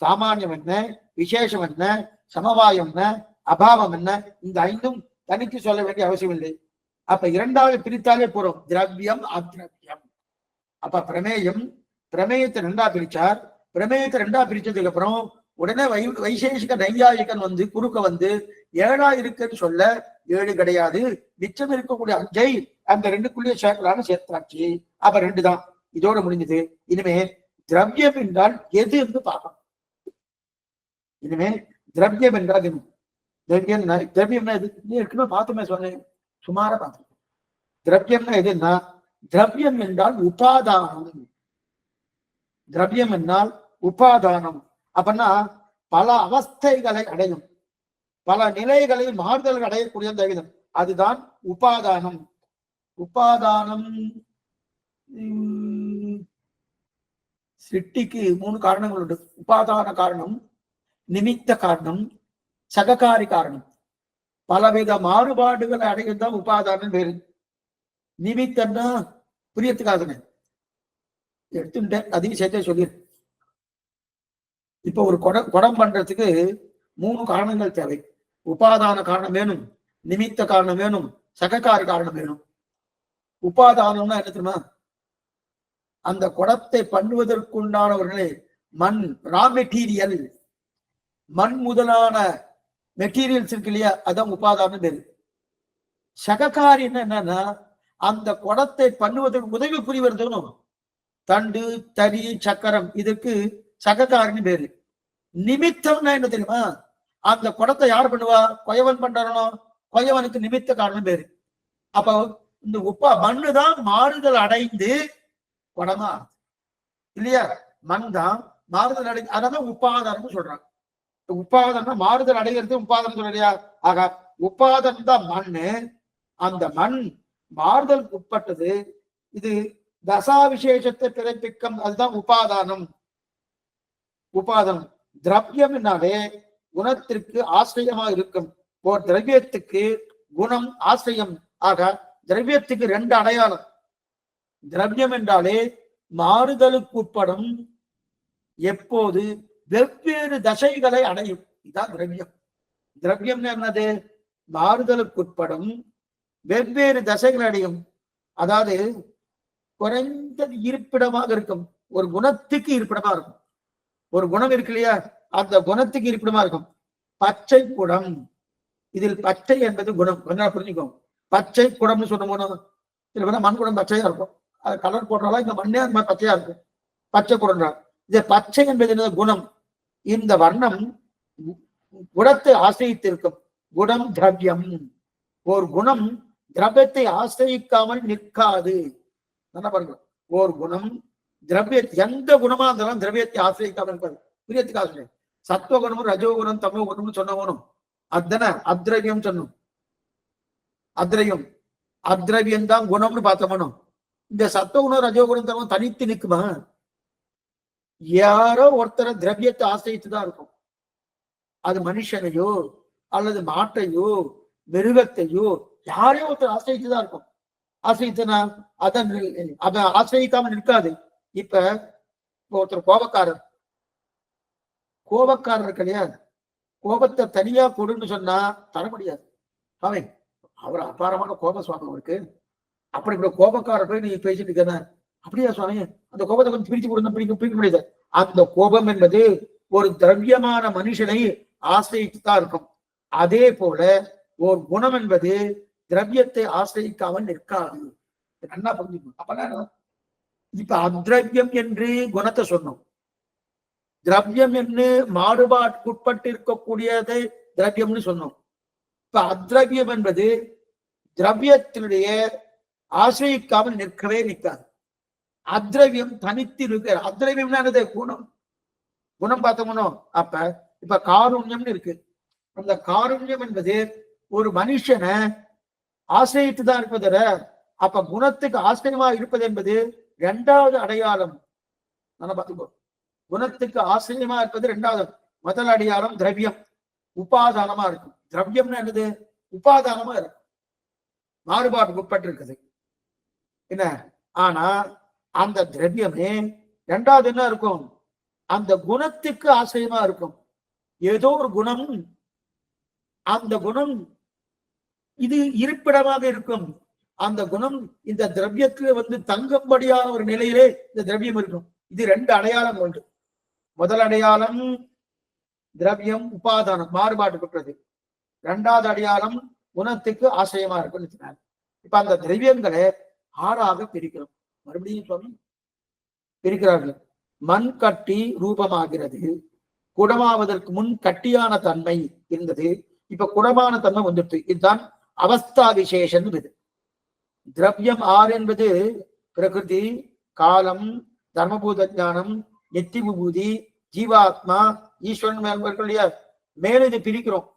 சாமானியம் என்ன, விசேஷம் என்ன, சமவாயம் என்ன, அபாவம் என்ன, இந்த 5ம் தனித்து சொல்ல வேண்டிய அவசியம் இல்லை. அப்ப இரண்டாவது பிரித்தாலே போறோம், திரவியம் அத்ரவியம். அப்ப பிரமேயத்தை ரெண்டா பிரிச்சார். பிரமேயத்தை ரெண்டா பிரிச்சதுக்கு அப்புறம் உடனே வைசேஷிக நையாயிகன் வந்து குறுக்க வந்து 7ஆ இருக்குன்னு சொல்ல 7 கிடையாது, மிச்சம் இருக்கக்கூடிய 5ஐ அந்த 2க்குள்ளேயே சேர்க்கலான்னு சேர்த்தாச்சு. அப்ப 2 தான், இதோட முடிஞ்சது. இனிமே திரவியம் என்றால் எது என்று பார்க்கணும். இனிமே திரவியம் என்றால் திரவியம்னா எது? ஏற்கனவே பார்த்துமே சொன்னேன், சுமாரா பார்த்தோம். திரவியம்னா எதுன்னா, திரவியம் என்றால் உபாதானம். திரவியம் என்றால் உபாதானம். அப்படின்னா பல அவஸ்தைகளை அடையும், பல நிலைகளை மாறுதல்கள் அடையக்கூடிய விதம், அதுதான் உபாதானம். உபாதானம் சிருஷ்டிக்கு 3 காரணங்கள் உண்டு. உபாதான காரணம், நிமித்த காரணம், சககாரி காரணம். பலவித மாறுபாடுகளை அடையதான் உபாதானம் வேறு. நிமித்தம்னா புரியத்துக்காக எடுத்துட்டேன், அதையும் சேர்த்தே சொல்லிடு. இப்ப ஒரு குடம் பண்றதுக்கு 3 காரணங்கள் தேவை. உபாதான காரணம் வேணும், நிமித்த காரணம் வேணும், சககாரி காரணம் வேணும். உபாதானம்னா என்ன தெரியுமா? அந்த குடத்தை பண்ணுவதற்குண்டானவர்களே மண், ரா மெட்டீரியல், மண் முதலான மெட்டீரியல்ஸ் இருக்கு இல்லையா, அதான் உபாதானம் பேரு. சககாரி என்னன்னா, அந்த குடத்தை பண்ணுவதற்கு உதவி புரிவதும் தண்டு, தறி, சக்கரம், இதுக்கு சககாரின்னு பேரு. நிமித்தம்னா என்ன தெரியுமா? அந்த குடத்தை யார் பண்ணுவா? கொயவன் பண்றானோ, கொயவனுக்கு நிமித்த காரணம் பேரு. அப்ப இந்த மண்ணுதான் மாறுதல் அடைந்து குடமா இல்லையா? மண் தான் மாறுதல் அடைந்து, அதான் உபாதானம் சொல்றாங்க. உபாதானம் மாறுதல் அடைகிறது உபாதானம் சொல்றியா? ஆக உபாதானம் தான் மண்ணு. அந்த மண் மாறுதல் உட்பட்டது. இது தசாவிசேஷத்தை பிறப்பிக்கும், அதுதான் உபாதானம். உபாதானம் திரவியம் என்னாலே குணத்திற்கு ஆசிரியமா இருக்கும். ஓர் திரவியத்துக்கு குணம் ஆசிரியம். ஆக திரவியத்துக்கு 2 அடையாளம். திரவியம் என்றாலே மாறுதலுக்கு உட்படும், எப்போது வெவ்வேறு தசைகளை அடையும், இதுதான் திரவியம். திரவியம் என்னது? மாறுதலுக்கு உட்படும், வெவ்வேறு தசைகள் அடையும். அதாவது குறைந்தது இருப்பிடமாக இருக்கும், ஒரு குணத்துக்கு இருப்பிடமா இருக்கும். ஒரு குணம் இருக்கு இல்லையா, அந்த குணத்துக்கு இருப்பிடமா இருக்கும். பச்சை குடம், இதில் பச்சை என்பது குணம். கொஞ்சம் புரிஞ்சுக்கோங்க. பச்சை குடம்னு சொன்ன இதுல மண் குடம் பச்சையா இருக்கும், அது கலர் போடுறாலும் இந்த மண்ணே அந்த மாதிரி பச்சையா இருக்கும், பச்சை குடம். இது பச்சை என்பது என்னது? குணம். இந்த வர்ணம் குணத்தை ஆசிரித்திருக்கும். குணம் திரவியம். ஒரு குணம் திரவியத்தை ஆசிரியிக்காமல் நிற்காது. பாருங்க, ஒரு குணம் திரவிய எந்த குணமா இருந்தாலும் திரவியத்தை ஆசிரியிக்காமல் இருக்காது. பிரியத்துக்கு ஆசிரியம். சத்துவகுணமும் ரஜோகுணம் தமோ குணம்னு சொன்னவனும் அத்தனை அத்ரவியம் சொன்னோம். அத்ரவியம் அத்ரவியம் தான் குணம்னு பார்த்தவனும். இந்த சத்துவகுணம் ரஜோகுணம் தமோ தனித்து நிற்குமா? யாரோ ஒருத்தரை திரவியத்தை ஆசிரித்துதான் இருக்கும். அது மனுஷனையோ அல்லது மாட்டையோ மிருகத்தையோ யாரையோ ஒருத்தர் ஆசிரித்துதான் இருக்கும். ஆசிரித்தனா அதன் ஆசிரியிக்காம நிற்காது. இப்ப ஒருத்தர் கோபக்காரர் கிடையாது, கோபத்தை தனியா கொடுன்னு சொன்னா தர முடியாது. அவர் அபாரமான கோப சுவாமம் இருக்கு. அப்படி இப்ப கோபக்கார போய் நீ பேசிட்டு இருக்க, அப்படியா சுவாமி, அந்த கோபத்தை கொஞ்சம் பிரிச்சு கொடுங்க, பிரிக்க முடியாது. அந்த கோபம் என்பது ஒரு திரவியமான மனுஷனை ஆசிரியிச்சுதான் இருக்கும். அதே போல ஒரு குணம் என்பது திரவியத்தை ஆசிரியிக்காமல் நிற்காது. நல்லா புரிஞ்சுக்கணும். அப்ப இப்ப அத்ரவியம் என்று குணத்தை சொன்னோம். திரவியம் என்று மாறுபாட்டுக்குட்பட்டு இருக்கக்கூடியதை திரவியம்னு சொன்னோம். இப்ப அத்ரவியம் என்பது திரவியத்தினுடைய ஆசிரியிக்காமல் நிற்கவே நிற்காது. அத்ரவியம் தனித்து இருக்கிற அத்ரவியம் குணம். குணம் பார்த்தோம்னோ அப்ப இப்ப காருண்யம்னு இருக்கு. அந்த காருண்யம் என்பது ஒரு மனுஷனை ஆசிரியத்துதான் இருப்பதற. அப்ப குணத்துக்கு ஆசிரியமா இருப்பது என்பது இரண்டாவது அடையாளம். நல்லா பார்த்துக்கோ, குணத்துக்கு ஆசிரியமா இருப்பது இரண்டாவது. முதல் அடையாளம் திரவியம், உபாதானமா இருக்கும். திரவியம்னா என்னது? உபாதானமா இருக்கும், மாறுபாட்டுக்கு உட்பட்டு இருக்குது என்ன. ஆனா அந்த திரவியமே இரண்டாவது என்ன இருக்கும்? அந்த குணத்துக்கு ஆசிரியமா இருக்கும். ஏதோ ஒரு குணம், அந்த குணம் இது இருப்பிடமாக இருக்கும். அந்த குணம் இந்த திரவியத்துல தங்கும்படியான ஒரு நிலையிலே இந்த திரவியம் இருக்கும். இது ரெண்டு அடையாளம் உண்டு. முதல் அடையாளம் திரவியம் உபாதானம், மாறுபாட்டுப்பட்டது. இரண்டாவது அடையாளம் குணத்துக்கு ஆசிரியமா இருக்கும். இப்ப அந்த திரவியங்களை ஆறாக பிரிக்கிறோம். மறுபடியும் சொல்லி பிரிக்கிறார்கள். மண் கட்டி ரூபமாகிறது. குடமாவதற்கு முன் கட்டியான தன்மை இருந்தது, இப்ப குடமான தன்மை வந்துட்டு. இதுதான் அவஸ்தா விசேஷம். இது திரவியம் ஆறு என்பது பிரகிருதி, காலம், தர்மபூத ஞானம், நெத்தி விபூதி, ஜீவாத்மா, ஈஸ்வரன் மேல இது பிரிக்கிறோம்.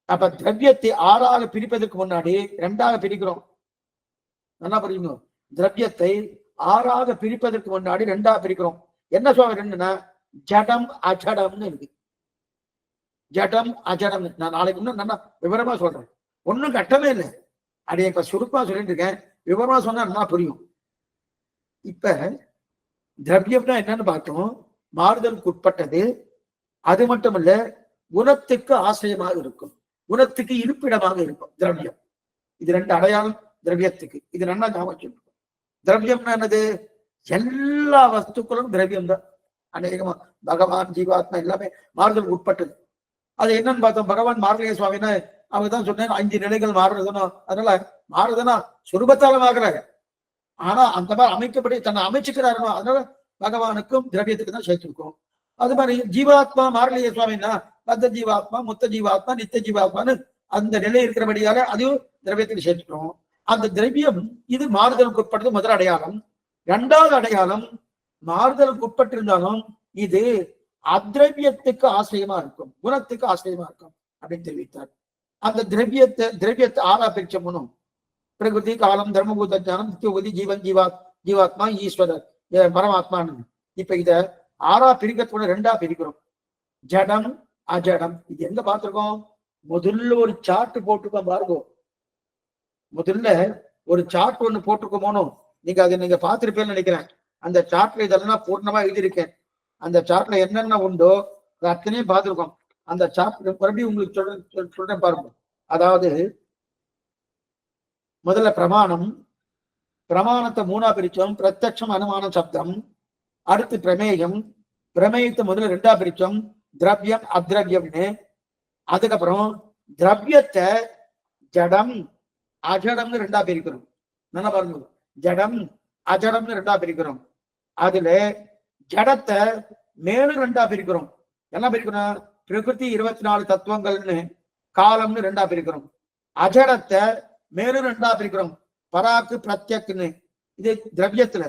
அப்ப திரவியத்தை ஆறாக பிரிப்பதற்கு முன்னாடி இரண்டாக பிரிக்கிறோம். நல்லா புரியுங்க. திரவியத்தை ஆறாக பிரிப்பதற்கு முன்னாடி ரெண்டாக பிரிக்கிறோம். என்ன சொல்ற ரெண்டுன்னா ஜடம் அஜடம்னு இருக்கு. ஜடம் அஜடம் நான் நாளைக்கு இன்னும் நல்லா விவரமா சொல்றேன். ஒன்னும் கட்டமே இல்லை. அதை இப்ப சுருக்கமா சொல்லிட்டு இருக்கேன். விவரமா சொன்னா நல்லா புரியும். இப்ப திரவியம்னா என்னன்னு பார்த்தோம். மாறுதலுக்கு உட்பட்டது. அது மட்டுமல்ல, குணத்துக்கு ஆசிரியமாக இருக்கும், குணத்துக்கு இருப்பிடமாக இருக்கும் திரவியம். இது ரெண்டு அடையாளம் திரவியத்துக்கு. இது நல்லா ஞாபகம். திரவியம்னா என்னது? எல்லா வஸ்துக்களும் திரவியம் தான். அநேகமா பகவான், ஜீவாத்மா எல்லாமே மாறுதலுக்கு உட்பட்டது. அது என்னன்னு பார்த்தோம். பகவான் மார்கழிய சுவாமின்னா அவங்க தான் சொன்னேன் 5 நிலைகள் மாறுறதுன்னா. அதனால மாறுதுன்னா சுரூபத்தால ஆகுறாங்க. ஆனா அந்த மாதிரி அமைக்கப்படி தன்னை அமைச்சுக்கிறாருன்னா அதனால பகவானுக்கும் திரவியத்துக்கு தான் சேர்த்திருக்கும். அது மாதிரி ஜீவாத்மா மார்கழிய சுவாமின்னா பத்த ஜீவாத்மா, முத்த ஜீவாத்மா, நித்த ஜீவாத்மான்னு அந்த நிலை இருக்கிறபடியால அதையும் திரவியத்துக்கு சேர்த்துக்கிறோம். அந்த திரவியம் இது மாறுதலுக்கு உட்பட்டது முதல் அடையாளம். இரண்டாவது அடையாளம் மாறுதலுக்கு உட்பட்டிருந்தாலும் இது அத்ரவியத்துக்கு ஆசிரியமா இருக்கும், குணத்துக்கு ஆசிரியமா இருக்கும் அப்படின்னு தெரிவித்தார். அந்த திரவியத்தை ஆறா பிரிச்சமுனும் பிரகிருதி, காலம், தர்மபூத ஞானம், நித்தியோபதி, ஜீவன், ஜீவாத்மா, ஈஸ்வரர், பரமாத்மான்னு. இப்ப இத ஆறா பிரிக்கிறதோட ரெண்டா பிரிக்கிறோம். ஜடம் அஜடம். இது எங்க பார்த்திருக்கோம்? முதல்ல ஒரு சார்ட் போட்டுக்கோம் பாருங்க. முதல்ல ஒரு சார்ட் ஒண்ணு போட்டுக்கோமோனோ. நீங்க அதை நீங்க பார்த்திருப்பேன்னு நினைக்கிறேன். அந்த சார்ட்ல இதெல்லாம் பூர்ணமா எழுதியிருக்கேன். அந்த சார்ட்ல என்னென்ன உண்டோ அது அத்தனையும் பார்த்திருக்கோம். அந்த சார்ட் மறுபடியும் உங்களுக்கு சொல்றேன் பாருங்க. அதாவது முதல்ல பிரமாணத்தை 3ஆ பிரிச்சோம். பிரத்யட்சம், அனுமானம், சப்தம். அடுத்து பிரமேயம். பிரமேயத்தை முதல்ல 2ஆ பிரிச்சோம். திரவியம் அத்ரவியம்னு. அதுக்கப்புறம் திரவியத்தை ஜடம் அஜடம்னு 2ஆ பிரிக்கிறோம். நல்லா பாருங்க. ஜடம் அஜடம்னு 2ஆ பிரிக்கிறோம். அதுல ஜடத்தை மேலும் 2ஆ பிரிக்கிறோம். என்ன பிரிக்கிறோம்? பிரகிருதி 24 தத்துவங்கள்னு, காலம்னு 2ஆ பிரிக்கிறோம். அஜடத்தை மேலும் 2ஆ பிரிக்கிறோம். பராக்கு, பிரத்யக்னு. இது திரவியத்துல.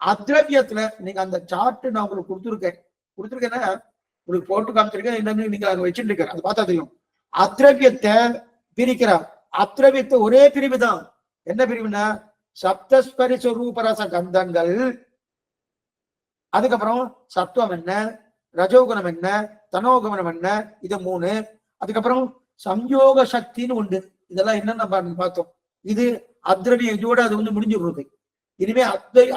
அத்ரவியத்துல நீங்க அந்த சார்ட் நான் உங்களுக்கு கொடுத்துருக்கேன்னா உங்களுக்கு போட்டு காமிச்சிருக்கேன். என்னன்னு நீங்க அங்க வச்சுட்டு இருக்க அது பார்த்தா தெரியும். அத்ரவியத்தை பிரிக்கிறார். அத்ரவியத்தை ஒரே பிரிவு தான். என்ன பிரிவுனா சப்தஸ்பரி சொரூபரச கந்தங்கள். அதுக்கப்புறம் சத்துவம் என்ன, ரஜோகுணம் என்ன, தனோகுணம் என்ன, இது 3. அதுக்கப்புறம் சம்யோக சக்தின்னு உண்டு. இதெல்லாம் என்னன்னு பார்த்தோம். இது அத்ரவியம். இதோட அது முடிஞ்சுடுறது. இனிமே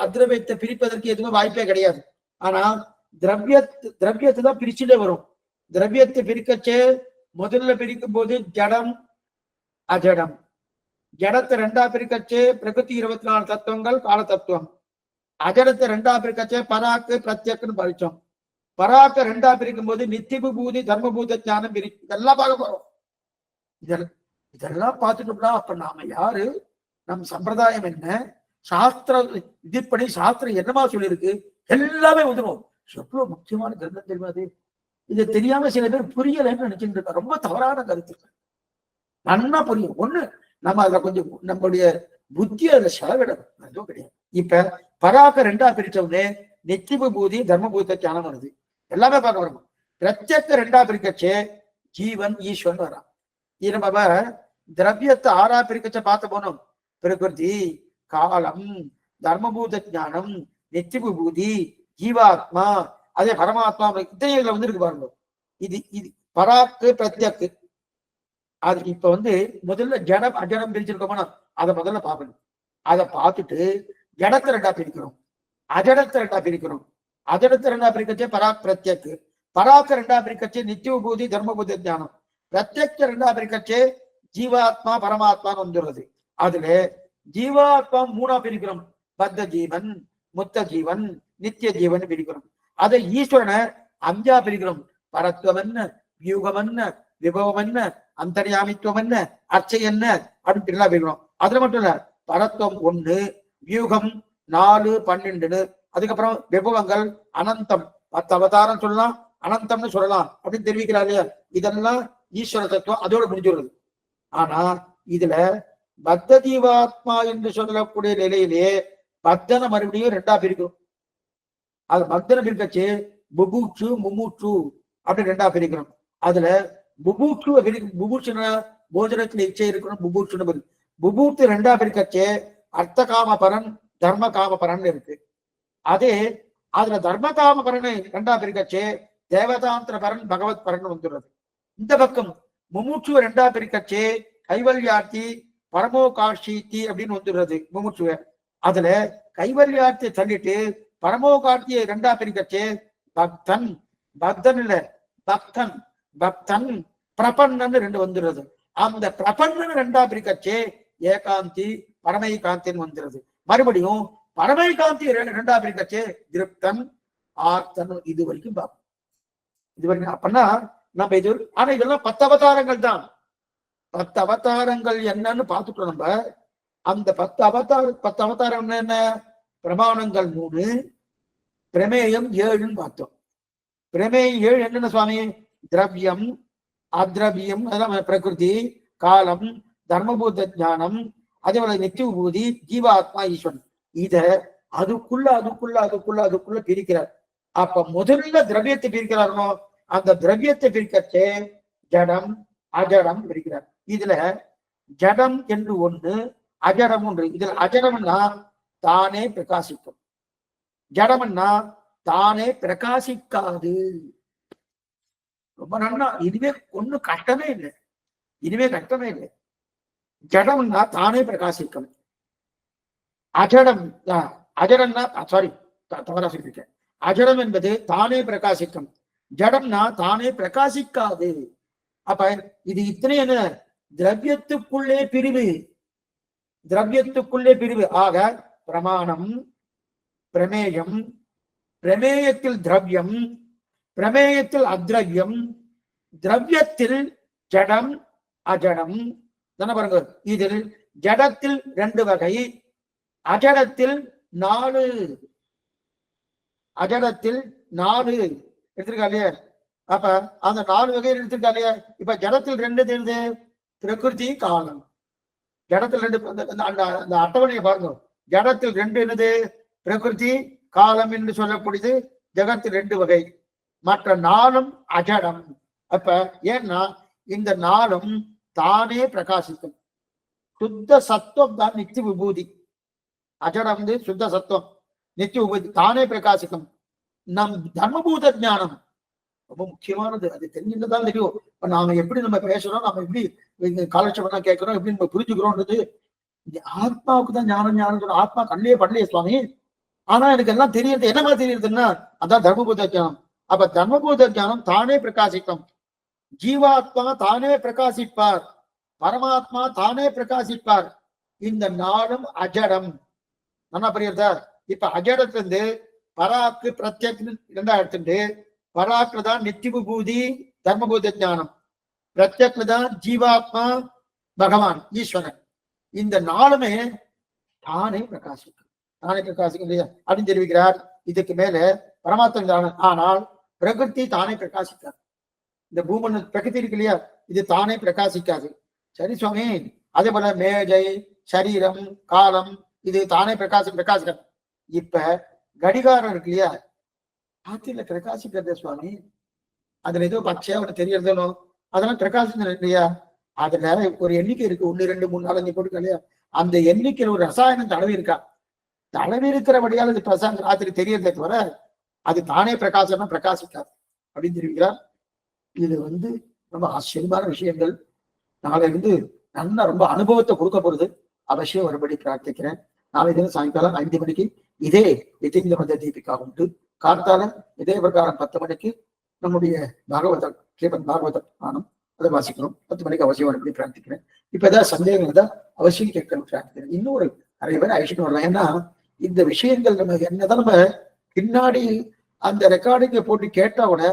அத்ரவியத்தை பிரிப்பதற்கு எதுவுமே வாய்ப்பே கிடையாது. ஆனா திரவியத்தை தான் பிரிச்சுட்டே வரும். திரவியத்தை பிரிக்கச்சே முதல்ல பிரிக்கும் போது ஜடம் அஜடம், ஜடத்தை ரெண்டா பிரிக்கச்சு பிரகிருதி 24 தத்துவங்கள் கால தத்துவம். அஜடத்தை ரெண்டா பிரிக்கச்சு பராக்கு பிரத்யக்குன்னு படிச்சோம். பராக்க ரெண்டா பிரிக்கும் போது நித்திய விபூதி தர்மபூத ஞானம் இதெல்லாம் பார்க்க போறோம். இதெல்லாம் பார்த்துட்டோம்னா அப்ப நாம யாரு, நம் சம்பிரதாயம் என்ன, சாஸ்திர இதுபடி சாஸ்திரம் என்னமா சொல்லியிருக்கு எல்லாமே வந்துடும். எவ்வளவு முக்கியமான கிரந்தம் தெரியுமா அது? இது தெரியாம சில பேர் புரியலைன்னு நினைச்சுட்டு இருக்க. ரொம்ப தவறான கருத்து. நன்னா புரியும். ஒண்ணு நம்ம அதுல கொஞ்சம் நம்மளுடைய புத்தி அதுல செலவிடணும், அதுவும் கிடையாது. இப்ப பராக்க ரெண்டா பிரிச்சவுடனே நித்திய விபூதி தர்மபூத ஞானம் வருது, எல்லாமே பார்க்க வரும். பிரத்யக்க ரெண்டா பிரிக்கச்சே ஜீவன் ஈஸ்வரன் வரான். இது நம்ம திரவியத்தை ஆறா பிரிக்கச்ச பார்த்து போனோம். பிரகிருதி, காலம், தர்மபூத ஞானம், நித்திய விபூதி, ஜீவாத்மா, அதே பரமாத்மா, இத்தனைகளை வந்து இருக்கு பாருங்க. இது இது பராக்கு பிரத்யக்கு. அது இப்ப முதல்ல ஜடம் அஜடம் பிரிச்சிருக்கோம்னா அதை முதல்ல பார்க்கணும். அதை பார்த்துட்டு ஜடத்தை ரெண்டா பிரிக்கிறோம், அஜடத்தை ரெண்டா பிரிக்கிறோம். அஜடத்தை ரெண்டா பிரிக்கச்சே பராக் பிரத்யக்கு, பராக்க ரெண்டா பிரிக்கச்சே நித்திய விபூதி தர்மபூத ஞானம், பிரத்யக்க ரெண்டா பிரிக்கச்சே ஜீவாத்மா பரமாத்மான்னு வந்துடுறது. அதுல ஜீவாத்மா மூணா பிரிக்கிறோம், பத்த ஜீவன், முத்த ஜீவன், நித்திய ஜீவன் பிரிக்கிறோம். அதை ஈஸ்வரனை அஞ்சா பிரிக்கிறோம், பரத்துவம் என்ன, வியூகம் என்ன, விபவம் என்ன, அந்தர்யாமித்துவம் என்ன, அர்ச்சை என்ன அப்படின்னு பிரிக்கிறோம். அதுல மட்டும் இல்ல, பரத்துவம் 1, வியூகம் 4, 12, அதுக்கப்புறம் விபவங்கள் அனந்தம், 10 அவதாரம் சொல்லலாம், அனந்தம்னு சொல்லலாம் அப்படின்னு தெரிவிக்கிறார் இல்லையா? இதெல்லாம் ஈஸ்வர தத்துவம் அதோட முடிஞ்சுடுறது. ஆனா இதுல பத்த ஜீவாத்மா என்று சொல்லக்கூடிய நிலையிலே பக்தனை மறுபடியும் ரெண்டா பிரிக்கும். அது பக்தனை பிரிக்கச்சு புபூட்சு மும்மூச்சு அப்படி ரெண்டா பிரிக்கணும். அதுல புபூட்சுவை புபூட்சுன போஜனத்துல இச்சை இருக்கணும், புபூட்சுன்னு புபூத்து ரெண்டா பிரிக்கச்சே அர்த்த காம பரன் தர்ம காம பரன் இருக்கு. அதே அதுல தர்ம காம பரனை ரெண்டா பிரிக்கச்சே தேவதாந்திர பரன் பகவத் பரன் வந்துடுறது. இந்த பக்கம் மும்மூச்சுவை ரெண்டா பிரிக்கச்சே கைவல்யார்த்தி பரமோகாட்சி அப்படின்னு வந்துடுறது மும்மூச்சுவ. அதுல கைவல்யார்த்தியை தள்ளிட்டு பரமோகாட்சியை ரெண்டா பிரிக்கச்சே பக்தன், பக்தன் இல்ல பக்தன், பக்தன் பிரபன்னன்னு 2 வந்துடுறது. அந்த பிரபன்னன் ரெண்டா பிரிக்கச்சே ஏகாந்தி பரமைகாந்தின்னு வந்துடுறது. மறுபடியும் பரமைகாந்தி ரெண்டா பிரிக்கச்சே திருப்தன் ஆர்த்தன். இது வரைக்கும் பார்ப்போம். இது வரைக்கும் அப்பன்னா நம்ம இது, ஆனா இதெல்லாம் 10 அவதாரங்கள் தான். 10 அவதாரங்கள் என்னன்னு பார்த்துட்டோம் நம்ம. அந்த 10 அவதாரம் என்ன? பிரமாணங்கள் 3, பிரமேயம் 7ன்னு பார்த்தோம். பிரமேயம் 7 என்னென்ன சுவாமி? திரவியம், அத்ரவியம், அதெல்லாம் பிரகிருதி, காலம், தர்மபூத ஞானம், அதே போல நித்திய விபூதி, ஜீவாத்மா, ஈஸ்வரன். இத அதுக்குள்ள பிரிக்கிறார். அப்ப முதல்ல திரவியத்தை பிரிக்கிறாரோ, அந்த திரவியத்தை பிரிக்கச்சே ஜடம் அஜடம் பிரிக்கிறார். இதுல ஜடம் என்று 1, அஜடம் 1. இதுல அஜடம்னா தானே பிரகாசிக்கும், ஜடம்னா தானே பிரகாசிக்காது. ரொம்ப நன்னா. இதுவே ஒண்ணு கஷ்டமே இல்லை, இதுவே கஷ்டமே இல்லை. ஜடம்னா தானே பிரகாசிக்கும், அஜடம் அஜடம்னா சாரி தவறா சொல்லிருக்கேன். அஜடம் என்பது தானே பிரகாசிக்கும், ஜடம்னா தானே பிரகாசிக்காது. அப்ப இது இத்தனை என்ன? திரவியத்துக்குள்ளே பிரிவு, திரவியத்துக்குள்ளே பிரிவு. ஆக பிரமாணம், பிரமேயம், பிரமேயத்தில் திரவியம், பிரமேயத்தில் அத்ரவியம், திரவியத்தில் ஜடம் அஜடம். பாருங்க, இதில் ஜடத்தில் 2 வகை, அஜடத்தில் 4, அஜடத்தில் 4 எடுத்திருக்கா இல்லையா? அப்ப அந்த 4 வகையில் எடுத்திருக்கா இல்லையா? இப்ப ஜடத்தில் 2 தெரியுது, பிரகிருதி காலம். ஜடத்தில் 2, அந்த அட்டவணையை பாருங்க. ஜடத்தில் 2 என்னது? பிரகிருதி காலம் என்று சொல்லக்கூடியது ஜகத்தில் 2 வகை. மற்ற 4ம் அஜடம். அப்ப ஏன்னா இந்த 4ம் தானே பிரகாசிக்கும். சுத்த சத்துவம் தான் நித்திய விபூதி. அஜடம் சுத்த சத்துவம், நித்திய விபூதி தானே பிரகாசிக்கும். நம் தர்மபூத ஞானம் ரொம்ப முக்கியமானது. அது தெரிஞ்சுதான் தெரியும். இப்ப நாம எப்படி நம்ம பேசுறோம், நம்ம எப்படி காலட்சேபம் கேட்கிறோம், எப்படி நம்ம புரிஞ்சுக்கிறோம்ன்றது ஆத்மாவுக்கு தான் ஞானம். ஞானம் ஆத்மா கண்ணிலே படலையே சுவாமி. ஆனா எனக்கு எல்லாம் தெரியுது. என்னமா தெரியுதுன்னா அதான் தர்மபூத ஞானம். அப்ப தர்மபூத ஞானம் தானே பிரகாசிக்கும். ஜீவாத்மா தானே பிரகாசிப்பார், பரமாத்மா தானே பிரகாசிப்பார். இந்த நாளும் அஜடம். நல்லா புரியுதா? இப்ப அஜடத்துல இருந்து பராக்கு பிரத்யக் இரண்டா எடுத்துட்டு, பராக்குல தான் நித்திய விபூதி தர்மபூத ஞானம், பிரத்யக்ல தான் ஜீவாத்மா பகவான் ஈஸ்வரன். இந்த நாளுமே தானே பிரகாசிக்கும், தானே பிரகாசிக்கும் இல்லையா அப்படின்னு தெரிவிக்கிறார். இதுக்கு மேல பரமாத்மா. ஆனால் பிரகிருதி தானே பிரகாசிக்காது. இந்த பூமன் பிரகிருதி இருக்கு இல்லையா, இது தானே பிரகாசிக்காது. சரி சுவாமி, அதே போல மேஜை, சரீரம், காலம், இது தானே பிரகாசிக்காது. இப்ப கடிகாரம் இருக்கு இல்லையா, காத்தில பிரகாசிக்கிறது சுவாமி. அதுல ஏதோ பச்சையா ஒண்ணு தெரியறதோ அதெல்லாம் பிரகாசிக்கிறது இல்லையா. அதுல ஒரு எண்ணிக்கை இருக்கு, 1 2 3 4 5 போட்டுக்க இல்லையா. அந்த எண்ணிக்கையில் ஒரு ரசாயனம் தடவி இருக்கா, தடவி இருக்கிறபடியால் அது பிரசாந்த் ராத்திரி தெரியறதே தவிர அது தானே பிரகாசம்னா பிரகாசிக்காது அப்படின்னு தெரிவிக்கிறார். இது ரொம்ப ஆச்சரியமான விஷயங்கள். நாளை நல்ல ரொம்ப அனுபவத்தை கொடுக்க போறது. அவசியம் வரும்படி பிரார்த்திக்கிறேன். நாளை தினம் சாயங்காலம் 5 மணிக்கு இதே யதீந்திர மத தீபிகா உண்டு. கார்த்தால இதே பிரகாரம் 10 மணிக்கு நம்முடைய பாகவதம், ஸ்ரீமத் பாகவதம் ஆனம் அதை வாசிக்கணும். 10 மணிக்கு அவசியம் வரும்படி பிரார்த்திக்கிறேன். இப்ப ஏதாவது சந்தேகம் தான் அவசியம் கேட்கணும் பிரார்த்திக்கிறேன். இன்னொரு நிறைய பேர் அழிச்சுட்டு வரலாம். ஏன்னா இந்த விஷயங்கள் நம்ம என்னதான் நம்ம பின்னாடி அந்த ரெக்கார்டிங்க போட்டு கேட்டா கூட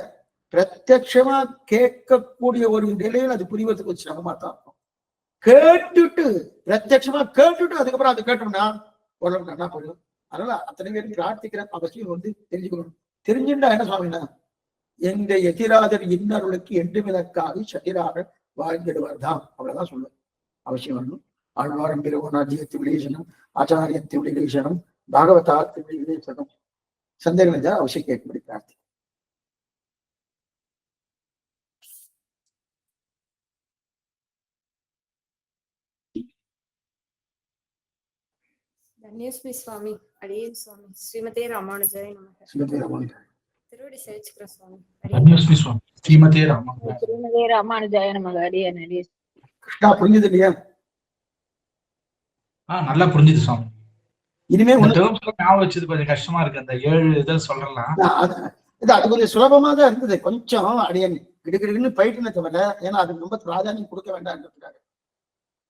பிரத்யட்சமா கேட்கக்கூடிய ஒரு நிலையில் அது புரிவதற்கு சிரமமா தான் இருக்கும். கேட்டுட்டு பிரத்யட்சமா கேட்டுட்டு அதுக்கப்புறம் அதை கேட்டோம்னா ஓரளவுக்கு நல்லா போயிடும். அதனால அத்தனை பேருக்கு பிரார்த்திக்கிறேன். அவசியம் தெரிஞ்சுக்கணும். தெரிஞ்சுட்டா என்ன சுவாமினா, எங்க எதிராதர் இன்னர்களுக்கு எண்டு விளக்காக சதிராக வாழ்ந்திடுவார் தான், அவ்வளவுதான் சொல்லுவேன். அவசியம் வரணும். ஆழ்வாரம் பிறவனாஜியத்து விளேசனம், ஆச்சாரியத்து விளேசனம், பாகவதாத்து விளேசனம். சந்தேகம் இருந்தால் அவசியம் கேட்கும்படி பிரார்த்தி. தன்யஸ்மி சுவாமி, அடியேன் சுவாமி. ஸ்ரீமதே ராமானுஜாய நமக. ஸ்ரீமதே ராமானுஜாய. திருவடி சேவிச்சுக்கிற சுவாமி. தன்யஸ்மி சுவாமி. ஸ்ரீமதே ராமானுஜாய. ஸ்ரீமதே ராமானுஜாய நமக. அடியேன் கிருஷ்ணா புரிஞ்சது இல்லையா? நல்லா புரிஞ்சுது சுவாமி. இனிமே ஞாபகம் வச்சது கொஞ்சம் கஷ்டமா இருக்கு. அந்த 7 இதை சொல்லலாம். அது கொஞ்சம் சுலபமா தான் இருந்தது. கொஞ்சம் அடியன் கிடுகிடுன்னு போயிட்டுன்னு தவிர, ஏன்னா அதுக்கு ரொம்ப பிராதானியம் கொடுக்க வேண்டாம்.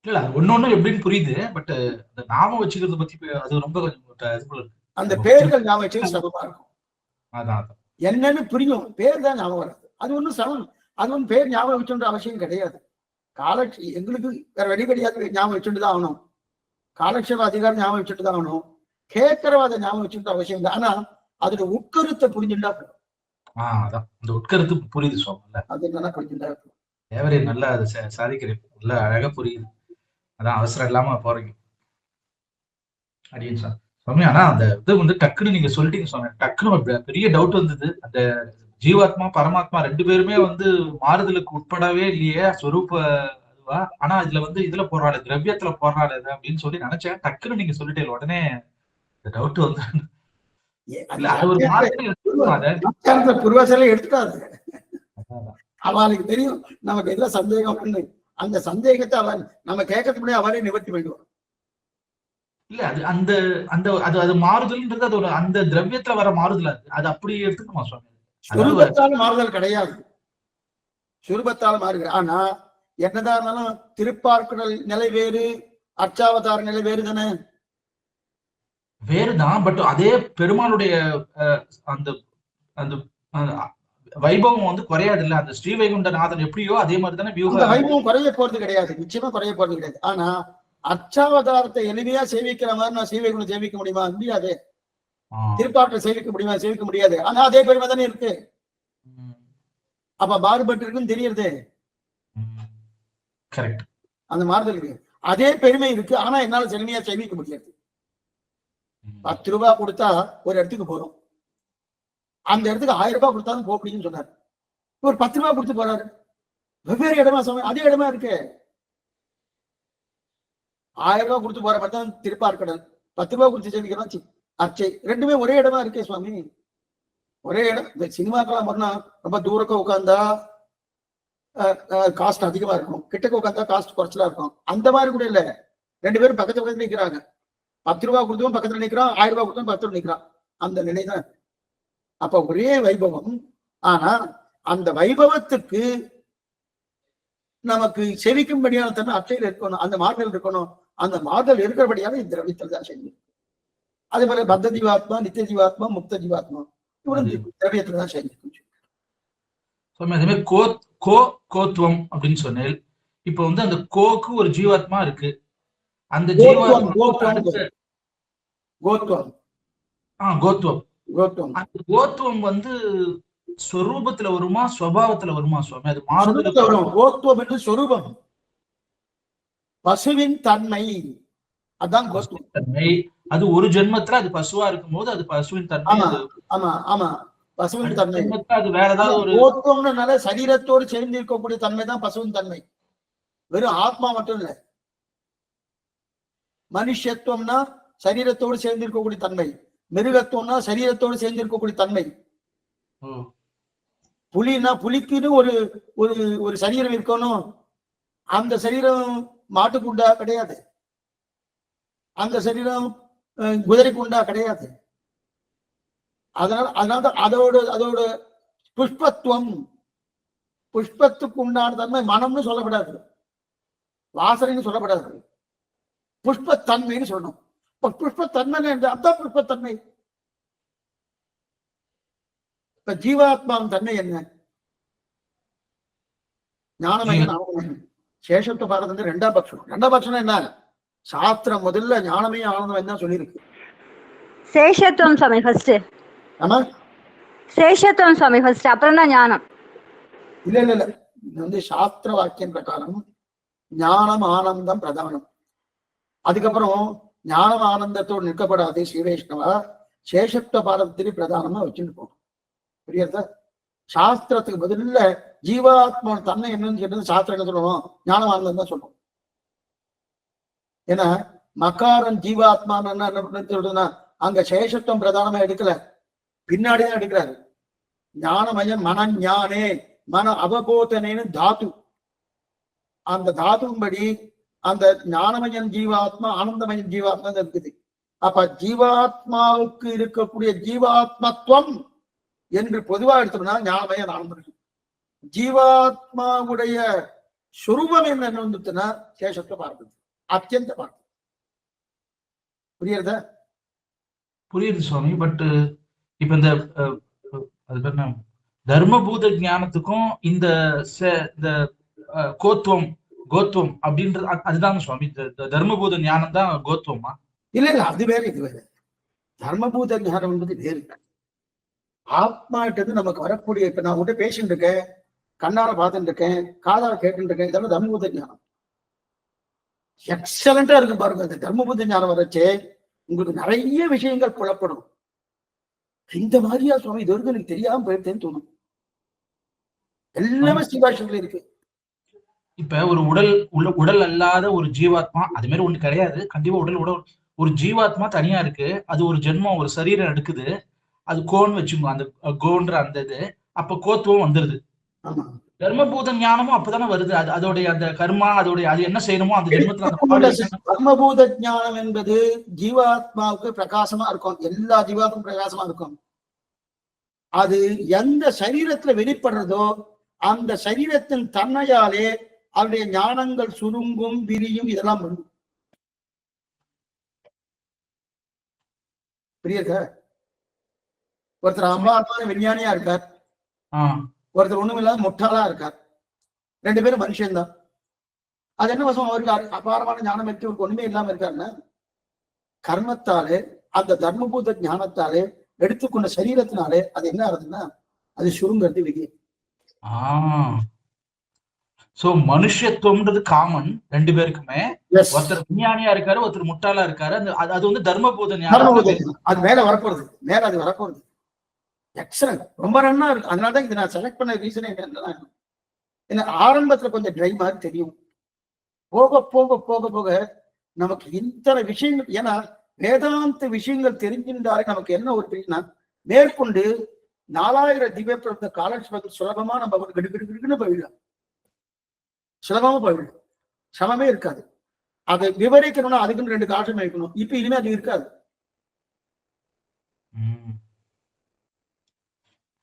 இல்ல ஒன்னொன்னு எப்படின்னு புரியுது. பட் அந்த நாம வச்சுக்கிறது பத்தி அது ரொம்ப கொஞ்சம் அந்த பேர்கள் ஞாபகம் வச்சு சிரமமா இருக்கும். அதான் என்னன்னு புரியும், பேர் தான் ஞாபகம் வராது. அது ஒன்றும் சமம். அது ஒன்றும் பேர் ஞாபகம் வச்சுன்ற அவசியம் கிடையாது. எங்களுக்கு வேற வழி கிடையாது. ஞாபகம் வச்சுட்டு தான் ஆகணும். காலட்சேப அதிகாரம் ஞாபகம் வச்சுட்டு தான் ஆகணும். கேட்கறவாத ஞாபகம் வச்சுட்டு அவசியம் இல்லை. ஆனா அதோட உட்கருத்தை புரிஞ்சுட்டா போதும். அதான் அந்த உட்கருத்து புரியுது சுவாமி. அது என்னன்னா புரிஞ்சுட்டா தேவரே நல்லா அதை சாதிக்கிறேன். நல்லா அழகா புரியுது. அதான் அவசரம் இல்லாம போறீங்க அடியேன் சார் சுவாமி. ஆனா அந்த இது டக்குன்னு நீங்க சொல்லிட்டீங்க சுவாமி. டக்குன்னு பெரிய டவுட் வந்தது. அந்த ஜீவாத்மா பரமாத்மா 2 பேருமே மாறுதலுக்கு உட்படவே இல்லையே ஸ்வரூப அதுவா. ஆனா இதுல போடுறாள், திரவியத்துல போடுறாள் அப்படின்னு சொல்லி நினைச்சேன். டக்குன்னு நீங்க சொல்லிட்டே உடனே டவுட் எடுத்துட்டாரு. அவளுக்கு தெரியும் நமக்கு எதுல சந்தேகம். அந்த சந்தேகத்தை அவன் நம்ம கேட்கறதுக்கு முன்னாடி அவளே நிவர்த்தி பண்ணிடுவான். இல்ல அது அந்த அந்த அது அது மாறுதல்ன்றது அது ஒரு அந்த திரவியத்துல வர மாறுதல். அது அப்படி எடுத்துக்கணுமா சுவாமி? சுரூபத்தால மாறுதல் கிடையாது. சுரூபத்தால மாறுகிற. ஆனா என்னதான் இருந்தாலும் திருப்பார்க்குடல் நிலை வேறு, அர்ச்சாவதார நிலை வேறு தானே. வேறுதான். பட் அதே பெருமாளுடைய அந்த அந்த வைபவம் குறையாது இல்ல. அந்த ஸ்ரீ வைகுண்டநாதன் எப்படியோ அதே மாதிரி தானே வைபவம் குறைய போறது கிடையாது. நிச்சயமா குறைய போறது கிடையாது. ஆனா அர்ச்சாவதாரத்தை எளிமையா சேவிக்கிற மாதிரி நான் ஸ்ரீ வைகுண்டம் சேவிக்க முடியுமா? முடியாது. திருப்பாற்றை சேவிக்க முடியுமா? சேவிக்க முடியாது. ஆனா அதே பெருமை தானே இருக்கு. அப்ப மாறுபட்டு இருக்குன்னு தெரியுது. அந்த மாறுதல் இருக்கு. அதே பெருமை இருக்கு. ஆனா என்னால எளிமையா சேவிக்க முடியாது. 10 ரூபாய் கொடுத்தா ஒரு இடத்துக்கு போறோம். அந்த இடத்துக்கு 1000 ரூபாய் கொடுத்தாலும் போக முடியும்னு சொன்னாரு. ஒரு 10 ரூபாய் கொடுத்து போறாரு. வெவ்வேறு இடமா சொன்ன அதே இடமா இருக்கு. 1000 ரூபாய் கொடுத்து போற மாதிரி தான் திருப்பார்க்கடல். 10 ரூபாய் கொடுத்து சேமிக்கிறோம் அர்ச்சை. 2மே ஒரே இடமா இருக்கே சுவாமி. ஒரே இடம். இந்த சினிமாக்கெல்லாம் பண்ணா ரொம்ப தூரக்க உட்கார்ந்தா காஸ்ட் அதிகமா இருக்கும், கிட்டக்க உட்கார்ந்தா காஸ்ட் குறைச்சலா இருக்கும். அந்த மாதிரி கூட இல்ல. 2 பேரும் பக்கத்துல நிக்கிறாங்க. 10 ரூபாய் கொடுத்தவன் பக்கத்துல நிக்கிறான், 1000 ரூபாய் கொடுத்தவன் பக்கத்துல நிக்கிறான். அந்த நிலைதான். அப்ப ஒரே வைபவம். ஆனா அந்த வைபவத்துக்கு நமக்கு செவிக்கும்படியான தன்மை அச்சையில் இருக்கணும், அந்த மார்பில் இருக்கணும். அந்த மாறுதல் இருக்கிறபடியாக இந்த திரவியத்தில் தான் செய்யும். அதே போல பத்த ஜீவாத்மா, நித்திய ஜீவாத்மா, முக்த ஜீவாத்மா இவரும் திரவியத்துல தான் செய்யும். அதே மாதிரி கோத்துவம் அப்படின்னு சொன்னேன். இப்ப வந்து அந்த கோக்கு ஒரு ஜீவாத்மா இருக்கு. அந்த கோத்துவம் அந்த கோத்துவம் வந்து ஸ்வரூபத்துல வருமா, ஸ்வபாவத்துல வருமா சுவாமி? அது மாறுதல் வரும். கோத்துவம் என்று சொரூபம், பசுவின் தன்மை, அதான் கோத்துவம் தன்மை. அது ஒரு ஜென்மத்துல அது பசுவா இருக்கும் போது அது பசுவின் தன்மை. ஆமா ஆமா, பசுவின் தன்மை. அது வேற ஏதாவது ஒரு கோத்துவம்னால சரீரத்தோடு சேர்ந்து இருக்கக்கூடிய தன்மை தான் பசுவின் தன்மை. வெறும் ஆத்மா மட்டும் இல்ல. மனுஷத்துவம்னா சரீரத்தோடு சேர்ந்து இருக்கக்கூடிய தன்மை, மிருகத்துவம்னா சரீரத்தோடு சேர்ந்து இருக்கக்கூடிய தன்மை. புலினா புலிக்குன்னு ஒரு ஒரு ஒரு சரீரம் இருக்கணும். அந்த சரீரம் மாட்டுக்குண்டா கிடையாது, அந்த சரீரம் குதிரைக்குண்டா கிடையாது. அதனால அதோட புஷ்பத்துவம், புஷ்பத்துக்கு உண்டான தன்மை மனம்னு சொல்லப்படாது, வாசனைன்னு சொல்லப்படாது, புஷ்பத்தன்மைன்னு சொல்லணும். புஷ்பத்தன்மை அதான் புஷ்பத்தன்மை. இப்ப ஜீவாத்மாவின் தன்மை என்ன? ஞானமயம் ஆனந்தமயம். சேஷத்துவ பாரதம் ரெண்டாம் பட்சம் என்ன? சாஸ்திரம் முதல்ல ஞானமயம் ஆனந்தமயம் தான் சொல்லியிருக்கு. சேஷத்துவம் சுவாமி ஃபர்ஸ்ட். ஆமா, சேஷத்துவம் சுவாமி ஃபர்ஸ்ட், அப்புறம் தான் ஞானம். இல்ல இல்ல இல்ல, இது வந்து சாஸ்திர வாக்கியம் பிரகாரம் ஞானம் ஆனந்தம் பிரதானம். அதுக்கப்புறம் ஞானம் ஆனந்தத்தோடு நிற்கப்படாது ஸ்ரீவைஷ்ணவா, சேஷத்துவ பாரதத்திலே பிரதானமா வச்சுட்டு போகணும். புரியுதா? சாஸ்திரத்துக்கு பதில ஜீவாத்மா தன்மை என்னன்னு கேட்டது சாஸ்திரம் என்ன சொல்லணும்? ஞானம் ஆனந்தம் தான் சொல்லணும். ஏன்னா மக்காரன் ஜீவாத்மான்னு என்ன சொல்றதுன்னா அங்க சேஷத்துவம் பிரதானமா எடுக்கல, பின்னாடிதான் எடுக்கிறாரு. ஞானமயம் மன ஞானே மன அவபோதனேன்னு தாத்து. அந்த தாத்தும்படி அந்த ஞானமயன் ஜீவாத்மா, ஆனந்தமயன் ஜீவாத்மா இருக்குது. அப்ப ஜீவாத்மாவுக்கு இருக்கக்கூடிய ஜீவாத்மத்துவம் என்று பொதுவா எடுத்தோம்னா ஞானமயன் ஆனந்தம். ஜீவாத்மாவுடைய சுரூபம் என்ன வந்துட்டுன்னா சேஷத்துவ பார்த்தது, அத்தியந்த பார்த்தது. புரியுறதா? புரியுது சுவாமி. பட் இப்ப இந்த தர்மபூத ஞானத்துக்கும் இந்த கோத்துவம் அப்படின்றது அதுதான் சுவாமி. தர்மபூத ஞானம் தான் கோத்துவமா? இல்ல இல்ல, அது வேற இது வேற. தர்மபூத ஞானம் என்பது வேறு. ஆத்மாட்டது நமக்கு வரக்கூடிய, இப்ப நான் உங்கள்கிட்ட பேசிட்டு இருக்கேன், கண்ணால பார்த்துட்டு இருக்கேன், காதால கேட்டு இருக்கேன், இதெல்லாம் தர்மபூத ஞானம். எக்ஸலண்டா இருக்கு பாருங்க. இந்த தர்மபூத ஞானம் வரச்சே உங்களுக்கு நிறைய விஷயங்கள் புலப்படும். இந்த மாதிரியா சுவாமி இது வரைக்கும் எனக்கு தெரியாம போயிட்டேன்னு தோணும். எல்லாமே ஸ்ரீபாஷத்துல இருக்கு. இப்ப ஒரு உடல் அல்லாத ஒரு ஜீவாத்மா அது மாதிரி ஒண்ணு கிடையாது. கண்டிப்பா உடல் ஒரு ஜீவாத்மா தனியா இருக்கு. அது ஒரு ஜென்மம், ஒரு சரீரம் எடுக்குது. அது கோன்னு வச்சுக்கோ, அந்த கோன்ற அந்த இது. அப்ப கோத்துவம் வந்துருது. தர்மபூத ஞானமும் அப்பதானே வருது. அதோடைய அந்த கர்மா, அதோடைய அது என்ன செய்யணுமோ அந்த ஜென்மத்துல. தர்மபூத ஞானம் என்பது ஜீவாத்மாவுக்கு பிரகாசமா இருக்கும், எல்லா ஜீவாத்மாவும் பிரகாசமா இருக்கும். அது எந்த சரீரத்துல வெளிப்படுறதோ அந்த சரீரத்தின் தன்மையாலே அவருடைய ஞானங்கள் சுருங்கும், விரியும், இதெல்லாம் பண்ணும். புரியுதா? ஒருத்தர் அம்மாத்மான விஞ்ஞானியா இருக்கார், ஒருத்தர் ஒண்ணுமில்லாத முட்டாளா இருக்கார். ரெண்டு பேரும் மனுஷன்தான். அது என்ன வசம்? அவருக்கு அபாரமான ஞானம் இருக்கு, அவருக்கு ஒண்ணுமே இல்லாம இருக்காருன்னா கர்மத்தாலே, அந்த தர்மபூத ஞானத்தாலே எடுத்துக்கொண்ட சரீரத்தினாலே அது என்ன ஆகுதுன்னா அது சுருங்கிறது விதி. சோ மனுஷத்துவம்ன்றது காமன் ரெண்டு பேருக்குமே. ஒருத்தர் விஞ்ஞானியா இருக்காரு, ஒருத்தர் முட்டாளா இருக்காரு. அது வந்து தர்மபூத ஞானம். அது மேல வரப்போறது, மேல அது வரப்போறது. எக்ஸலண்ட், ரொம்ப நன்னா இருக்கு. அதனாலதான் இது நான் செலக்ட் பண்ண ரீசன் என்ன, ஆரம்பத்துல கொஞ்சம் ட்ரை மாதிரி தெரியும். போக போக போக போக நமக்கு இத்தனை விஷயங்கள், ஏன்னா வேதாந்த விஷயங்கள் தெரிஞ்சிருந்தாலே நமக்கு என்ன ஒரு பெரிய மேற்கொண்டு 4000 திவ்ய பிரபந்த காலட்சேபத்தில் சுலபமா நம்ம கிடுகிடுன்னு போயிடலாம். சுலபமா போயிடலாம், சமமே இருக்காது. அதை விவரிக்கணும்னா அதுக்குன்னு 2 காலம் வைக்கணும். இப்ப இனிமே அது இருக்காது.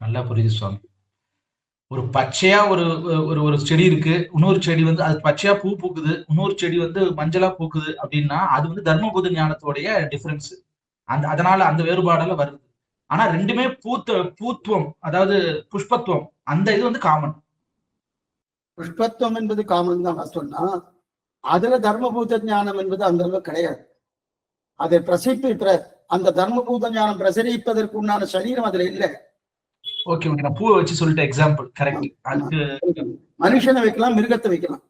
நல்லா புரியுது சுவாமி. ஒரு பச்சையா ஒரு ஒரு ஒரு செடி இருக்கு, இன்னொரு செடி வந்து அது பச்சையா பூ பூக்குது, இன்னொரு செடி வந்து மஞ்சளா பூக்குது அப்படின்னா அது வந்து தர்மபுத ஞானத்தோடைய டிஃபரன்ஸ். அதனால அந்த வேறுபாடால வருது. ஆனா ரெண்டுமே பூத்துவம், அதாவது புஷ்பத்துவம், அந்த இது வந்து காமன். புஷ்பத்துவம் என்பது காமன் தான் நான் சொன்னா, அதுல தர்மபூத ஞானம் என்பது அந்த அளவு கிடையாது. அதை பிரசிப்பிக்கிற அந்த தர்மபூத ஞானம் பிரசரிப்பதற்கு உண்டான சரீரம் அதுல இல்லை. ஓகே ஓகே, நான் பூவை வச்சு சொல்லிட்டேன் எக்ஸாம்பிள். கரெக்ட். அதுக்கு மனுஷனை வைக்கலாம், மிருகத்தை வைக்கலாம்.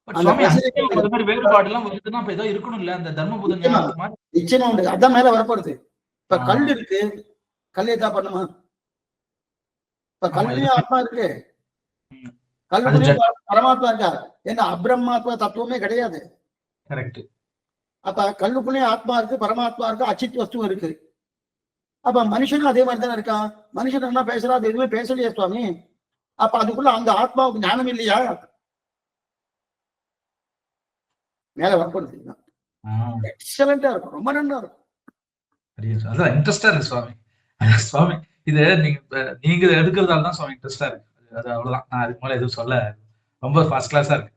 சுவாமி அந்த மாதிரி வேறுபாடு எல்லாம் வருதுன்னா அப்ப ஏதோ இருக்கணும் இல்ல, அந்த தர்மபுத ஞானத்து மாதிரி. நிச்சயமா உண்டு, அதான் மேல வரப்படுது. இப்ப கல் இருக்கு, கல் எதா பண்ணுமா? இப்ப கல்லையும் ஆத்மா இருக்கு, கல்லுக்குள்ளேயும் பரமாத்மா இருக்கா? ஏன்னா அப்ரமாத்மா தத்துவமே கிடையாது. கரெக்ட். அப்ப கல்லுக்குள்ளேயும் ஆத்மா இருக்கு, பரமாத்மா இருக்கு, அச்சித் வஸ்துவும் இருக்கு. அப்ப மனுஷனும் அதே மாதிரி தானே இருக்கான். மனுஷன் என்ன பேசுறா, அது எதுவுமே பேசலையா சுவாமி? அப்ப அதுக்குள்ள அந்த ஆத்மாவுக்கு ஞானம் இல்லையா? மேல வரப்படுது. எக்ஸலண்டா இருக்கும், ரொம்ப நல்லா இருக்கும். அதான் இன்ட்ரெஸ்டா இருக்கு சுவாமி. சுவாமி இது நீங்க எடுக்கிறதால தான் சுவாமி இன்ட்ரெஸ்டா இருக்கு. அது அவ்வளவுதான், நான் அதுக்கு மேல எதுவும் சொல்ல. ரொம்ப ஃபர்ஸ்ட் கிளாஸா இருக்கு,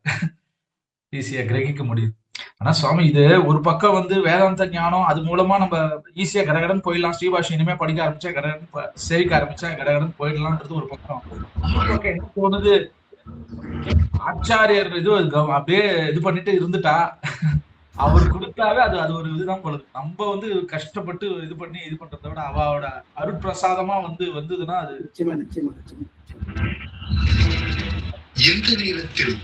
ஈஸியா கிரகிக்க முடியுது. ஆனா சுவாமி இது ஒரு பக்கம் வந்து வேதாந்த ஞானம், அது மூலமா நம்ம ஈஸியா கடகடன் போயிடலாம். ஸ்ரீபாஷி இனிமே படிக்க ஆரம்பிச்சா கடகடன் சேவிக்க ஆரம்பிச்சா கடகடன் போயிடலாம்ன்றது ஒரு பக்கம். என்ன தோணுது, ஆச்சாரியர் இது அப்படியே இது பண்ணிட்டு இருந்துட்டா, அவர் கொடுத்தாவே அது அது ஒரு இதுதான் போல. நம்ம வந்து கஷ்டப்பட்டு இது பண்ணி இது பண்றதை விட அவளோட அருட்பிரசாதமா வந்து வந்ததுன்னா அது எந்த நேரத்தில்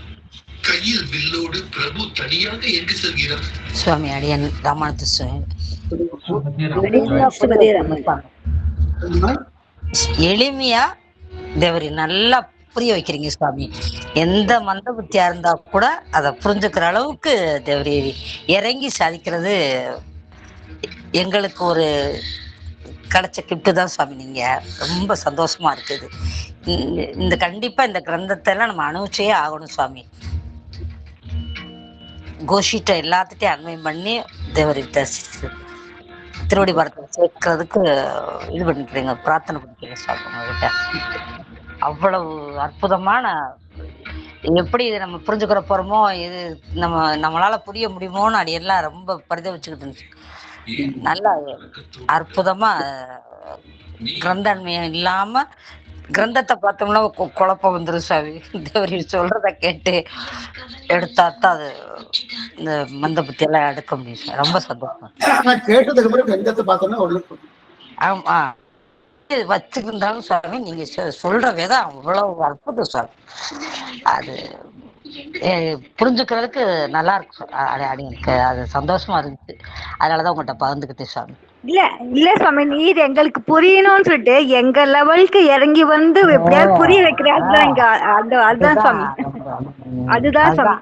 கையில் வில்லோடு பிரபு தனியாக எங்கு செல்கிறார்? சுவாமி அடியன் ராமானுஜ சுவாமி. எளிமையா தேவரி நல்லா புரிய வைக்கிறீங்க சுவாமி. எந்த மந்த புத்தியா இருந்தா கூட அதை புரிஞ்சுக்கிற அளவுக்கு தேவரி இறங்கி சாதிக்கிறது எங்களுக்கு ஒரு கிடைச்ச கிஃப்ட் தான் சுவாமி. நீங்க ரொம்ப சந்தோஷமா இருக்குது. இந்த கண்டிப்பா இந்த கிரந்தத்தை எல்லாம் நம்ம அனுபவிச்சே ஆகணும் சுவாமி. கோஷிட்ட எல்லாத்துட்டையும் அன்வயம் பண்ணி தேவரி திருவடி படத்தை சேர்க்கறதுக்கு இது பண்ணிக்கிறீங்க, பிரார்த்தனை பண்ணிக்கிறீங்க சுவாமி உங்ககிட்ட. அவ்வளவு அற்புதமான, எப்படி இதை நம்ம புரிஞ்சுக்கிற போறோமோ, இது நம்மளால புரிய முடியுமோன்னு அது எல்லாம் ரொம்ப பரிதவிச்சுக்கிட்டு இருந்துச்சு. நல்லா அற்புதமா கிரந்தன்மையம் இல்லாம கிரந்தத்தை பார்த்தோம்னா குழப்பம் வந்துடும் சுவாமி. தேவரி சொல்றத கேட்டு எடுத்தாத்தான் அது இந்த மந்த புத்தி எல்லாம் எடுக்க முடியும். ரொம்ப சந்தோஷம். கேட்டதுக்கு அப்புறம் கிரந்தத்தை பார்த்தோம்னா ஆமா வச்சுக்கிருந்தாலும் சுவாமி நீங்க சொல்ற வேதம் அவ்வளவு அற்புதம் சுவாமி. அது புரிஞ்சுக்கிறதுக்கு நல்லா இருக்கு. எனக்கு அது சந்தோஷமா இருந்துச்சு. அதனாலதான் உங்கள்கிட்ட பகிர்ந்துக்கிட்டேன் சுவாமி. இல்ல சுவாமி, நீர் எங்களுக்கு புரியணும்னு சொல்லிட்டு எங்க லெவலுக்கு இறங்கி வந்து எப்படியாவது புரிய வைக்கிறாங்க. அதுதான் சுவாமி, அதுதான் சுவாமி.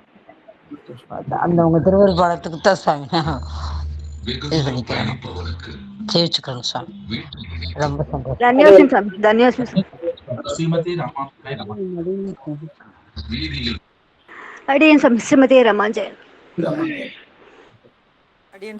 அந்த உங்க திருவருப்பாளத்துக்கு தான் சுவாமி இது பண்ணிக்கிறேன், சேவிச்சுக்கிறேன் சுவாமி. ரொம்ப சந்தோஷம். தன்யோசம் சுவாமி, தன்யோசம். ஸ்ரீமதி ராமானுஜாய நமः. அடியன் ஸ்ரீமதி ராமானுஜாய. அடியன்